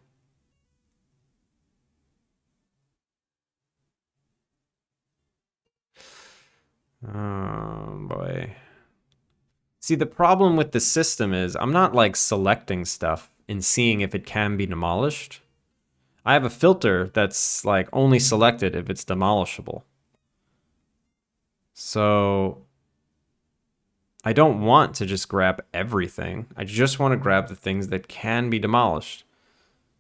Oh boy. See, the problem with the system is I'm not like selecting stuff and seeing if it can be demolished. I have a filter that's like only selected if it's demolishable. So I don't want to just grab everything. I just want to grab the things that can be demolished.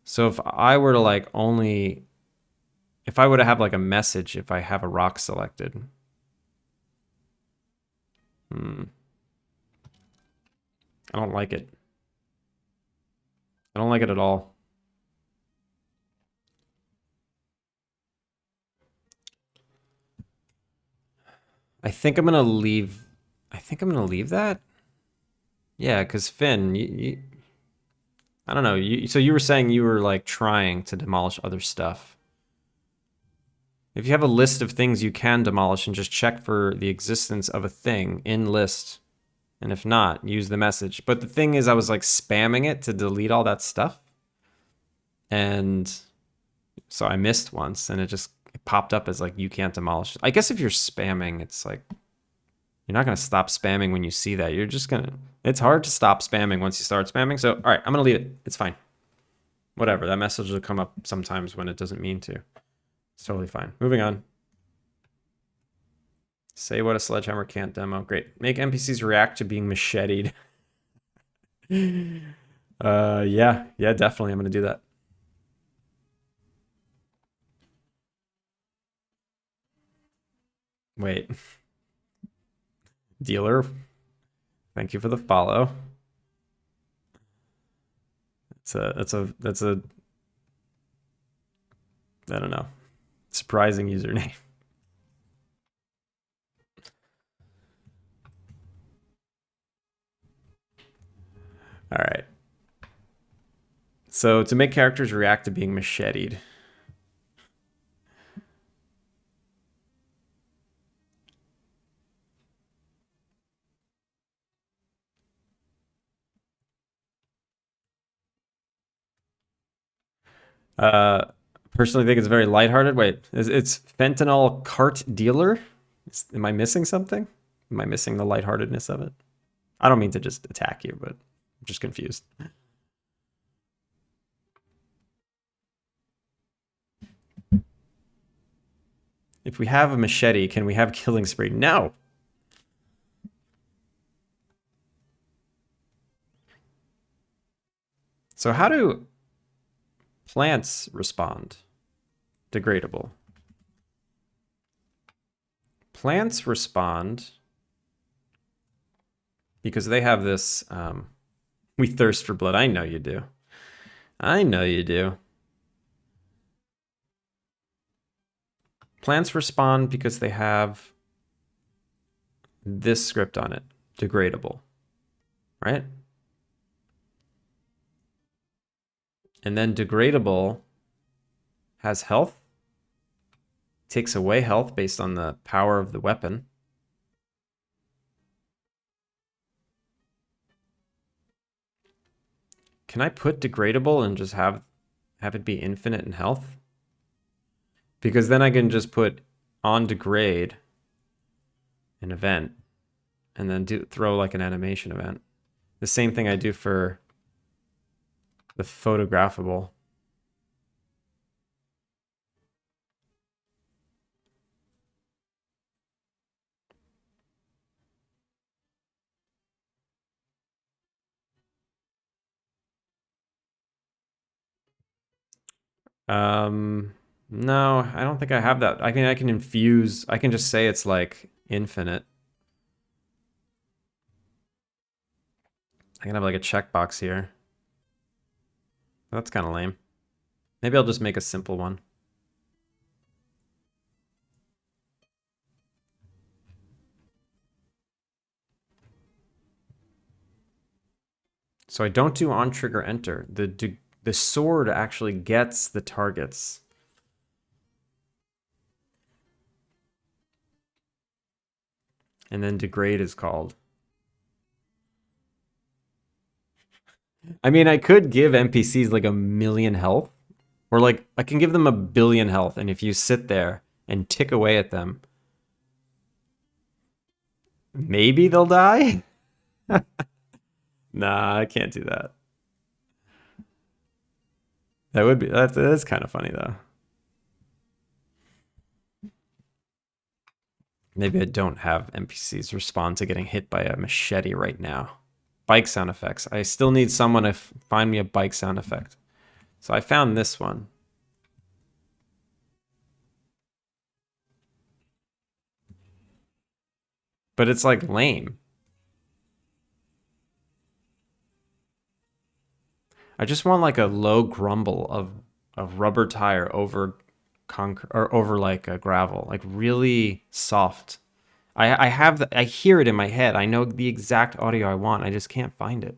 So if I were to like if I were to have like a message if I have a rock selected. I don't like it. I don't like it at all. I think I'm gonna leave that. Yeah, because Finn, I don't know. So you were saying you were like trying to demolish other stuff. If you have a list of things you can demolish and just check for the existence of a thing in list, and if not, use the message. But the thing is, I was like spamming it to delete all that stuff, and so I missed once, and it popped up as like you can't demolish. I guess if you're spamming, it's like You're not going to stop spamming when you see that. You're just going to... It's hard to stop spamming once you start spamming. So, all right, I'm going to leave it. It's fine. Whatever. That message will come up sometimes when it doesn't mean to. It's totally fine. Moving on. Say what a sledgehammer can't demo. Great. Make NPCs react to being macheted. Yeah, definitely. I'm going to do that. Wait. Dealer, thank you for the follow. That's a I don't know, surprising username. All right. So to make characters react to being macheted. Personally think it's very lighthearted. Wait, it's fentanyl cart dealer? Am I missing something? Am I missing the lightheartedness of it? I don't mean to just attack you, but I'm just confused. If we have a machete, can we have killing spree? No. So how do plants respond? Degradable. Plants respond because they have this, we thirst for blood. I know you do. I know you do. Plants respond because they have this script on it, degradable, right? And then degradable has health, takes away health based on the power of the weapon. Can I put degradable and just have it be infinite in health? Because then I can just put on degrade an event and then throw like an animation event. The same thing I do for the photographable. No, I don't think I have that. I mean, I can infuse, I can just say it's like infinite. I can have like a checkbox here. That's kind of lame. Maybe I'll just make a simple one. So I don't do on trigger enter. The sword actually gets the targets. And then degrade is called. I mean, I could give NPCs like 1,000,000 health. Or like, I can give them 1,000,000,000 health. And if you sit there and tick away at them, maybe they'll die? Nah, I can't do that. That is kind of funny though. Maybe I don't have NPCs respond to getting hit by a machete right now. Bike sound effects. I still need someone to find me a bike sound effect. So I found this one. But it's like lame. I just want like a low grumble of rubber tire over concrete or over like a gravel, like really soft. I hear it in my head. I know the exact audio I want. I just can't find it.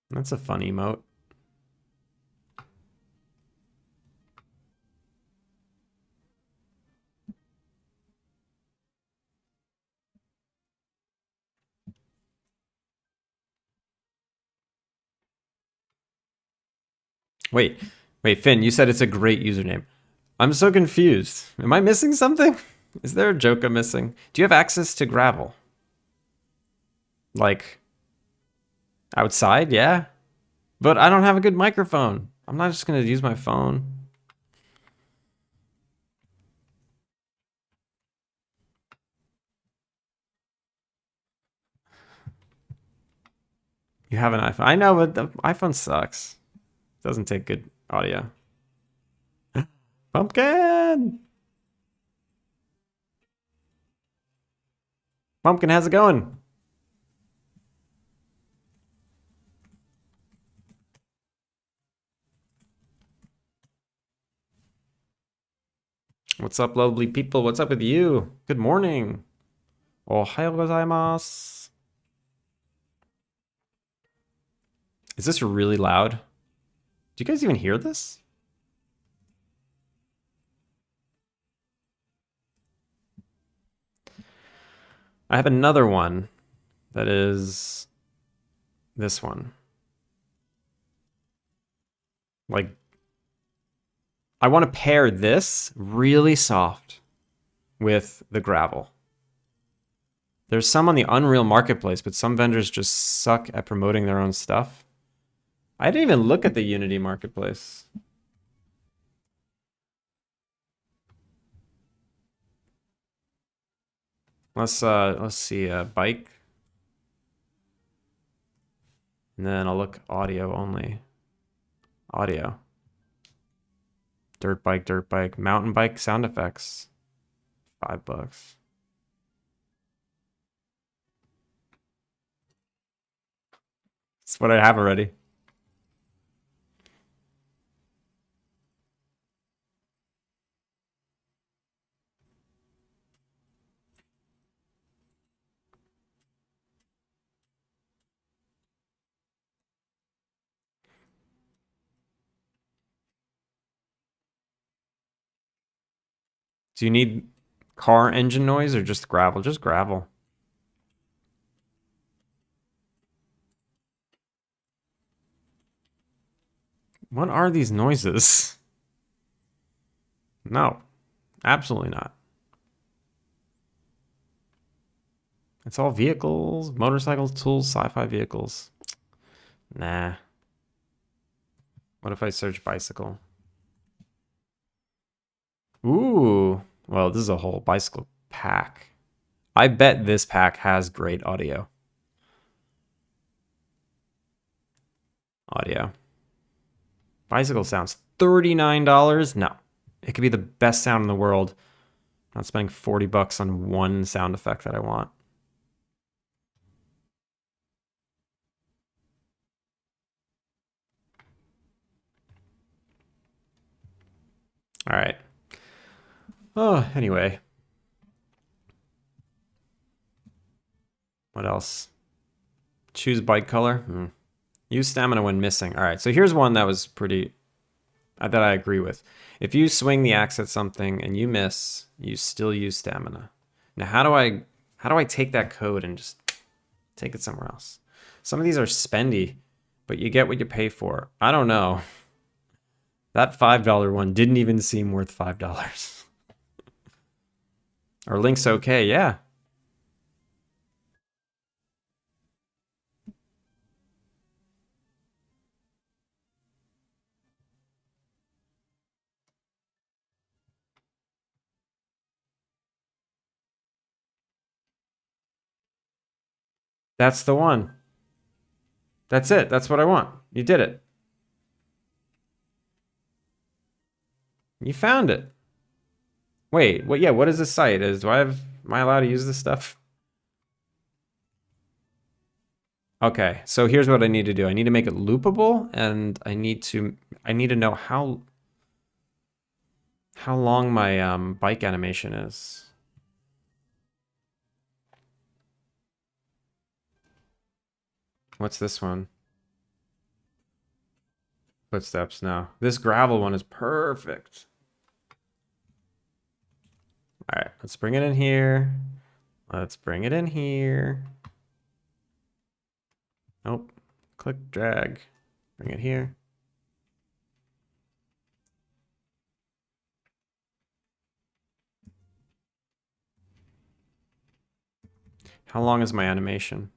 That's a fun emote. Wait, Finn, you said it's a great username. I'm so confused. Am I missing something? Is there a joke I'm missing? Do you have access to gravel? Like, outside? Yeah. But I don't have a good microphone. I'm not just gonna use my phone. You have an iPhone. I know, but the iPhone sucks. It doesn't take good audio. Pumpkin! Pumpkin, how's it going? What's up, lovely people? What's up with you? Good morning. Ohayo gozaimasu. Is this really loud? Do you guys even hear this? I have another one that is this one. Like, I want to pair this really soft with the gravel. There's some on the Unreal Marketplace, but some vendors just suck at promoting their own stuff. I didn't even look at the Unity Marketplace. Let's see, bike. And then I'll look audio only. Audio. Dirt bike, mountain bike sound effects. $5. That's what I have already. Do you need car engine noise or just gravel? Just gravel. What are these noises? No, absolutely not. It's all vehicles, motorcycles, tools, sci-fi vehicles. Nah. What if I search bicycle? Ooh. Well, this is a whole bicycle pack. I bet this pack has great audio. Audio. Bicycle sounds $39? No. It could be the best sound in the world. I'm not spending 40 bucks on one sound effect that I want. All right. Oh, anyway. What else? Choose bike color. Use stamina when missing. All right. So here's one that was pretty, that I agree with. If you swing the axe at something and you miss, you still use stamina. Now, how do I take that code and just take it somewhere else? Some of these are spendy, but you get what you pay for. I don't know. That $5 one didn't even seem worth $5. Our link's okay, yeah. That's the one. That's it. That's what I want. You did it. You found it. Wait, what? Yeah, what is this site? Am I allowed to use this stuff? Okay, so here's what I need to do. I need to make it loopable, and I need to know how long my bike animation is. What's this one? Footsteps. No, this gravel one is perfect. All right, let's bring it in here. Let's bring it in here. Nope. Click, drag. Bring it here. How long is my animation?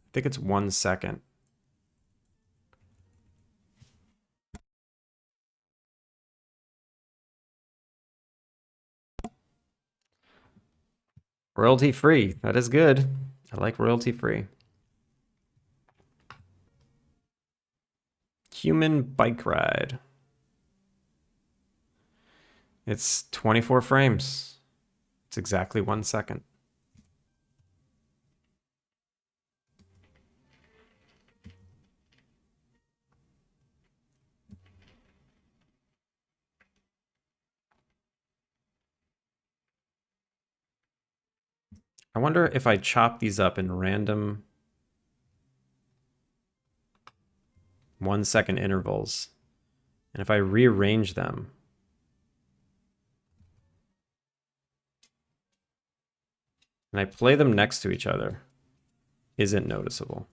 I think it's 1 second. Royalty free. That is good. I like royalty free. Human bike ride. It's 24 frames. It's exactly 1 second. I wonder if I chop these up in random 1 second intervals, and if I rearrange them, and I play them next to each other, is it noticeable?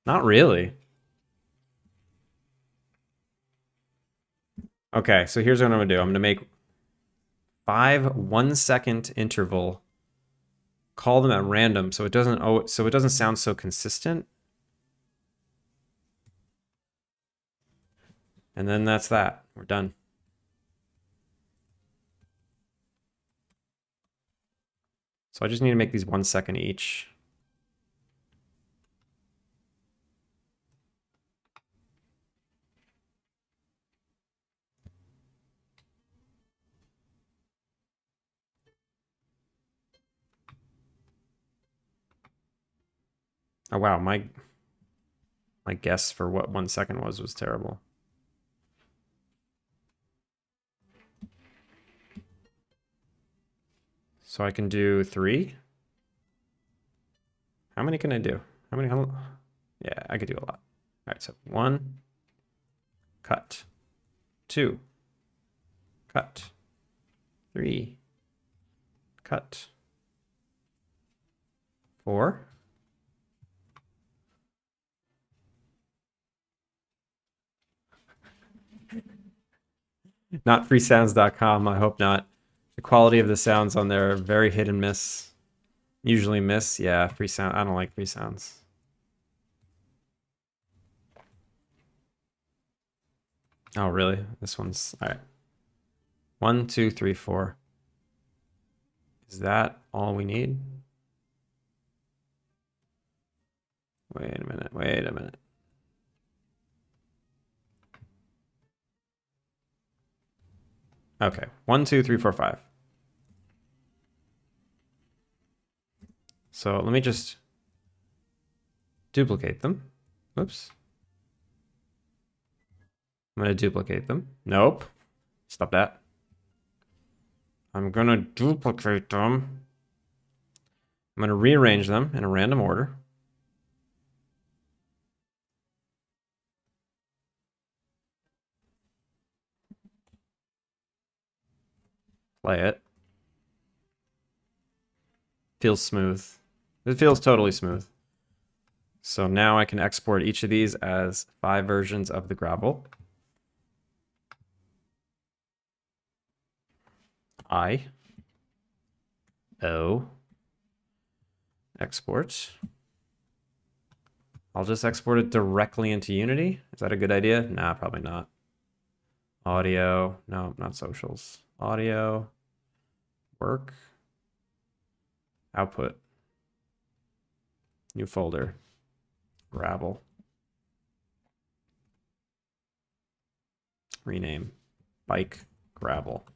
Not really. Okay, so here's what I'm gonna do. I'm gonna make 5 1 second interval, call them at random so it doesn't sound so consistent. And then that's that. We're done. So I just need to make these 1 second each. Oh wow, my guess for what 1 second was terrible. So I can do 3. How many can I do? Yeah, I could do a lot. All right, so 1, cut. 2, cut. 3, cut. 4. Not freesounds.com, I hope not. The quality of the sounds on there are very hit and miss. Usually miss, yeah, free sound. I don't like free sounds. Oh, really? This one's, all right. 1, 2, 3, 4. Is that all we need? Wait a minute, wait a minute. Okay, 1, 2, 3, 4, 5. So let me just duplicate them. Oops. I'm going to duplicate them. Nope. Stop that. I'm going to duplicate them. I'm going to rearrange them in a random order. Play it. Feels smooth. It feels totally smooth. So now I can export each of these as 5 versions of the gravel. Export. I'll just export it directly into Unity. Is that a good idea? Nah, probably not. Audio. No, not socials. Audio. Work. Output. New folder. Gravel. Rename. Bike. Gravel.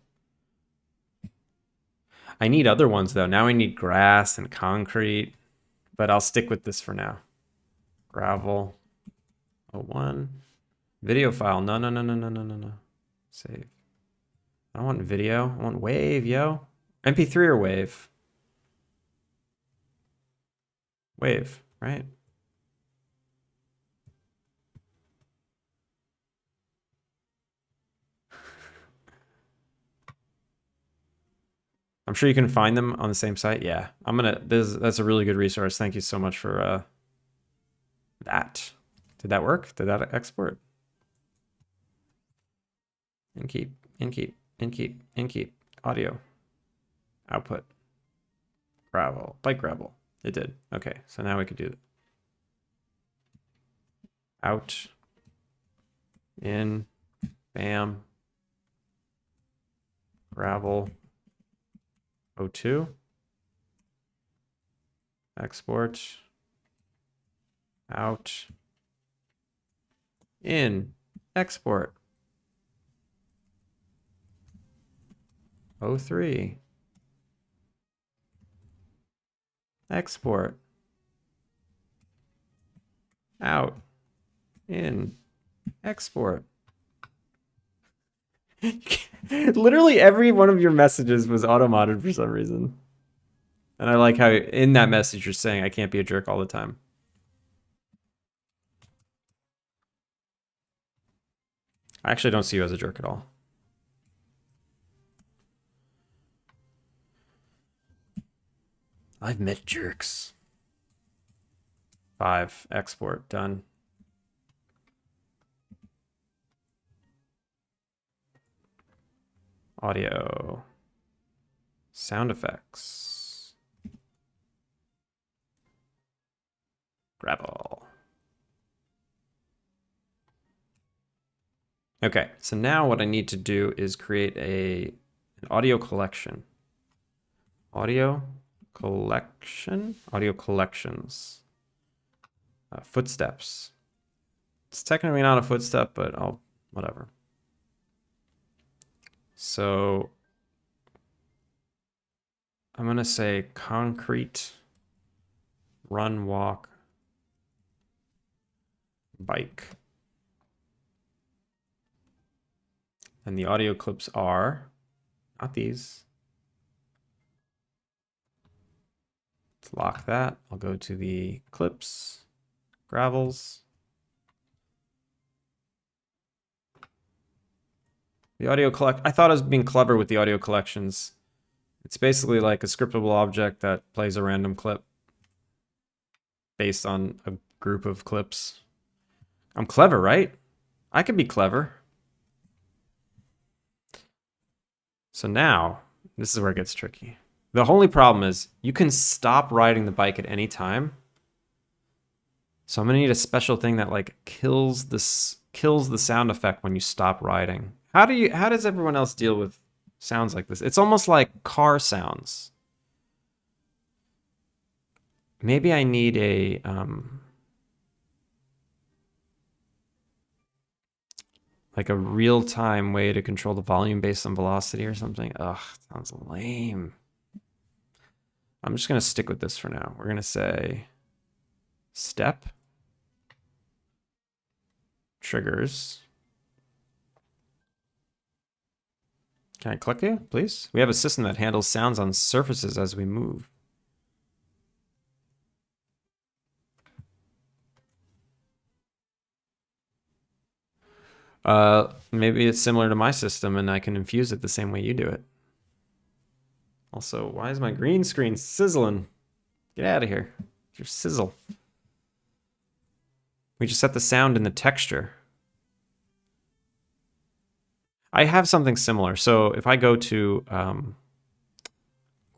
I need other ones though. Now I need grass and concrete, but I'll stick with this for now. Gravel. 01. Video file. No, no, no, no, no, no, no, no. Save. I don't want video. I want wave, yo. MP3 or wave? Wave, right? I'm sure you can find them on the same site. Yeah, that's a really good resource. Thank you so much for that. Did that work? Did that export? And keep. Inkeep, audio, output, gravel, bike gravel. It did. Okay, so now we could do it. Out, in, bam, gravel, O2, export, out, in, export, O3, export, out, in, export. Literally every one of your messages was auto-modded for some reason. And I like how in that message you're saying I can't be a jerk all the time. I actually don't see you as a jerk at all. I've met jerks. 5, export, done. Audio. Sound effects. Gravel. Okay, so now what I need to do is create an audio collection. Audio collection? Audio collections. Footsteps. It's technically not a footstep, but I'll, whatever. So I'm going to say concrete, run, walk, bike. And the audio clips are, not these. Let's lock that. I'll go to the clips, gravels. The audio collect, I thought I was being clever with the audio collections. It's basically like a scriptable object that plays a random clip based on a group of clips. I'm clever, right? I can be clever. So now, this is where it gets tricky. The only problem is you can stop riding the bike at any time. So I'm gonna need a special thing that like kills the sound effect when you stop riding. How does everyone else deal with sounds like this? It's almost like car sounds. Maybe I need a like a real-time way to control the volume based on velocity or something. Ugh, sounds lame. I'm just gonna stick with this for now. We're gonna say step triggers. Can I click it, please? We have a system that handles sounds on surfaces as we move. Maybe it's similar to my system and I can infuse it the same way you do it. Also, why is my green screen sizzling? Get out of here. Your sizzle. We just set the sound in the texture. I have something similar. So if I go to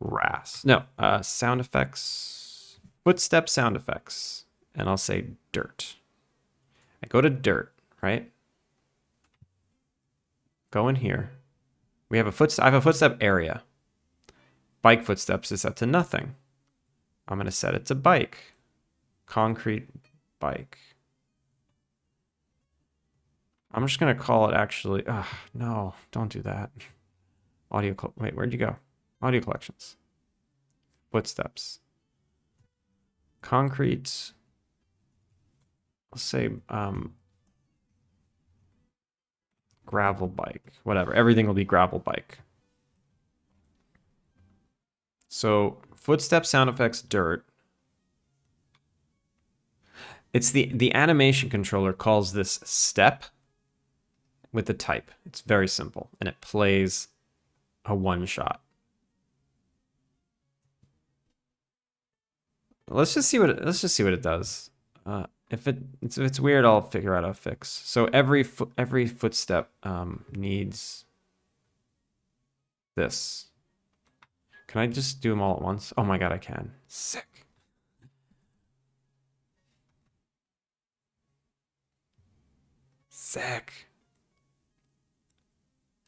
grass, no, sound effects, footstep sound effects, and I'll say dirt. I go to dirt, right? Go in here. We have a footstep. I have a footstep area. Bike footsteps is set to nothing. I'm going to set it to bike. Concrete bike. I'm just going to call it actually. No, don't do that. Audio. Wait, where'd you go? Audio collections. Footsteps. Concrete. Let's say gravel bike. Whatever. Everything will be gravel bike. So footstep sound effects dirt. It's the animation controller calls this step with the type. It's very simple and it plays a one shot. Let's just see what it does. If it's weird, I'll figure out a fix. So every footstep needs this. Can I just do them all at once? Oh my god, I can. Sick. Sick.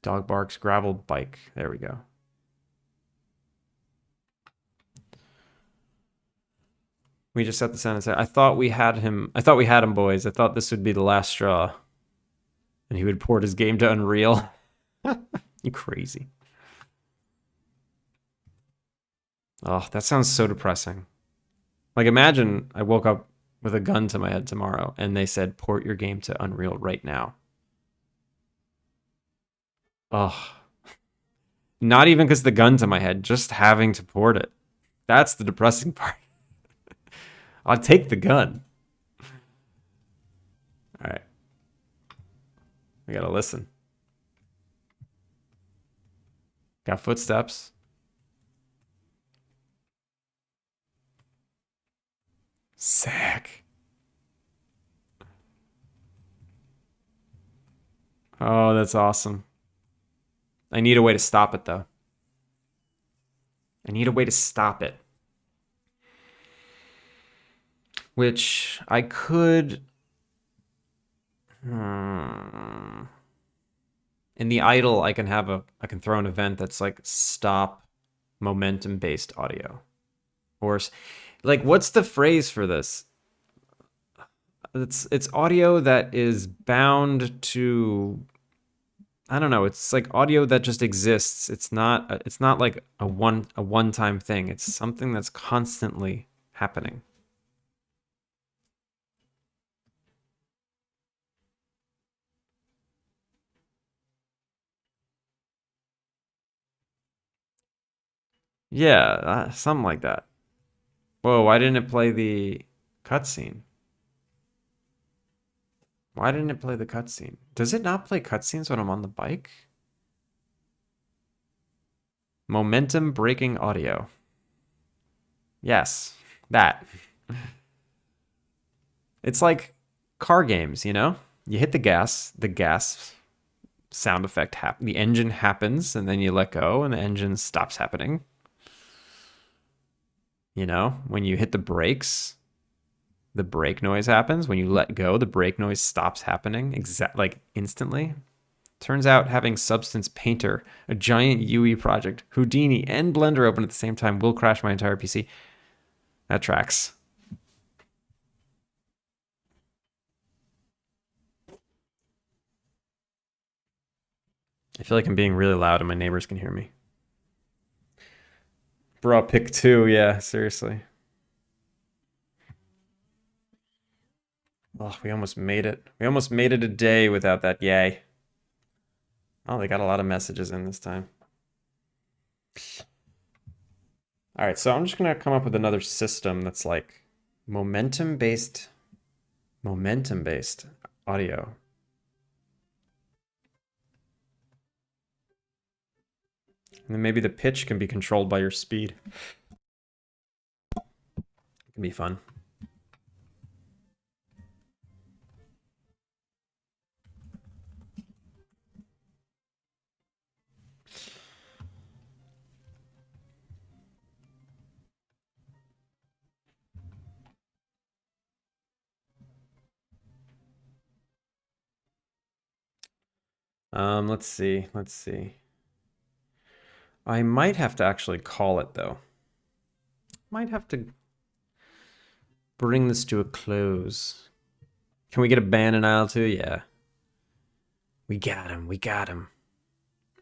Dog barks, gravel bike. There we go. We just set the sound and said, I thought we had him, boys. I thought this would be the last straw. And he would port his game to Unreal. You crazy. Oh, that sounds so depressing. Like, imagine I woke up with a gun to my head tomorrow and they said, port your game to Unreal right now. Oh. Not even because the gun to my head, just having to port it. That's the depressing part. I'll take the gun. All right. I gotta listen. Got footsteps. Sick. Oh, that's awesome. I need a way to stop it, though. I need a way to stop it. Which I could... In the idle, I can throw an event that's like stop momentum-based audio. Or, like, what's the phrase for this? It's audio that is bound to... I don't know. It's like audio that just exists. It's not like a one-time thing. It's something that's constantly happening. Yeah, something like that. Whoa, why didn't it play the cutscene? Why didn't it play the cutscene? Does it not play cutscenes when I'm on the bike? Momentum breaking audio. Yes, that. It's like car games, you know? You hit the gas sound effect the engine happens, and then you let go, and the engine stops happening. You know, when you hit the brakes, the brake noise happens. When you let go, the brake noise stops happening like instantly. Turns out having Substance Painter, a giant UE project, Houdini, and Blender open at the same time will crash my entire PC. That tracks. I feel like I'm being really loud and my neighbors can hear me. Bro, pick 2, yeah, seriously. Oh, we almost made it. We almost made it a day without that yay. Oh, they got a lot of messages in this time. All right, so I'm just gonna come up with another system that's like momentum-based audio. And then maybe the pitch can be controlled by your speed. It can be fun. Let's see. I might have to actually call it though. Might have to bring this to a close. Can we get a ban in aisle 2? Yeah. We got him.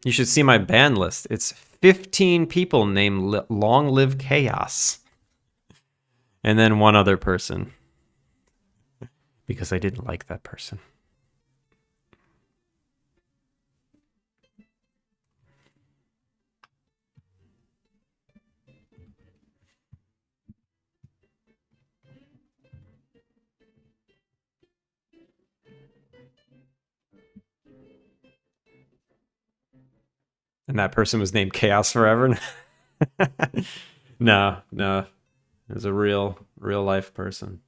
You should see my ban list. It's 15 people named Long Live Chaos. And then one other person. Because I didn't like that person. And that person was named Chaos Forever? No. It was a real life person.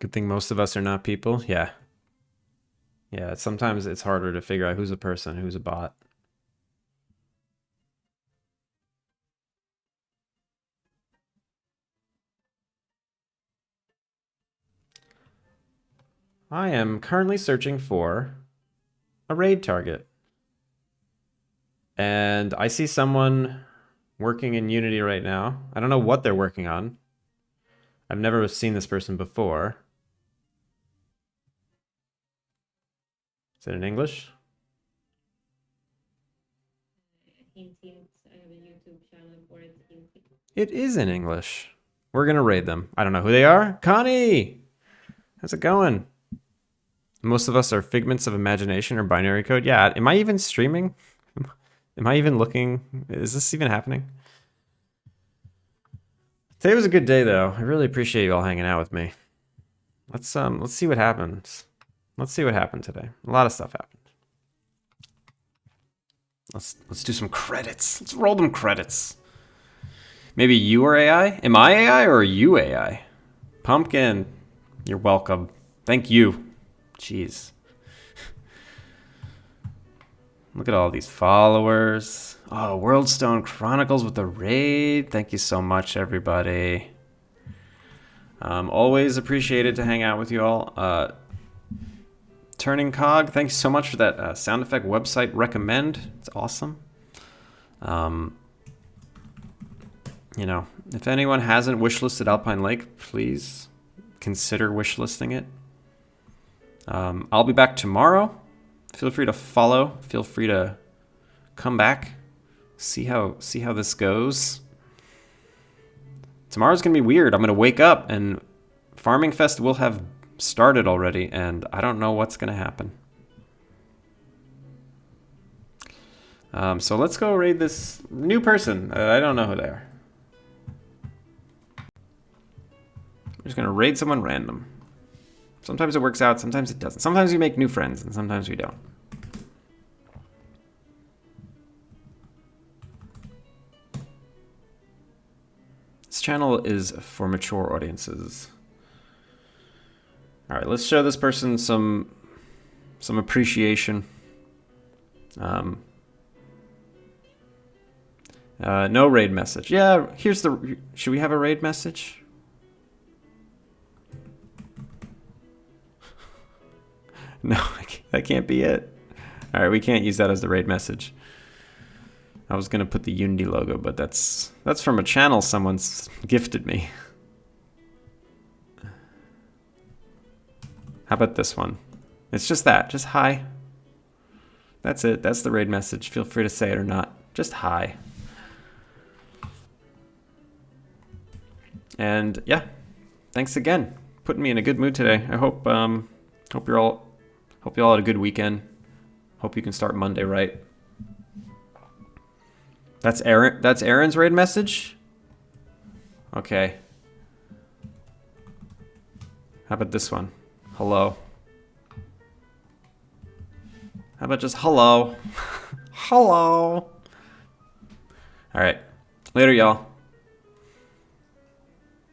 Good thing most of us are not people. Yeah. Yeah, sometimes it's harder to figure out who's a person, who's a bot. I am currently searching for a raid target. And I see someone working in Unity right now. I don't know what they're working on. I've never seen this person before. Is it in English? It is in English. We're gonna raid them. I don't know who they are. Connie! How's it going? Most of us are figments of imagination or binary code. Yeah, am I even streaming? Am I even looking? Is this even happening? Today was a good day though. I really appreciate you all hanging out with me. Let's see what happens. Let's see what happened today. A lot of stuff happened. Let's do some credits. Let's roll them credits. Maybe you are AI? Am I AI or are you AI? Pumpkin, you're welcome. Thank you. Jeez. Look at all these followers. Oh, Worldstone Chronicles with the raid. Thank you so much, everybody. Always appreciated to hang out with you all. Turning Cog, thank you so much for that sound effect website recommend. It's awesome. You know, if anyone hasn't wishlisted Alpine Lake, please consider wishlisting it. I'll be back tomorrow. Feel free to follow. Feel free to come back. See how this goes. Tomorrow's gonna be weird. I'm gonna wake up and Farming Fest will have started already, and I don't know what's gonna happen. So let's go raid this new person. I don't know who they are. I'm just gonna raid someone random. Sometimes it works out, sometimes it doesn't. Sometimes we make new friends, and sometimes we don't. This channel is for mature audiences. All right, let's show this person some appreciation. No raid message. Yeah, here's the. Should we have a raid message? No, that can't be it. All right, we can't use that as the raid message. I was gonna put the Unity logo, but that's from a channel someone's gifted me. How about this one? It's just that, just hi. That's it, that's the raid message. Feel free to say it or not, just hi. And yeah, thanks again. Putting me in a good mood today. I hope you all had a good weekend. Hope you can start Monday right. That's Aaron's raid message? Okay. How about this one? Hello. How about just hello? Hello. All right. Later, y'all.